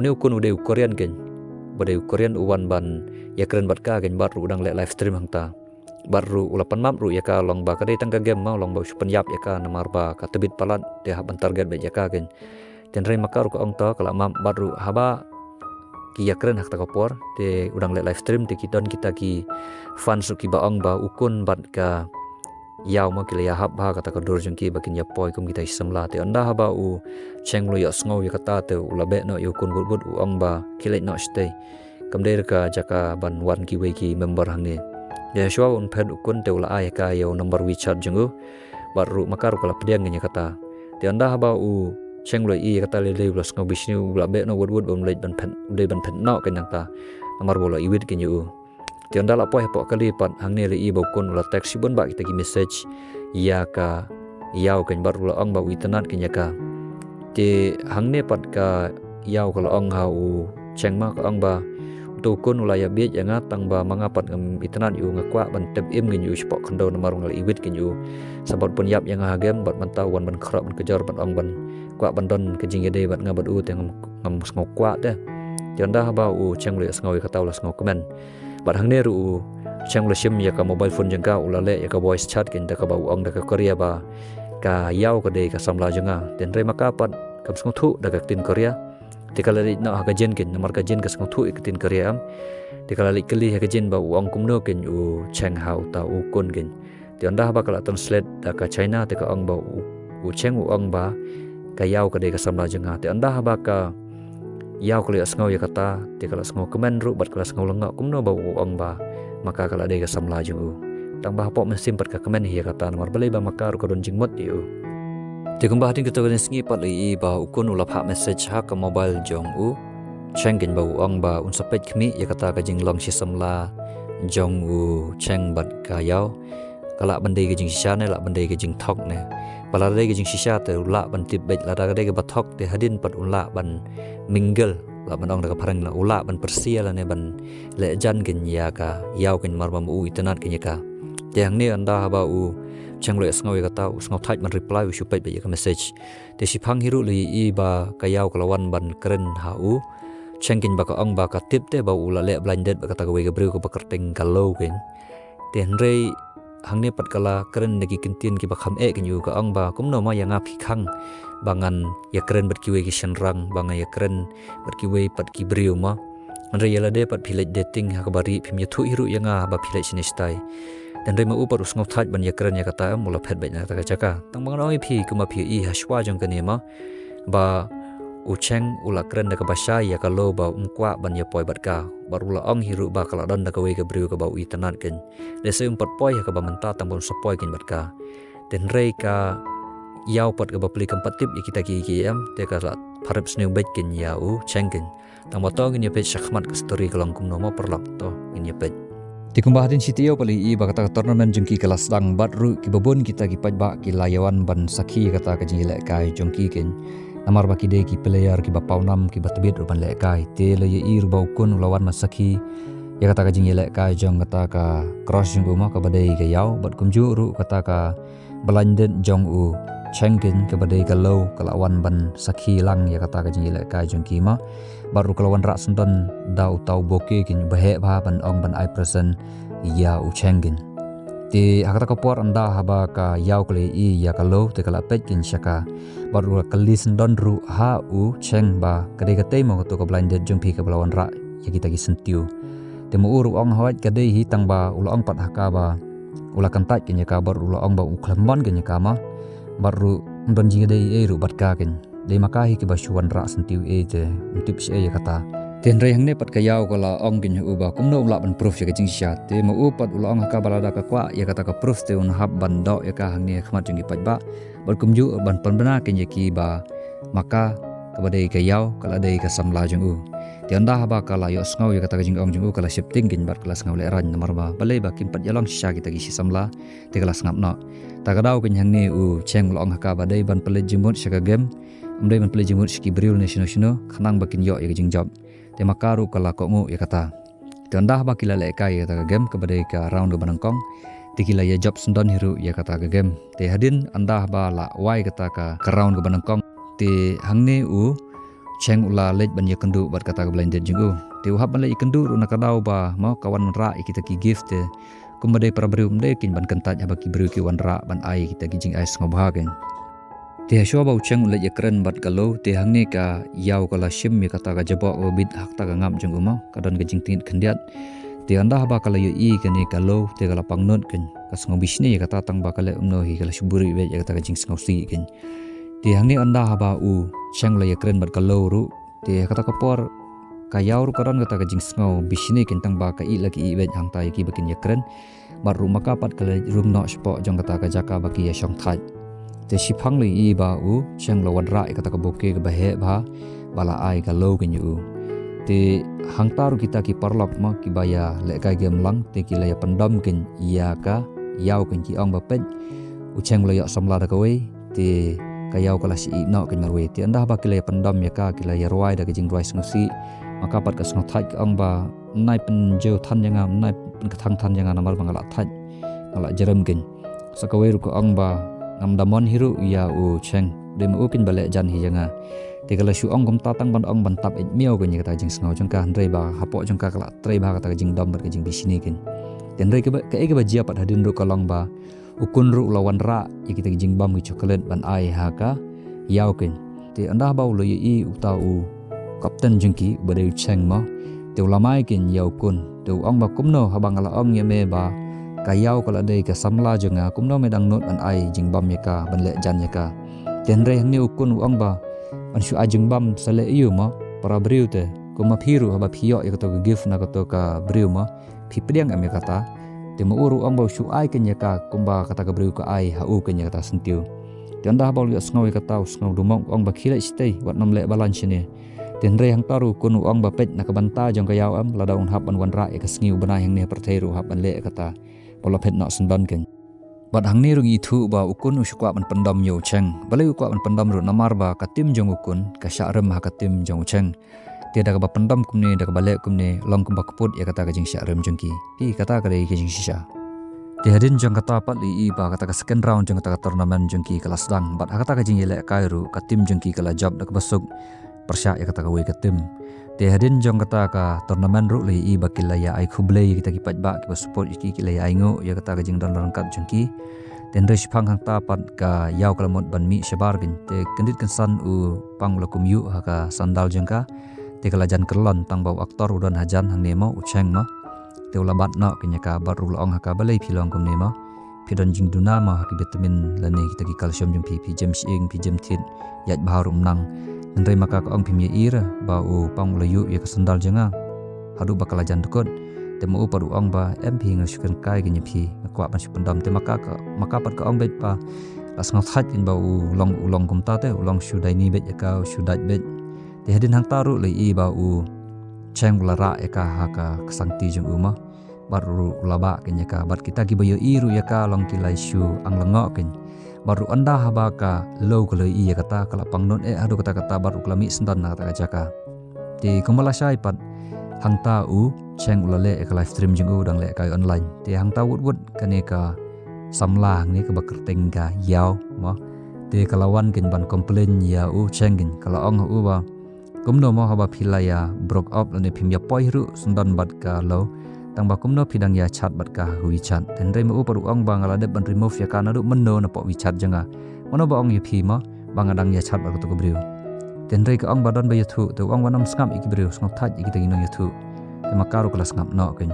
uni ukun ude korean gen bade korean uwan ban ya keren bat ka gen bat ru udang le live stream hang ta baru ulapan map ru ya ka long ba ka dei tangga game ma long ba supan yap ya ka namar ba ka tebit palat de ha ban target be ya ka gen ten re makar ko ong ta kala map baru haba ki ya keren hak ta kopor te udang le live stream te kiton kita ki fan su ki ba ong ba ukun bat ka yaw ma ki ya hab ba kata ka dor jong ki bakin ya poi kum kita isam la te anda haba u cheng lo ya sngo ya kata te ulabe no yu kun gut u ong ba ki le no stay kam der ka jaka ban wan ki we ki member hang ne ya shwa un phed ukun te ula ay ka yo number WeChat jengu baru makar kala pediang nya kata te anda haba u cheng lo i kata le le los ngo bisnu ula be no wood om le ban phen de ban phen no ken ta nomor bola iwit ken yu te anda la poi po kali pat hang ne le i bokun ula text bun ba kita ki message ya ka yaw ken baru la ong ba wi tanat ken ya ka te hang ne pat ka yaw kala ong ha u cheng ma ka ong ba tu kun ulaya biet yang tang ba mangapat ngam itanan yu ngakwa ban tep im gen yu spok khando namar ngal iwit gen yu sabat pun yap yang hagem bat mantau wan ban khrap ban kejar ban ong ban kwa ban don ke jing ede bat ngabat u teng ngam ngok kwa de janda ba u cheng le ngau ka taw las ngok men bat hang ne ru cheng le sim ya ka mobile phone janga ulale ya ka voice chat gen da ka ba ong da ka korea ba ka yaw ka de ka samla janga den re makapat kam ngok thu da ka tin korea tikala lit na hagajen ken namar gajen ka sang thu iketin karyam tikala lit kali hagajen ba uang kumno ken u cheng hau ta u kun ken ti anda ba kala translate da ka china te ka ong ba u cheng u ong ba ka yaw ka de ka samla janga ti anda ba ka yaw kali asngau ya kata tikala asngau kemen ru bat kala asngau lenga kumno ba u ong ba maka kala de ka samla jang u tang ba pok mesim pat ka kemen hi kata namar balai ba maka ru ka don jingmot yu te kumbah ting kita kan sengi pat i ba ukun ulap hak message ha ka mobile jong u cheng gen ba ong ba un sapet khmi ya kata ka jing long si samla jong u cheng bat ka yaw kala bandai ka jing shisha ne la bandai ka jing thok ne bala dai ka jing shisha te ula ban tip bet la da dai ka bathok te hadin pat ula ban mingle la ban ong da ka parang la ula ban persia la ne ban le jan gen ya ka yaw gen mar bam u itanat ken ya ka te hang ne anda ba u chang le sngaw ya ta sngaw thait man reply u shupet be ya message te si phang hiru li i ba ka yaw kalawan ban kren ha u chengkin ba ka ong ba ka tip te ba u la le blinded ba ka ta we ga bru ko ba kerteng kalau gen te re hang ne pat kala kren ne ki kintin ki ba kham e ken yu ka ong ba kum no ma ya nga phi khang bangan ya kren bat ki we ki shenrang banga ya kren bat ki we pat ki bru ma re ya la de pat philek dating ha ka bari phim ya thu hiru ya nga ba philek sinistai dan rema upar usngau thaj ban yakran ya kata mula phet baik na ta chaka tang bang noi phi kuma phi i haswa jong ka nema ba ucheng ula kren da ka basha ya ka lo ba umkwa ban ya poi bat ka barula ong hiru ba kala dan da ka we ka briu ka ba ui tanat ken le se umpat poi ya ka ba menta tang bon sapoi ken bat ka den rei ka yaw pat ka ba pli kam patip ya kita ki am te ka pharap sneu bet ken ya u cheng ken tang ba tong ni pet shakhmat ka story kalong kum no ma perlak to in ya pet di kumbahatin sitio pali i bakata tournament jengki kelas dang batru ki babon kita ki pajba ki layawan ban sakhi kata ka jingile kai jongki ken namar baki de ki player ki bapau nam ki batbit ban le kai te le i rubau kun lawan masakhi ya kata ka jingile kai jong kata ka cross jong ma ka badai ka yaw bat kumju ru kata ka Belandet jong u cengkin kepada kalau kelawan ban sakhi lang ya kata kajing ilek kai jong kima baru kelawan rak sendan dau tau boke kin bahe ba ban ong ban ai present ya u cengkin ti hakata kapor anda haba ka yau kle I ya kalau te kala pet kin syaka baru kali sendan ru ha u ceng ba kade kate mo to ka belandet jong pi ka kelawan rak ya kita gi sentiu te mo uru ong hawat kade hi tang ba ula ong pat haka ba ula kantat kin ya ka baru ula ong ba u klemban kin ya kama baru banjing dei ru bat ka kin dei makahi ki basuan ra sentiu te untuk si kata ten rei hang ne pat ka yau kala ong kin u ba kumno la ban proof ya jing sya te mo u pat ula ong ka balada ka kwa ya kata ka proof te un hab ban do ya ka hang ne khmat jing pat ba bar kumju ban panbana kin ya ki ba maka ka badai ka yau kala dei ka samla jing u ti anda haba kala yo ngau ya kata jing ong jing u kala shifting kin bar kelas ngau le ran nomor ba balai ba kim pat yalang sya kita gi samla te kelas ngap no takadau kin hang ne u cheng long haka badai ban pele jimut syaka game amdai ban pele jimut ski bril national khanang bakin yo ya jing job te makaru kala ko mu ya kata te anda ba kila le kai ya kata game ke badai ka round do banangkong te kila ya job sendon hiru ya kata ka game te hadin anda ba la wai kata ka round go banangkong te hang ne u cheng ula lej ban ya kendu bat kata ka blinded jing u te u hab ban le kendu ru nakadau ba mau kawan ra kita ki gift te kumbadai para beriu mdai kin ban kentat haba ki beriu ki wanra ban ai kita gijing ais ngobahagen te haswa bau cheng le yakren bat kalau te hangne ka yau kala shim mi kata ka jabo obit hak ta ka ngam jeng uma kadon gijing tingit khendiat te anda haba kala yo I kene kalau te kala pangnot ken kas ngobisne kata tang ba kala umno hi kala suburi be kata ka jing ngosi ken te hangne anda haba u cheng le yakren bat kalau ru te kata kapor kayau karon kata ka jing ngau bisine kin tang ba ka I lagi I bet hang tai ki bakin yakren baru maka pat kala rum no spo jong kata ka jaka baki ya shong thai te sipang le I ba u cheng lo wadra kata ka boke ka bahe ba bala ai ka lo kin yu te hang taru kita ki parlok ma ki baya le kai gem lang te ki la ya pendam kin ya ka yau kin ki ong ba pet u cheng lo ya samla da ka we te kayau kala si I no kin marwe te anda ba ki la ya pendam ya ka ki la ya roi da ka jing roi ngosi maka pat ka sngot thai ka ong ba nai pen jeu than janga nai pen kathang than janga namar bangala thai ngala jeram kin sakawe ru ko ong ba ngam damon hiru ya u cheng de mu kin bale jan hi janga te kala shu ong gum tatang ban ong ban tap et miao kin kata jing sngo jang ka handrei ba hapo jang ka kala trei ba kata jing dom ber ka jing bisini kin ten rei ka e ba jia pat hadin ru kalong ba ukun ru lawan ra ya kita jing bam ki chocolate ban ai ha ka yau kin te anda ba lo I uta u kapten jengki badai cheng ma te ulamai kin yau kun te ong ba kumno habang ala ong ye me ba kayau kala dei ka samla jenga kumno medang not an ai jing bam ye ka ban le jan ye ka ten re ni ukun ong ba an shu ajing bam sale yu ma para briu te kuma phiru haba phio ye ka gift na ka ka briu ma phi pdiang am ye kata te mo uru ong ba shu ai kin ye ka kumba kata ka briu ka ai ha u kin ye kata sentiu te anda ba lu sngaw ye kata sngaw dumong ong ba khila stay wat nam le balan sini ten rei hang taru kunu ong ba pet nakabanta jong kayau am ladaun hab an wanra e kasngiu bana hang ne pertheiru hab an le kata pola pet na sendan ken bat hang ne rungi thu ba ukun usukwa ban pendam yo cheng balai ukwa ban pendam ru namar ba katim jong ukun ka syarem ha katim jong cheng tiada ka ba pendam kumne da ka bale kumne long kum ba kaput ya kata ka jing syarem jongki pi kata ka dei ke jing sisa tiadin jong kata pat li ba kata ka second round jong kata ka tournament jongki kelas dang bat kata ka jing ile kairu katim jongki kala job da ka basuk persya ya kata ka we ketim te hadin jong kata ka turnamen ru le I bakila ya ai khuble kita ki pat ba ki support ki le ai ngo ya kata ka jing don rangkat jengki ten re sipang hang ta pat ka yau kalamot ban mi sebar bin te kendit kan san u pang lakum yu ha ka sandal jengka te kala jan kerlon tang bau aktor udon hajan hang nemo u cheng ma te ulabat na kinya ka baru long ha ka balai philong kum nemo phidon jing duna ma ki vitamin lane kita ki calcium jeng pi james ing pi jem thit yat baharum nang Nandai maka ka ong pimye ira ba u pang layu ya ka sandal jenga hadu bakal jan dekot te mo paru ong ba MP ngasukan kai genya phi kwa pan pendam te maka pat ka ong bet pa las ngot hat in ba u long kum ta te ulong sudai ni bet ya ka sudat bet te hadin hang taru le I ba u cheng lara ya ka ha ka kesangti jeng uma baru ulaba kenya ka bat kita gi bayo iru ya ka long kilai shu ang lengo ken baru anda habaka low kalau iya kata kalau pangnon adu kata baru kelami sendan kata jaka ti kumala syai pat hang tau cheng ulale ka live stream jeng dang le kai online ti hang tau wud kane ka samlang ni ke bakerteng ka yau mo te kalawan kin ban komplain ya u chengin kala ong u ba kumno mo haba philaya broke up lane phim ya poi ru sundan bat ka lo tang ba kumno phidang ya chat bat ka hui chat ten re mo u paru ong ba ngala de ban remove ya kana ru menno na po wi chat janga mono ba ong ya phi mo bangadang ya chat bat ko briu ten re ka ong ba don ba ya thu te ong wanam skam ik briu skam thaj ik te no ya thu te makaru kala skam no kin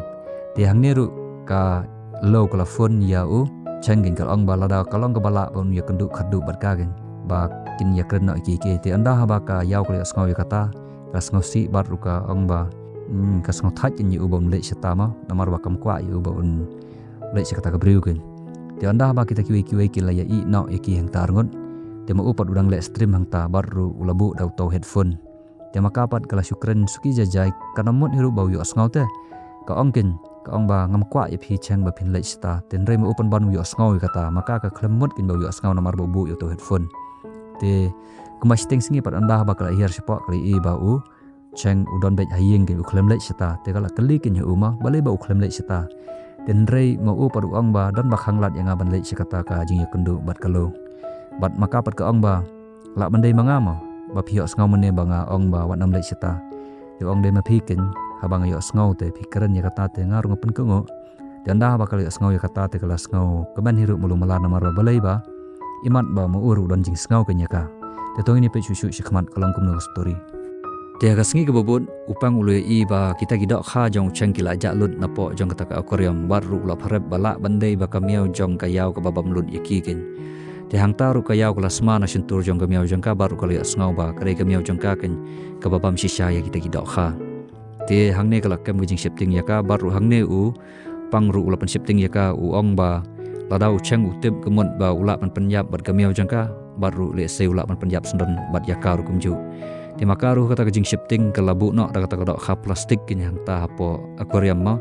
te hang ne ru ka lo kala phone ya u chengin kal ong ba lada kalong ka bala bon ya kendu khadu bat ka gen ba kin ya kren no ki ke te anda ha ba ka yaw kala skau ya kata ka skau si bar ru ka ong ba ka skau thaj ni u bon le seta ma namar ba kam kwa yu bon le se kata ka briu gen te anda ba kita kiwi kila ya i no ki hang tar ngon te ma upat udang le stream hang ta baru ulabu dau tau headphone te makapat kala syukren suki jajai kana mot hiru bau yu asngau te ka ongkin ka ong ba ngam kwa ip hi cheng ba phin le sta ten re ma open ban yu asngau kata maka ka klemot kin bau yu asngau namar bu yu tau headphone te kumas ting singi pat anda ba kala hier sipa kali i ba u cheng udon bet hayeng ke u klem le sta te kala kali kin yu ma bale ba u klem le sta ten re ma u padu ong ba dan ba khanglat yang ban le kata ka jing yakundu bat kalo bat makapat ka ong ba la bandai mangama ba phiok ngau mene banga ong ba wanam le sita yo ong de ma phikin habang yo ngau te phikran ya kata te ngarung pen kungo danda ba kali ngau ya kata te kala ngau keban hiru mulu mala namar ba balai ba imat ba mu uru don jing ngau ke nyaka te tong ini pe susu sikmat kalang kum no story te ga sngi ke bobon upang ulu i ba kita gidok kha jong cheng kila jalut napo jong kata ka aquarium baru la pharep bala bandai ba kamiau jong ka yaw ka babam lut yakikin te hang taru ka yaw kala smana sintur jong kamiau jong ka baru kali ngau ba kare kamiau jong ka ken ka babam sisha ya kita gidok kha te hang ne kala kem gijing shifting ya ka baru hang ne u pangru ula pen shifting ya ka u ong ba ladau cheng utip kemut ba ula pen penyap bat kamiau jong ka baru le se ula pen penyap sendon bat ya ka ru kumju te makaru kata gijing shifting kala bu no da kata ka kha plastik kin hang ta hapo aquarium ma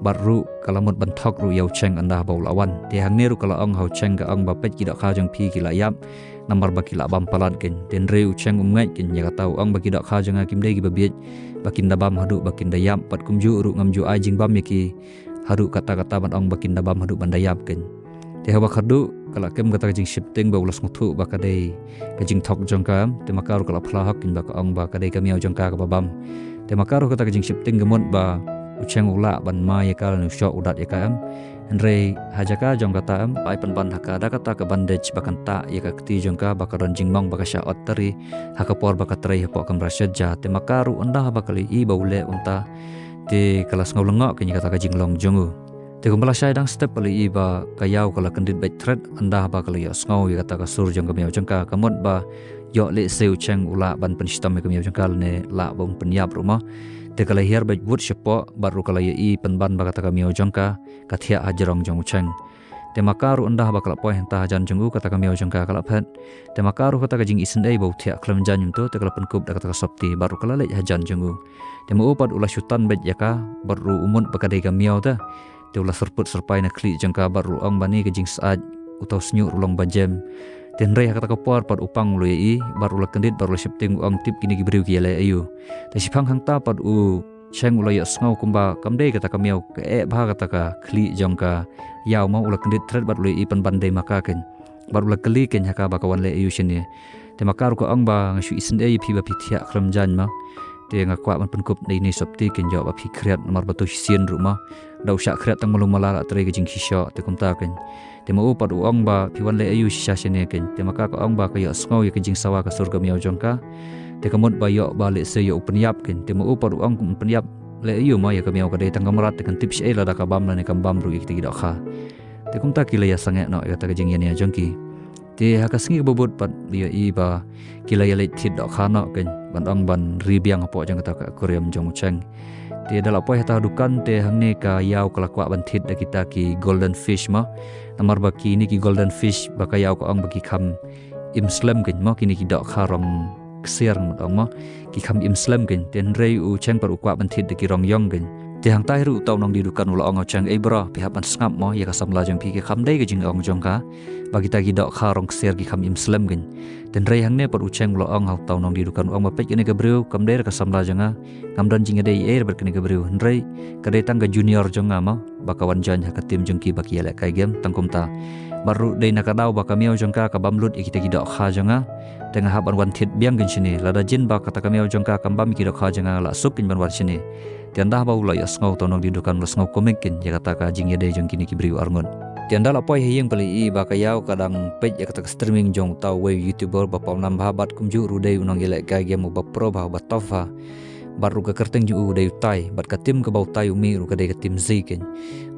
baru kalamut bentok ru yau cheng anda ba ulawan te hang ne ru kala ong hau cheng ka ong ba pet ki da kha jong phi ki la yap nambar ba ki la bam palat kin ten reu cheng ngai kin ya kata ong ba ki da kha jong kim dei ki ba biet bakin da bam hadu bakin da yap pat kumju ru ngamju ai jing bam ki hadu kata-kata ban ong bakin da bam hadu ban da yap kin te hawa khadu kala kem kata jing shifting ba ulas nguthu ba ka dei ka jing thok jong ka te makaru kala phla hak kin ba ka ong ba ka dei ka miau jong ka ba bam te makaru kata jing shifting gemot ba ucheng ula ban ma ya kala nu sho udat ya kam andre hajaka jong kata am pai pan ban haka da kata ka bandage bakan ta ya ka kti jong ka bakaron jingmong baka sha ottari haka por baka trai hapo kam rasja te makaru anda ba kali i ba ule unta te kelas ngau lengok ke kata ka jinglong jongu te kumbala shai dang step kali i ba ka yaw kala kendit bai thread anda ba kali ya ngau ya kata ka sur jong ka miao jong ka kamot ba yo le seu cheng ula ban pen sistem ka miao jong ka ne la bong penyap rumah te kala hiar bai wut shepo baru kala i penban ba kata ka miao jong ka kathia ajrong jong cheng te makaru anda ba kala poi henta jan jongu kata ka miao jong ka kala phat te makaru kata ka jing isen ei bau thia klam jan yum to te kala penkup da kata ka sopti baru kala le jan jongu te mo upat ula syutan bet yaka baru umut ba kadai ka miao ta te ula serput serpai na kli jong ka baru ong bani ka jing saat utau snyu ulong bajem ten rei kata ka por pat upang lu i baru la kendit baru shifting ong tip kini gibriu ki le ayu te sipang hang ta pat u cheng ula ya ngau kumba kamdei kata ka miau ke e bha kata ka kli jong ka yaw mau ula kendit thread bat lu i pan bandai maka ken baru la kli ken haka ba kawan le ayu sini te makaru ko ong ba ngashu isen ei phi ba phi thia khram jan ma te ngakwa man penkup nei nei sopti ken jo ba phi khriat namar batu sien rumah dau sha khriat tang malum mala atre ke jing hisho te kumta ken te mo upat ong ba piwan le ayu shisha sene ken te maka ko ong ba ka yo ngau ye ke jing sawa ka surga miao jong ka te kamot ba yo ba le se yo penyap ken te mo upat ong penyap le ayu ma ya ka miao ka de tang kamrat te kan tips e la da ka bam la ne kam bam ru ik te gi da kha te kumta ki le ya sange no ya ta ka jing ye ne jong ki te ha ka sngi bobot pat yo i ba ki la ya le thit da kha no ken ban ong ban ri biang apo jong ta ka koream jong cheng te dala poi hata dukan te hangne ka yaw kala kwa ban thit da kita ki golden fish ma namar ba ki ni ki golden fish ba ka yaw ko ong ba ki kham im slam ken ma ki ni ki da kha rong ksiar ngdong ma ki kham im slam ken ten rei u cheng par u kwa ban thit da ki rong yong ken te hang tai ru taw nong di dukan ula ong cheng e bra pi hapan skap mo ya ka samla jong pi ki kham dei ke jing ong jong ka ba kita ki da kha rong ksiar ki kham im slam ken ten rei hang ne par u cheng ula ong taw nong di dukan ong ma pek ne ka breu kam dei ka samla jonga ngam don jing dei e ber ke ne ka breu rei ka dei tang ka junior jonga ma baka wanjan ha ka tim jongki baki yelek kai game tangkum ta baru dei nakadau baka miau jongka ka bamlut ikita gidok kha jonga tengah haban wan thit biang gin sini lada jin ba kata kamiau jongka kambam gidok kha jonga la suk kin ban war sini tianda ba ula ya ngau tonong didukan los ngau komekin ya kata ka jing yede jongki ni kibriu arngon tianda la poi hiyeng pali i baka yau kadang page ya kata streaming jong tau we youtuber ba pau nam babat kumju rudei unang yelek kai game ba pro ba tofa baru ka kerteng ju dei tai bat ka tim ka bau tai umi ru ka dei ka tim ziken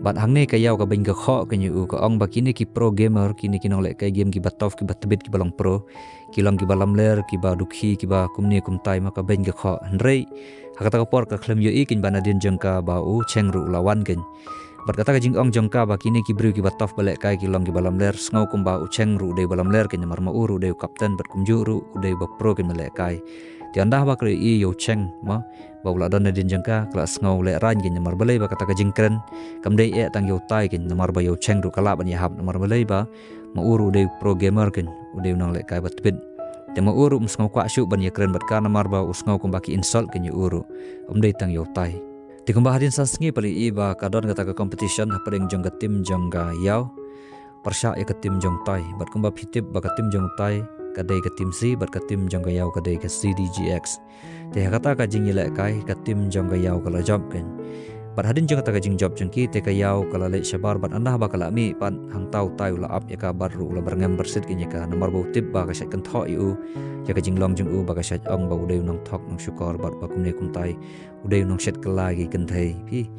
bat hangne ka yau ka ben ka kho ka nyu ka ong ba kini ki pro gamer kini kinong le ka game ki batof ki batbit ki balong pro ki long ki balam ler ki ba dukhi ki ba kumni kum tai ma ka ben ka kho nrei hakata ka por ka khlem yu ikin bana din jeng ka ba u cheng ru lawan ken bat kata ka jing ong jong ka ba kini ki bru ki batof balek kai ki long ki balam ler sngo kum ba u cheng ru dei balam ler ken mar ma uru dei kapten bat kum ju ru dei ba pro ken melek kai tianda ba kri i yo cheng ma ba ula don din jengka kelas ngau le ran gin mar balai ba kata ka jingkren kam dei e tang yo tai gin mar ba yo cheng ru kala ban ya hab mar balai ba ma uru dei pro gamer gin udei nang le kai bat bit te ma uru musngau kwa shu ban ya kren bat kana mar ba usngau kum baki insult gin yo uru dei tang yo tai ti kum ba hadin san sngi pali i ba ka don kata ka competition ha padeng jong ka tim jong ga yaw persya ya ka tim jong tai bat kum ba phitip ba ka tim jong tai kadai ka tim C bat ka tim jong ka yaw kadai ka CDGX te kata ka jing yelek kai ka tim jong ka yaw kala job ken bat hadin jong kata ka jing job jengki te ka yaw kala le shabar bat anda ba kala mi pan hang tau tai ula ap ya ka baru ula berngam bersit ken ya ka nomor bo tip ba ka shat kan tho yu ya ka jing long jong u ba ka shat ong ba udeu nong thok nong syukor bat ba kumne kum tai udeu nong shat kala gi kan thai pi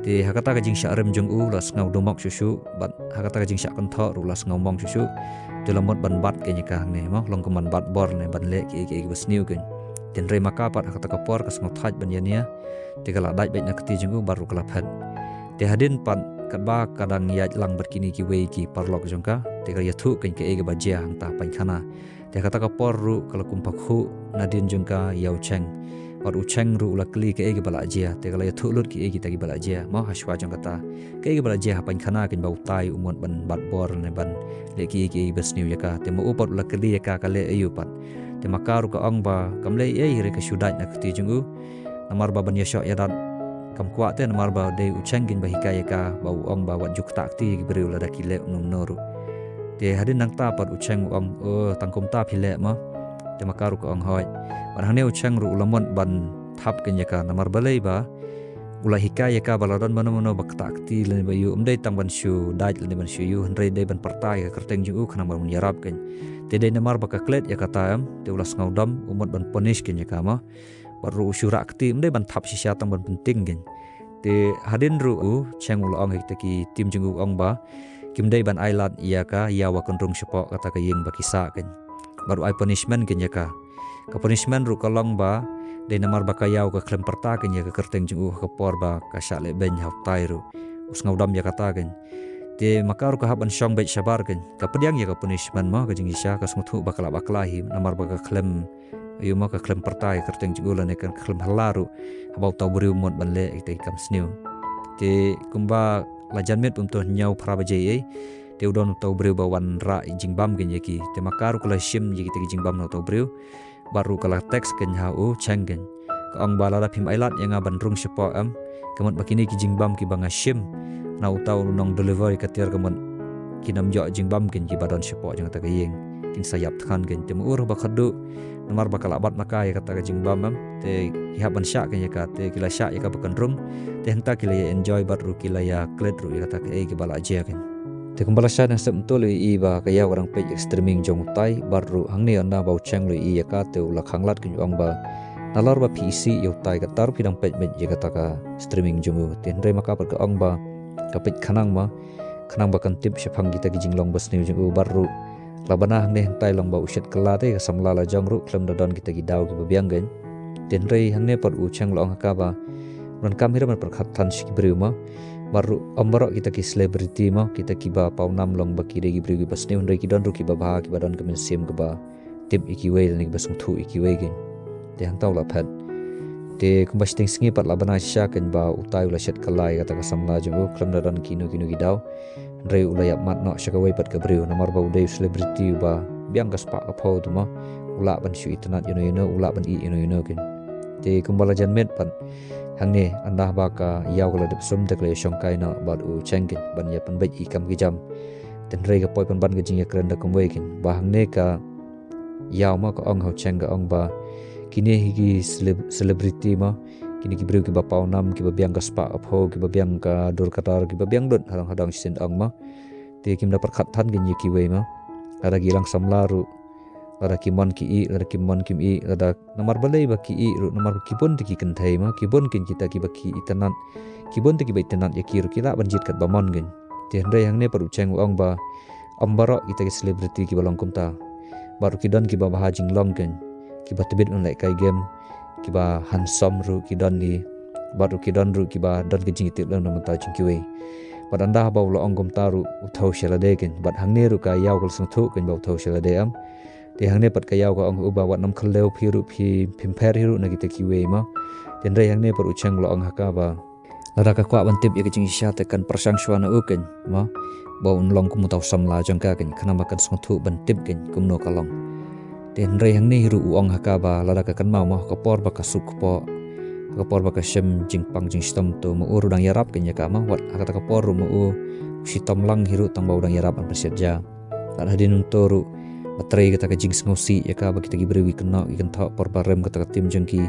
te hakata ka jing sharem jong u las ngau domok shushu bat hakata ka jing sha kan tho ru las ngau mong shushu te lamot ban bat ke nyaka ne mo long ko man bat bor ne ban le ki bas niu ken ten re maka pat hakata ka por ka ngau thaj ban yania te kala dai bet na kti jong u baru kala phat te hadin pan kat ba kadang ya lang berkini ki wei ki parlok jongka te ka yathu ken ke ba jia hang ta pan khana te kata ka por ru kala kumpak hu nadin jongka yau cheng or ucheng ru ula kli ke ege bala jia te kala yathu lut ki ege tagi bala jia mo haswa jong kata ke ege bala jia pan khana ken bau tai umon ban bat bor ne ban le ki ege bas niu yaka te mo upot ula kli yaka kale ayu pat te makaru ka ong ba kamle e re ka shudat na kti jungu namar ba ban yasho yadat kam kwa te namar ba de ucheng kin ba hikaya ka bau ong ba wat juk tak ti beri ula da kile num noru te hadin nang ta pat ucheng ong tangkom ta phile ma te makaru ka ong hoi ban hane ucheng ru ulamon ban thap ken yaka namar balai ba ula hikaya ka baladon mano bak takti le ba yu umdai tang ban shu dait le ban shu yu hendrai dai ban partai ka kerteng ju khana ban yarap ken te dai namar baka klet yaka taam te ulas ngaudam umot ban punish ken yaka ma baru usyura akti umdai ban thap sisya tang ban penting ken te hadin ru cheng ula ong hekti tim jung ong ba kimdai ban ailat yaka yawa konrung sepok kata ka yeng bakisa ken baru ai punishment ken yaka ka punishment ru kalong ba de namar bakayau ka klem perta ken ya ka kerteng jung ka por ba ka sha le ben hau tai ru us ngaudam ya kata ken te makaru ka haban shong bet shabar ken ka pediang ya ka punishment ma ka jing isya ka smuthu bakala baklahi namar ba ka klem ayu ma ka klem perta ya kerteng jung la ne kan klem halaru habau tau beriu mod ban le te kam sniu te kumba lajan met untuk nyau prabaje e te udon tau beriu ba wan ra jingbam ken yaki te makaru kala shim yaki te jingbam no tau beriu baru kala teks ken hau chengen ka ong bala da phim ailat yang aban rung sepo am kamot bakini ki jingbam ki banga shim na utau nong delivery katir kamot kinam jo jingbam ken ki badan sepo jang ta yeng kin sayap than ken te ur ba khadu namar bakal abat maka ya kata ka jingbam am te hihaban syak ken ya ka te kila syak ya ka bakan rung te henta kila ya enjoy baru kila ya klet ru ya kata ka ki bala aja ken te kumbala sya nang semtul i ba kaya orang page streaming jong tai baru hangni anda bau cheng lu i ka te ula khanglat kin ong ba nalar ba PC yo tai ka tar pidang page met je kata ka streaming jong ten re maka ka ong ba ka page khanang ba kan tip shapang kita ki jinglong bas ni jong baru labana hangni tai long ba ushet kala te ka samla la jong ru klem dodon kita ki daw ki biang gen ten re hangni par u cheng lo ka ba ran kam hira man perkhat than shi bri ma baru ombarok kita ki celebrity mo kita ki ba pau nam long baki de gi brigi bas ne hundai ki don ru ki ba ba ki ba don ka men sim ka ba tip iki we ni bas thu iki we gen te hang taw la phat te kum bas ting singi pat la bana sha ken ba utai ula shet kalai kata ka samla jo klam da don kinu gi daw re ula yap mat no sha ka we pat ka briu namar ba udai celebrity ba biang ka spa ka pau tu mo ula ban shu itnat ula ban i ken te kum bala jan met pat hangne andah ba ka yaw kala dep sum tek le shongkai na bad u chengkin ban ya pan bai ikam ki jam ten rei ka poi pan ban ga jing ya kren da kom wekin ba hangne ka yaw ma ka ong ho cheng ga ong ba kini higi celebrity ma kini ki breu ki ba pau nam ki ba biang ka spa apho ki ba biang ka dur katar ki ba biang dot hadang sin ong ma te kim da perkhat than gi ki we ma ada gilang samlaru ada kimon ki i ada kimon kim i ada namar balai ba ki i ru namar kibon ti ki kan thai ma kibon kin kita ki ba ki itanan kibon ti ki ba itanan ya ki ru kila banjit kat ba mon gen te hendai yang ne paru cheng ong ba ambara kita ki celebrity ki ba long kum ta baru kidan ki ba bahajing long gen ki ba tebit on like kai game ki ba handsome ru kidan ni baru kidan ru ki ba dan ki jing ti lang nam ta jing ki we bad anda ba ulo ong kum taru uthau shelade gen bad hang ne ru ka yaw kal sung thu ken ba uthau shelade am te hangne pat kayaw ka ong uba wat nam khaleu phiru phi phimpher hiru na kita kiwe ma ten rei hangne par uchang lo ong haka ba lada ka kwa bantip ya kicing sya te kan persang shwana uken ma ba un long kum taw samla jang ka ken khana ma kan song thu bantip ken kum no kalong ten rei hangne hiru ong haka ba lada ka kan ma ma ka por ba ka suk po ka por ba ka shem jing pang jing stom to mu uru dang yarap ken ya ka ma wat aka ka por mu u sitom lang hiru tang ba udang yarap an persetja tak hadin toru matrai kata ka jing ngosi ya ka ba kita gi brewi kena ikan tha por barem kata ka tim jengki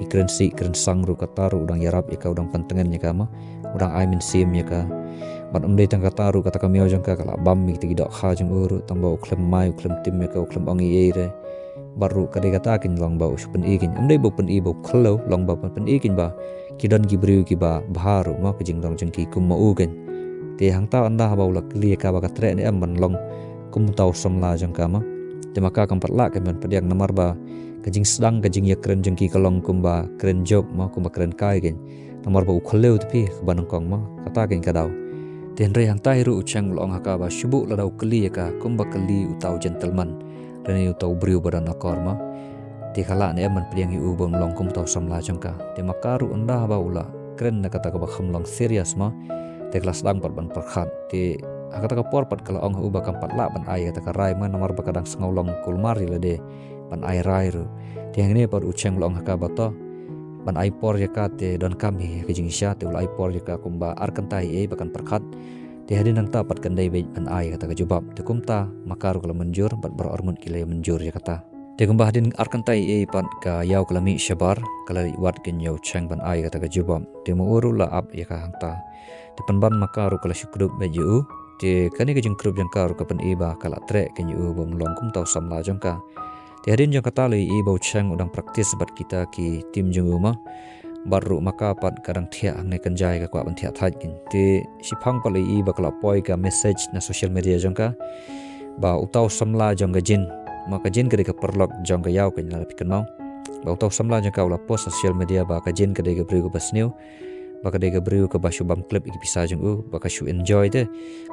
ikren si kren sang ru kata ru udang yarap ya ka udang pantengan ya ka ma udang ai min sim ya ka bat umdei tang kata ru kata ka miao jeng ka kala bam mi kita gi dok kha jeng uru tang ba uklem mai uklem tim ya ka uklem ongi ere baru kade kata kin long ba uspen ikin umdei bo pen i bo khlo long ba pen ikin ba kidan gi brewi ki ba baharu ma ka jing dong jengki kum ma ugen te hang ta anda ba ulak li ka ba ka tre ne am ban long kum taw samla jang kama te maka kam patla kan ban padiang namar ba kajing sedang kajing ya kren jengki kalong kumba kren job ma kumba kren kai gen namar ba ukhleu tepi banang kong ma kata gen kadaw ten rei hang tai ru uchang long haka ba shubu ladau kli ka kumba kli utaw gentleman rene utaw briu badan akor ma te khala ne man padiang yu bom long kum taw samla jang ka te maka ru anda ba ula kren na kata ka ba kham long serious ma te kelas dang par ban perkhat te kata ka por pat kalau ong uba kam patla ban ai kata ka rai man namar ba kadang sngolong kulmari la de ban ai rai ru tiang ne par ucheng long haka bato ban ai por ya ka te don kami ke jing sya te ul ai por ya ka kumba arkantai e bakan perkhat te hadin nang ta pat kandai be ban ai kata ka jubab te kumta makaru kala menjur bat bar ormun kile menjur ya kata te kumba hadin arkantai e pat ka yaw kala mi shabar kala wat ken yaw cheng ban ai kata ka jubab te mo uru la ap ya ka hangta te panban makaru kala syukrup be ju te kani ka jing krub jang ka ru ka pan iba kala tre ken yu bom long kum taw samla jang ka te hadin jang kata le i bau chang udang praktis bat kita ki tim jang uma baru maka pat kadang thia angne kan jai ka kwa ban thia thai kin te sipang pale i ba kala poi ka message na social media jang ka ba utaw samla jang ga jin maka jin ka perlok jang ga yaw ken la pikno ba utaw samla jang ka ula post social media ba ka jin ka de ga briu ba snew baka dega briu ka basu bam clip iki pisa jeng u baka shu enjoy te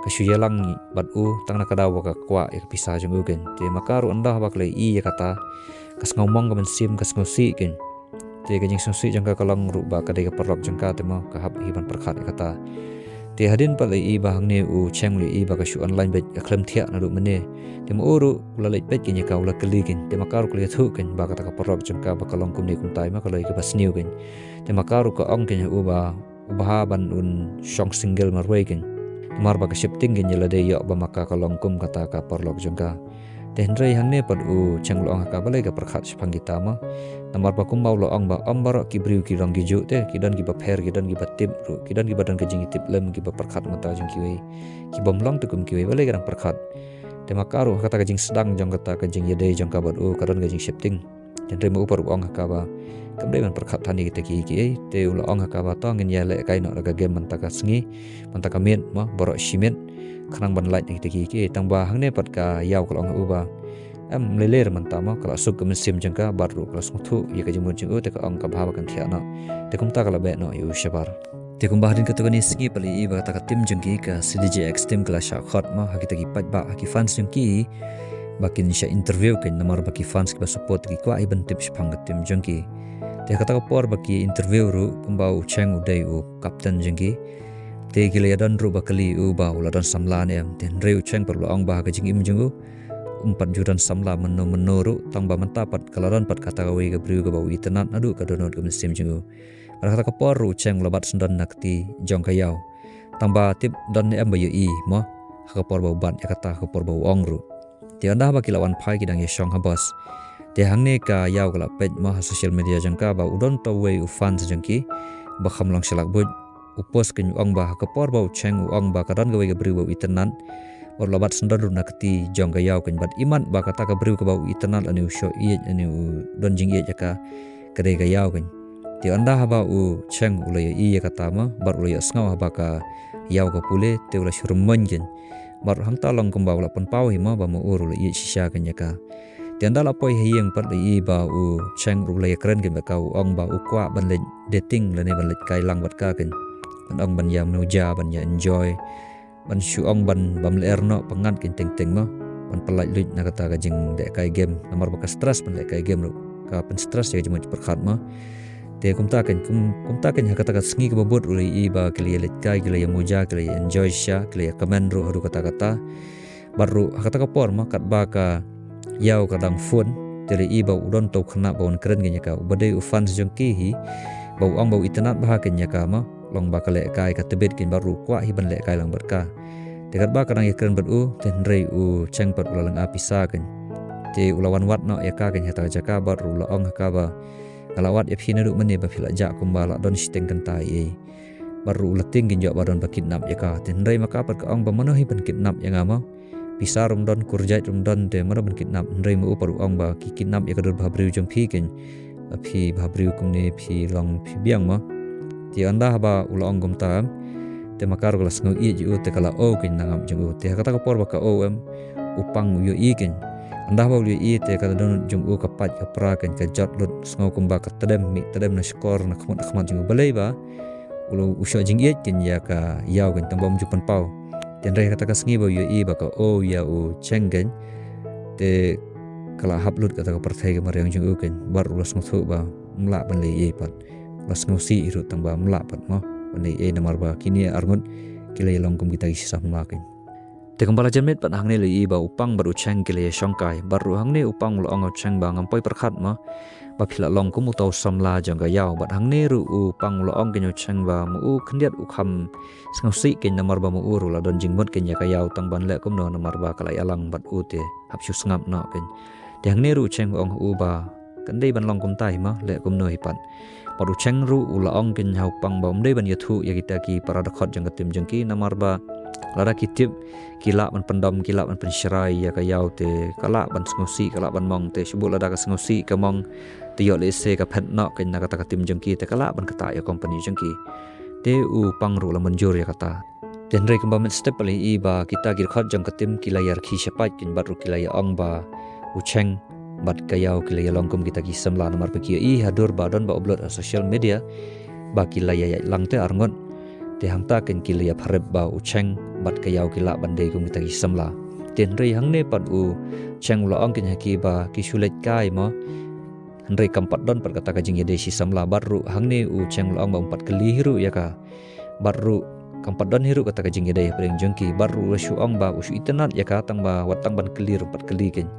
ka shu yalang bat u tang na kadaw baka kwa iki pisa jeng u gen te makaru anda bakle i ya kata kas ngomong ka mensim kas ngosi gen te ka jing sosi jang ka kalang ru baka dega perlok jang ka te ma ka hab hiban perkhat kata te hadin pale i bahang ne u cheng li i baka shu online bet klem thia na ru mene te mo uru la leit bet gen ka ula kali gen te makaru kle thu gen baka ta ka perlok jang ka baka long kum ni kum tai ma ka lai ka bas new gen te makaru ka ong ken uba ubahaban un song single marway gen mar ba ka shifting gen yela de yo ba maka ka long kum kata ka perlok jang ka te hendrai hang ne pad u cheng lo ong ka balai ka perkhat phang kita ma namar ba kum mau lo ong ba ambaro ki briu ki rong gi ju te ki dan gi ba pher ki dan gi ba tip ru ki dan gi ba dan ka jing tip lem gi ba perkhat mata jing ki we ki bom long tu kum ki we balai ka perkhat te makaru kata ka jing sedang jong kata ka jing yede jong ka bad u karon ka jing shifting hendrai mu upar ong ka ba kamdai man perkhat thani kita ki te ulo ong ka ba tong ngin ya le kai no ga game man ta ka sngi man ta ka met ma borok shimet khanang ban light kita ki tang ba hang ne pat ka yaw ka ong uba am leler man ta ma kala suk kum sim jang ka baru kala sung thu ye ka jing mun jing u te ka ong ka bha kan thia na te kum ta kala be no yu shabar te kum ba din ka to ni sngi pali i ba ta ka tim jang ki ka CDJX tim kala sha khot ma ha kita ki pat ba ha ki fans jang ki bakin sha interview ken namar ba ki fans ki ba support ki kwa iban tips phang ka tim jang ki te kata ka por baki interview ru kumbau cheng udai u kapten jengki te gile dan ru bakali u ba ula dan samla ne ten reu cheng perlu ong ba ka jing im jengu 4 juran samla menuru tang ba mentapat kalaran pat kata kawi ka briu ka ba wi tenat adu ka donot ka mesim jengu kata kapor ru cheng labat sundan nakti jong kayau tamba tip don ne amba i mo kapor bau ban ya kata kapor bau ong ru ti anda ba kilawan phai kidang ye shong habas te hangne ka yaw kala page ma social media jangka ba udon to way u fan jangki ba khamlang shalak bud upos kin ong ba kapor bau cheng ong ba kadan gawe ga bau itenan or labat sundan ru nakti jong kayau kin bat iman ba kata ka bau ka bau itenan anu sho i anu don jing ye jaka kare ga yaw kin ti anda haba u cheng ulaya i kata ma bar ulaya sngaw haba ka yaw ka pule te ula shurum manjen bar hangta long kumba ula pon pau hima ba mo ur ula i shisha kan yaka ti anda la poi hiyeng pat i ba u cheng ulaya keren kan ka u ong ba u kwa ban le dating le ne ban le kai lang bat ka kan ban ong ban yam no ja ban ya enjoy ban shu ong ban bam le erno pangat kin teng teng ma ban pelai lut na kata ka jing de kai game namar ba ka stress ban le kai game ru ka pen stress ya jemu perkhat ma te kumtaken hakata ka sngi ka babut uli i ba kili let kai kili moja kili enjoy sha kili comment ru haru kata baru hakata ka por ma kat ba ka yaw kadang phone tele i ba udon to khna ba on kren genya ka ubade u fans jong ki hi ba ong ba itanat ba kenya ka ma long ba kale kai ka tebet kin baru kwa hi ban le kai lang berka te kat ba kadang ye kren bat u ten rei u cheng pat ulang apisa kan te ulawan wat no ya ka kan hata jaka baru la ong ka ba kalawat ya phina du mane ba phila ja kumbala don siteng kentai baru ulating ginjo baron ba kidnap ya ka ten rei maka par ka ong ba mano hi ban kidnap ya ngama pisarum don kurjait rum don te mano ban kidnap rei mu paru ong ba ki kidnap ya kadur bhabriu jong phi ken phi bhabriu kumne phi long phi biang ma ti anda ba ula ong gum tam te makar glas ngo i ju te kala o kin nangam jong te kata ka por ba ka o upang yo i ken anda ba uli i te kada don jung u kapat ka pra kan ka jot lut sngo kumba ka tadem na skor na khmat jung balai ba ulo usho jing i kin ya ka yaw kan tambam jupan pau ten rei kata ka sngi ba yu i ba ka o ya u chengen te kala haplut kata ka perthai ka mariang jung u kan bar ulo sngo thu ba mla ban le i pat las sngo si iru tamba mla pat mo ban le i namar ba kini arngun kilai longkum kita isah mlakin te kembala jamit pat hangne le i ba upang baru cheng kile shongkai baru hangne upang lo ong cheng ba ngampoi perkhat ma ba phila long kum utau samla jangga yaw bat hangne ru upang lo ong kenyo cheng ba mu khndiat u kham sngosi ken namar ba mu uru la don jingmot ken ya ka yaw tang ban le kum no namar ba kala alang bat u te hapshu ngap no ken te hangne ru cheng ong u ba kandei ban long kum tai ma le kum no hipan baru cheng ru ula ong ken hau pang ba umdei ban yathu ya kita ki paradakhat jangga tim jangki namar ba lara kitip kila ban pendam kila ban pensrai ya ka yaw te kala ban sngosi kala ban mong te subul ada ka sngosi ka mong te yo le se ka phet no ken na kata ka tim jengki te kala ban kata ya company jengki te u pangru la manjur ya kata ten rei kamba met step ali i ba kita gir khat jang ka tim kila yar khi shapat kin baru kila ya ong ba u cheng bat ka yaw kila ya longkum kita ki samla namar pe ki i hadur ba don ba upload social media ba kila ya lang te arngon te hangta ken kila ya phareb ba u cheng bat ka yaw kila bandei kum kita ki samla ten rei hangne pat u cheng lo ong ken haki ba ki sulet kai mo rei kampat don pat kata ka jing yede si samla baru hangne u cheng lo ong ba umpat kali hiru ya ka baru kampat don hiru kata ka jing yede preng jengki baru shu ong ba usu itenat ya ka tang ba watang ban kali umpat kali ken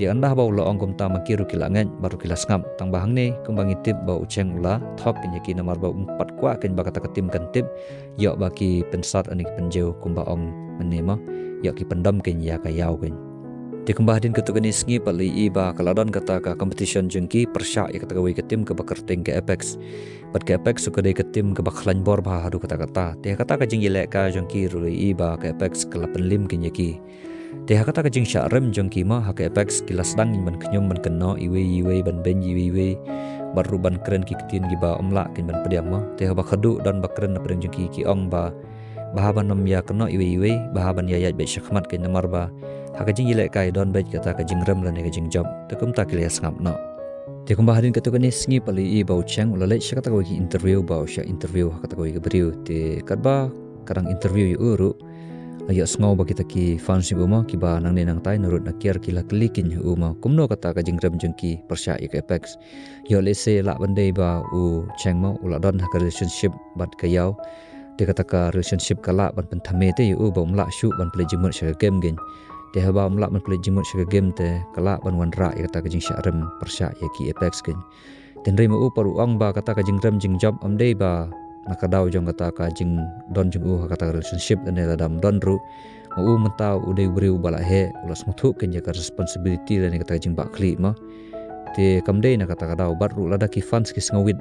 ti anda ba lo ong kum ta makiru kilangan baru kilas ngam tang ba hangne kumbangi tip ba u cheng ula thok ken yaki namar ba umpat kwa ken ba kata ka tim kan tip yo ba ki pensat ani penjeu kumba ong menema yo ki pendam ken ya ka yaw ken ti kumbah din ketuk ni sngi pali i ba kaladon kata ka competition jengki persya ya kata ka wi ke tim ke bakerting ke apex pat ke apex su ke de ke tim ke bakhlan bor ba hadu kata te kata ka jing yele ka jengki ru i ba ke apex ke lapen lim ken yaki te kata ka jing sha rem jengki ma ha ke apex kilas dang ban knyum ban keno iwe ban ben iwe baru ban keren ki ketin gi ba omla ken ban pediam ma te ba khadu dan ba keren na preng jengki ki ong ba bahaban nam ya keno iwe bahaban ya yat be shakhmat ken namar ba haka jing yele kai don bet kata ka jing rem la ne ka jing job takum ta kile sngap no te kum bahadin ka to ni sngi pali i bau cheng ula le shakata ko ki interview ba sha interview haka ko ki briu te kadba karang interview yu uru ayo sngo ba kita ki fansi uma ki ba nang ne nang tai nurut na kiar kila klikin uma kumno kata ka jing rem jeng ki persya ik apex yo le se la bandei ba u cheng mo ula don haka relationship bat ka yaw te kata ka relationship kala ban penthame te yu ba umla shu ban play jimut sha game gen te haba umla man play jimut sha game te kala ban wan ra ya kata ka jing sha rem persya ya ki apex gen Tenrei mau paru ong ba kata ka jing rem jing job amdei ba nakadau jong kata ka jing don jing kata relationship ane ladam don ru mau mentau udai beriu bala he ulas mutu ken ka responsibility lane kata jing bakli ma te kamdei na kata kadau baru lada ki fans ki ngawit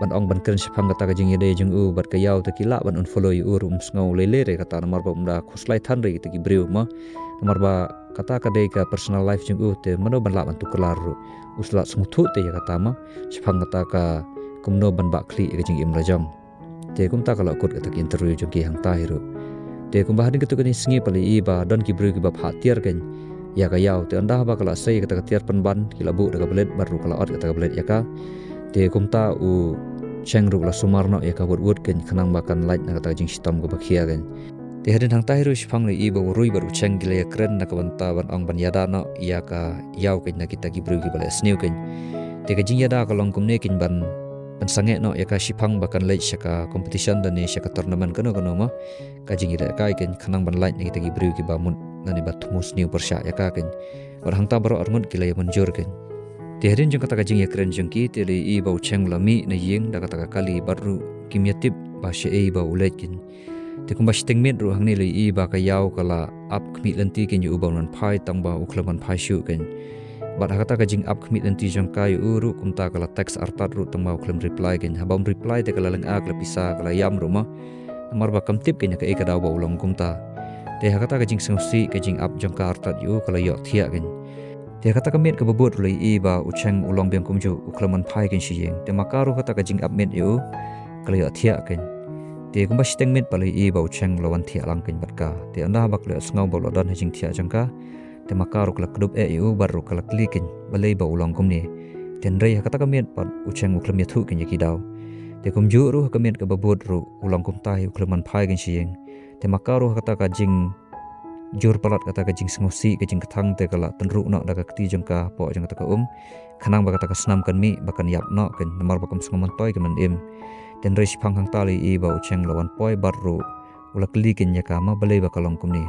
ban ong ban keren sipang kata ka jing yade jing bat ka yau te kila ban unfollow yu ngaw lele re kata namar ba umda khuslai than re te ki beriu ma namar ba kata ka dei ka personal life jing te mano ban la ban tu kelaru usla smutu te ya kata ma sipang kata ka kumno ban bakli ka jing im rajang te kumta kala kot kata ki interview jong ki hang tahiru te kumba hadin ketu kani singi pali i ba don ki beriu ki ba phatiar kan ya ka yau te anda ba kala sei kata ka tiar penban kila bu daga belet baru kala ot kata ka belet ya ka te kumta u cheng ruk la sumarno ya ka wot kan khanang bakan light na kata jing sitam go bakhia kan te hadin hang tahiru sipang le i ba rui baru cheng gile kren na ka banta ban ong ban yada no ya ka yau kan na kita ki beriu ki bala sniu kan te ka jing yada ka long kumne kin ban sange no ya ka sipang bakan light syaka competition dan ne syaka tournament kono ma ka jing ida kai kan khanang ban light na kita ki beriu ki ba mun nani bat thumus niu persya ya ka kan war hang ta baro arngun ki le manjur kan te hadin jong kata ka jing ya kren jong ki te le i ba cheng lami na yeng da kata ka kali baru kimyatip ba she e ba ulekin te kumba stingmet ru hang ne le i ba ka yau kala up khmi lanti ken yu ba nan phai tang ba ukhlaman phai shu kan bat kata ka jing up khmi lanti jong kai uru kumta kala text artat ru tang ba ukhlam reply ken habam reply te kala leng ak la pisa kala yam ru ma namar ba kamtip ken ka e ka daw ba ulong kumta te kata ka jing sengsi ka jing up jong ka artat yu kala yo thia ken te kata ka met ka babot ru le i ba ucheng ulong biang kumju ukhlaman phai ken shiyeng te makaru kata ka jing up met yu kala yo thia ken te kumba stengmet pali i ba ucheng lawan thia lang ken batka te anda bak le sngaw ba lodan hijing thia jangka te makaru kala kdup yu baru kala klikin balei ba ulong kumni ten rei kata ka met pat ucheng ukhlam ya thu ken yaki daw te kumju ru ka met ka babot ru ulong kum tai ukhlaman phai ken shiyeng te makaru kata ka jing jur palat kata ka jing sengosi ka jing kathang te kala tenru no daga kti jangka po jang kata ka khanang ba kata ka snam kan mi bakan yap no ken namar bakam sngomon toy kan im ten rei sipang hang tali i ba ucheng lawan poi baru ulak likin ya kama balei ba kalong kumni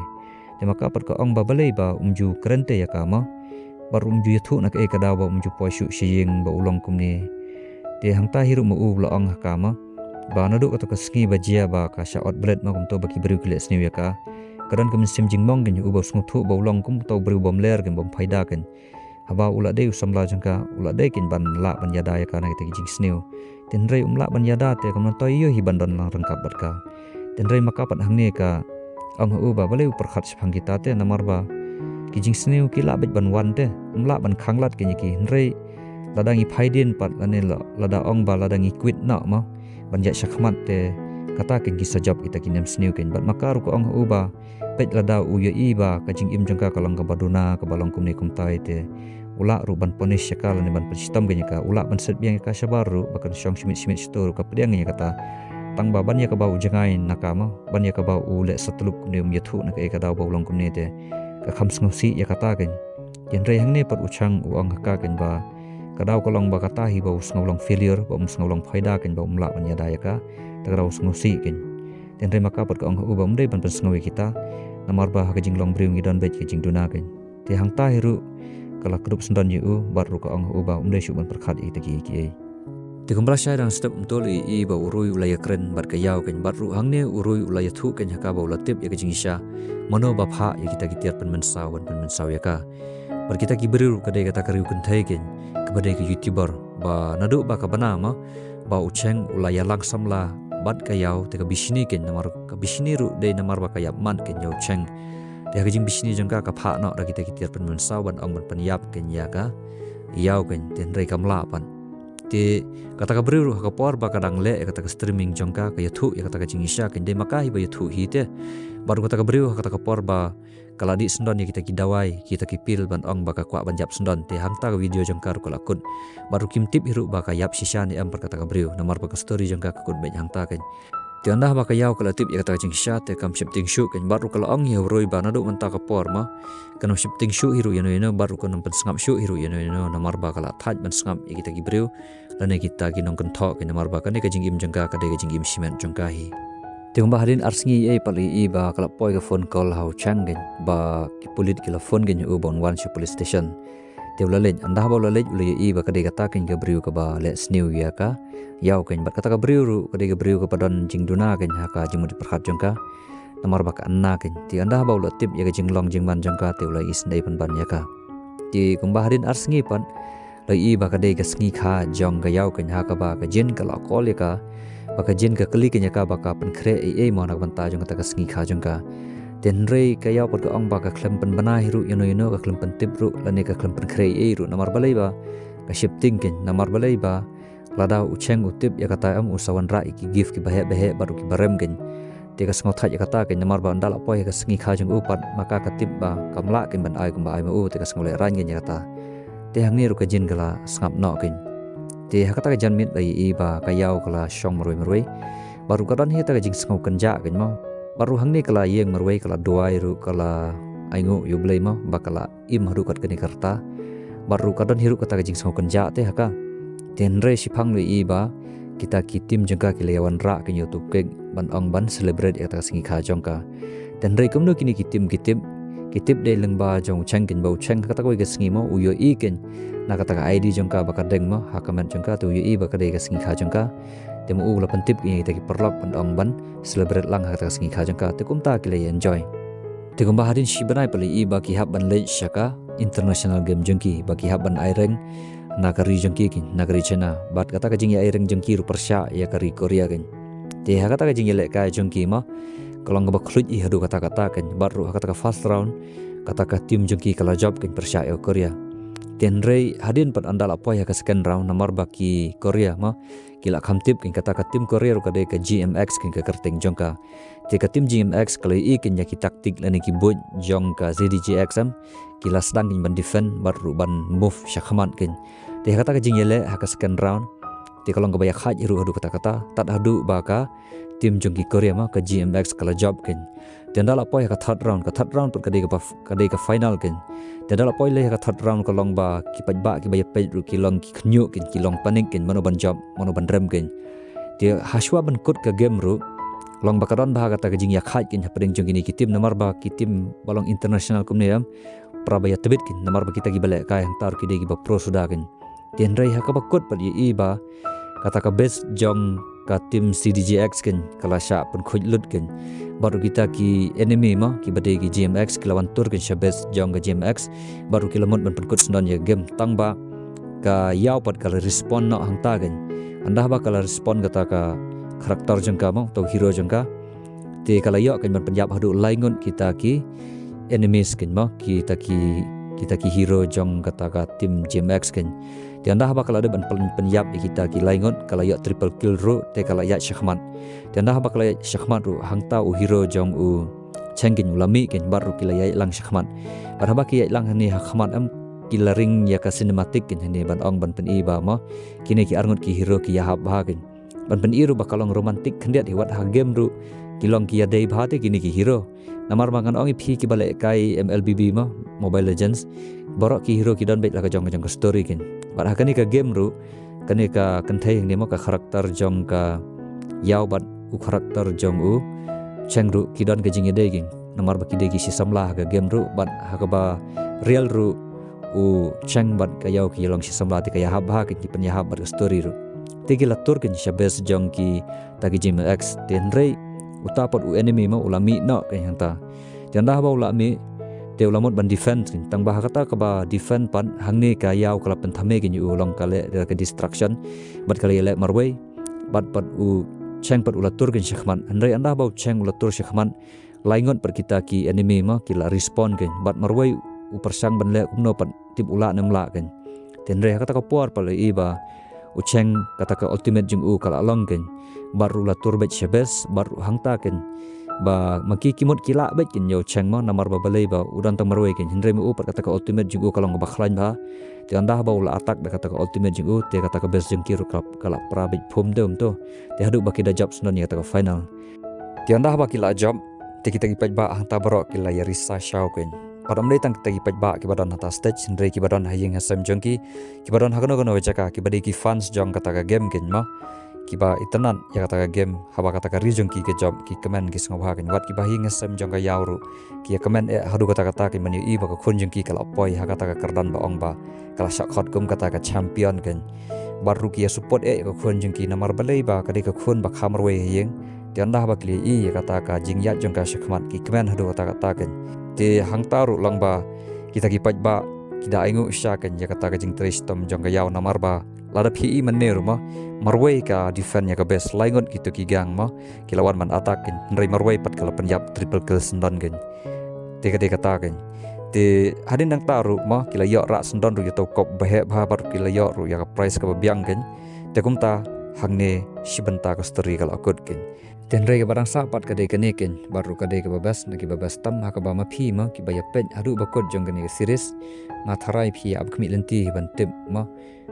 te maka pat ka ong ba balei ba umju krente ya kama baru umju ya thu nak e ka daw ba umju poi shu shiyeng ba ulong kumni te hang ta hiru mu la ong kama ba nadu kata ka sngi ba jia ba ka shaot bled ma kum to ba ki beriu kile sni ya ka kadan kum sim jing mong gen u ba sngu thu ba ulong kum to beriu bom ler gen bom phaida ken haba ula de samla jangka ula de kin ban la ban yada ya ka na ki jing sniu ten rei umla ban yada te kam to yo hi ban don lang rangkap bat ka ten rei maka pat hang ne ka ong u ba baleu perkhat sphang kita te namar ba ki jing sniu ki la bet ban wan te umla ban khanglat ke ki rei ladangi phaidin pat lane lada ong ba ladangi quit na ma ban ya shakhmat te kata ken ki sajab ita ki nem sniu ken bat makaru ko ong u ba pet lada u yo i ba ka jing im jangka kalang ka baduna ka balong kum ne kum tai te ula ru ban ponish syakal ne ban persistem genya ka ula ban set biang ka sabaru bakan syong simit store ka pediang genya kata tang ba ban ya ka bau jangai nakama ban ya ka bau ule satlup ne um yathu na ka e ka daw bau long kum ne te ka kham sngosi ya kata gen yen re hang ne pat uchang u ang ka gen ba ka daw kolong ba kata hi bau snglong failure ba snglong phaida gen ba umla ban ya da ya ka ta daw sngosi gen ten re maka pat ka ong u ba mdei ban sngowi kita namar ba ka jing long briung idon bet ka jing duna gen te hang ta hiru kala keduk sendan yu baru ka ong u ba umdei shu ban perkhat i tagi ki ai te kumbla syai dang step umtol i ba urui ulaya kren bar ka yaw ken baru hangne urui ulaya thu ken haka ba ulatip ya ka jing isha mano ba pha ya kita kitiar pen mensaw ya ka bar kita ki beru ka dei kata kariu kun thai ken ka badai ka youtuber ba nadu ba ka banama ba ucheng ulaya langsam la bat ka yaw te ka bisini ken namar ka bisini ru dei namar ba ka yap man ken yaw cheng te ka jing bisini jangka ka pha no ra kita kitiar pen mensaw ban ong ban pen yap ken ya ka yaw ken ten rei kam la pan te kata ka beriru ka por ba kadang le kata ka streaming jongka ka yathu ya kata ka jingisha ken de makai ba yathu hi te baru kata ka beriru kata ka por ba kaladi sendon ya kita ki dawai kita ki pil ban ong ba ka kwa ban jap sendon te hangta ka video jongka ru kalakun baru kim tip hiru ba ka yap shisha ni am per kata ka beriru namar ba ka story jongka ka kun ben hangta ken te anda ba ka yaw kala tip ya kata ka jingisha te kam shifting shoot ken baru kala ong ya roi ba nadu menta ka por ma kan shifting shoot hiru yano baru kan nampan sngap shoot hiru yano namar ba kala thaj ban sngap ya kita ki beriru lane kita ki nong kan thok ken namar ba kan ka jingim jangka ka de ka jingim simen jangka hi te umba harin arsingi e pali i ba kala poi ka phone call hau changen ba ki pulit ki la phone gen u bon wan shi police station te ulalet anda ba ulalet ule I ba kade kata kin ga briu ka ba let's new ya ka yau kin bat kata ka briu ru kade ga briu ka padon jing duna kin ha ka jing mudi perhat jong ka namar ba ka anna kin ti anda ba ulat tip ya ga jing long jing man jong ka te ulai is nei pan ban ya ka ti kumbaharin arsengi pan lai I ba kade ga sngi kha jong ga yau kin ha ka ba ka jin ka la kol ya ka baka jin ka kali kin ya ka ba ka pen kre e mo nak banta jong ka ka sngi kha jong ka ten rei ka yau pat ka ong ba ka klem pen bana hiru yano ka klem pen tip ru lane ka klem pen kre e ru namar balai ba ka shifting kin namar balai ba lada ucheng utip ya kata am usawan ra ki give ki bahe baru ki barem kin te ka sngot ya kata kin namar ba ndal apoy ka sngi kha jong upat maka ka tip ba kamla kin ban ai kumba ai ma u te ka sngle ran kin ya kata te hang ni ru ka jin kala ngap no kin te hakata ka janmit bai I ba ka yau kala shong maroi baru kadan hi ta ka jing sngo kanja kin ma baru hang ni kala yeng maroi kala doai ru kala aingu yublei ma bakala im haru kat kani karta baru kadan hiru kata ka jing sngo kanja te haka ten re sipang le I ba kita kitim jengka kilewan ra kin youtube ke ban ong ban celebrate kata singi kha jongka ten re kumno kini kitip de lengba jong cheng kin bau cheng kata ko ga singi mo uyo I kin na kata ka id jongka bakadeng mo hakaman jongka tu uyo I bakade ga singi kha jongka temu ula pentip ini kita perlok ban ong ban celebrate lang kata singi kha jongka te kumta kile enjoy te kumba hadin shibanai pali I ba ki hab ban le shaka international game jongki ba ki hab ban aireng nakari jengki kin nakari China bat kata ka jing ya ireng jengki ru persya ya kari Korea kin te ha kata ka jing le ka jengki ma kalong ba khluj I hadu kata kin baru kata ka first round kata ka tim jengki kala job kin persya ya Korea ten rei hadin pat andal apa ya ka second round namar baki Korea ma kila khamtip kin kata ka tim Korea ru kade ka GMX kin ka kerteng jongka te ka tim GMX kala I kin ya ki taktik lani ki boj jongka ZDGXM kila sedang kin ban defend baru ban move syakhaman kin te kata ka jingle ha ka second round te kalong ka bayak haj ru hadu kata tat hadu baka tim jongki Korea ma ka GMX kala job kin te andal apa ya ka third round per kade ka final kin te andal apa le ka third round kalong ba ki paj ba ki bayap ru kilong ki khnyu kin kilong panik kin mano ban job mano ban rem kin te haswa ban kut ka game ru long bakaron ba kata ka jing yak haj kin hapring jongki ni ki tim namar ba ki tim balong international kumne prabaya tebit kin namar ba kita gi bale ka yang tar ki de gi ba pro suda kin ten rei ha ka bakut pa I ba kata ka best jong ka tim CDGX kin kala sha pun khuj lut kin baru kita ki enemy ma ki bade ki GMX kilawan tur kin shabes jong ka GMX baru kilamut ban pun kut sendon ya game tang ba ka yau pat kala respond no hang ta kin anda ba kala respond kata ka karakter jong ka ma to hero jong ka te kala yo kin ban penjap hadu laingun kita ki enemies kin ma kita ki hero jong kata ka tim GMX kin ti anda ba kala de ban penyap kita ki laingon kala ya triple kill ru te kala ya syahmat ti anda ba kala syahmat ru hangta u hero jong u chengkin ulami kin baru kila ya lang syahmat bar ba ki ya lang ni hakmat am kila ring ya ka cinematic kin ni ban ong ban pen I ba ma kini ki arngot ki hero ki ya hab ba kin ban pen I ru ba kalong romantic khendiat hiwat ha game ru kilong ki ya dei ba te kini ki hero namar mangan ong phi ki bale kai MLBB ma Mobile Legends borok ki hero ki don bet la ka jong ka story kin bar hakani ka game ru kani ka kanthai ni mo ka karakter jong ka yau bat u karakter jong u cheng ru ki don ka jing de kin namar ba ki de ki si samla ka game ru bat hakaba real ru u cheng bat ka yau ki long si samla te ka ya hab ha ki pen ya hab bar story ru te ki latur kin shabes jong ki ta ki GMX ten rei utapot u enemy ma ulami no ka yang ta janda ba ulami te ulamot ban defense kin tang ba kata ka ba defend pan hangni ka yau kala pen thame kin u long kale ka distraction bat kale le marway bat u cheng pat ulatur kin syakman andai anda ba cheng ulatur syakman laingot per kita ki enemy ma kila respond kin bat marway u persang ban le umno pat tip ula nemla kin ten re kata ka puar pale I ba u cheng kata ka ultimate jung u kala long kin baru ulatur bet shabes baru hangta kin ba maki kimut kila bet kin yo cheng ma namar ba balai ba udan tang marway kin hindre mu upar kata ka ultimate jung u kalong ba khlain ba te anda ba ula attack da kata ka ultimate jung u te kata ka best jung kiru kala prabit phum dem to te hadu ba kida job sunan kata ka final te anda ba kila job te kita ki ba hangta barok kila ya risa shaw kin padam dei tang kita ki ba ki badan hata stage hindre ki badan hayeng hasam jong ki badan hakono kono jaka ki badi ki fans jong kata ka game kin ma kiba itanan ya kata game haba kata ka rijung ki ke job ki comment ki sngobha kan wat kiba hi ngesem jong ka yauru ki comment hadu kata ki mani i ba ka khunjung ki kala poi ha kata ka kardan ba ong ba kala shakhat kum kata ka champion kan baru ki support ka khunjung ki namar balai ba ka ka khun ba khamrwe yeng tianda ba kli i kata ka jingyat jong ka shakmat ki comment hadu kata kan te hangtaru lang ba kita ki paj ba kida aingu syakan ya kata ka jing tristom jong ka yaw namar ba lada PI meneru ma marway ka defend ya ka best laingon gitu ki gang ma kilawan man atakin nrai marway pat kala penyap triple kill sendan gen te kata gen te hadin nang taru ma kila yok rak sendan ru yato kop bahe ba bar kila yok ru ya ka price ka biang gen te kumta hangne shibenta ka story kala akut gen ten rei ka barang sapat ka de ken baru ka de ka babas nagi babas tam ha ka ba ma phi ma ki ba ya pet hadu ba kot jong gen series ma tharai phi ab khmi lenti ban tip ma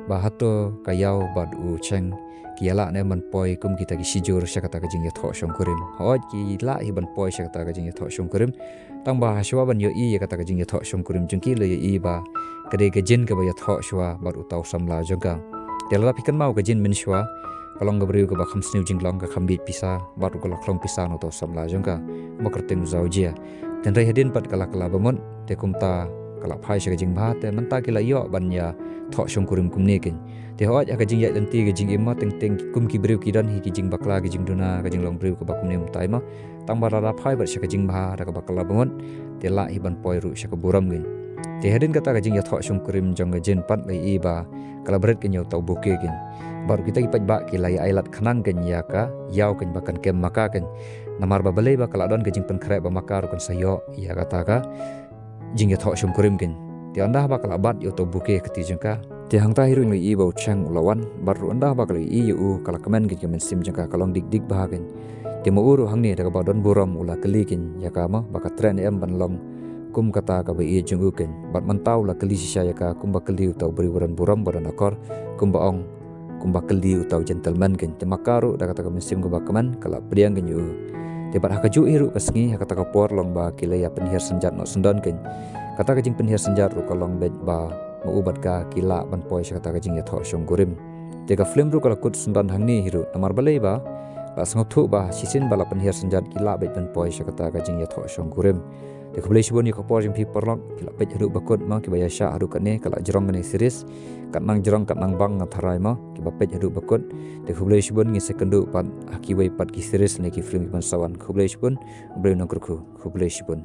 bahato kayau bad u cheng kiala ne man poi kum kita ki sijur syakata ka jing ya tho shong kurim hoj ki la hi ban poi syakata ka jing ya tho shong kurim tang ba shwa ban yo i ya kata ka jing ya tho shong kurim jung ki le i ba kade ka jin ka ba ya tho shwa bar u taw samla jongka tela pikan mau ka jin min shwa kalong ga briu ka ba kham sniu jing long ka kham bit pisa bar u ka klong pisa no taw samla jongka mo kerteng zaujia ten rei hadin pat kala bamon te kumta kala phai sha jing bha te manta kila yo ban ya tho shong kurim kum ne kin te hoj ka jing ya lenti ka jing imma teng kum ki briu ki dan hi ki jing bakla ki jing duna ka jing long briu ka ba kum ne mtai ma tang ba ra phai bar sha ka jing bha da ka bakla bangon te la hi ban poi ru sha ka buram gin te hadin kata ka jing ya tho shong kurim jong ga jin pat lai i ba kala bret kin yo tau buke gin baru kita ki paj ba ki lai ailat khanang kin ya ka yaw kin bakan kem maka kin namar ba balai ba kala don ka jing pen khre ba makar kun sayo ya kata ka jing ya tho shom kurim kin ti anda ba kala bat yo to buke keti jengka ti hangta hiru ngi i bau chang ulawan baru anda ba kala i u kala komen ki kemen sim jengka kalong dik bahagen ti mo uru hangni daga badon buram ula kelikin ya ka ma ba ka tren em ban long kum kata ka ba i jengu kin bat mantau la keli sisa ya ka kum ba keli utau beri buram badan akor kum ba ong kum ba keli utau gentleman kin ti makaru daga ta kemen sim ba kemen kala priang kin yu tebat hakaju iru kasngi hakata ka por long ba kila ya penhir senjat no sendon ken kata ka jing penhir senjat ru kalong bet ba ubat ka kila ban poi kata ka jing ya tho shong gurim te ka film ru kala kut sendon hangni hiru namar balai ba la sngothu ba sisin bala penhir senjat kila bet ban poi kata ka jing ya tho shong gurim te ka blai shibon ya ka por jing pi porlok kila bet hiru bakut ma ki baya sha haru kane kala jerong ne series kat nang jerong kat nang bang ngatharai ma ki ba pet hiru bakut te khublai shibon ngi sekendu pat aki wai pat ki series ne ki film ban sawan khublai shibon blai nang kurku khublai shibon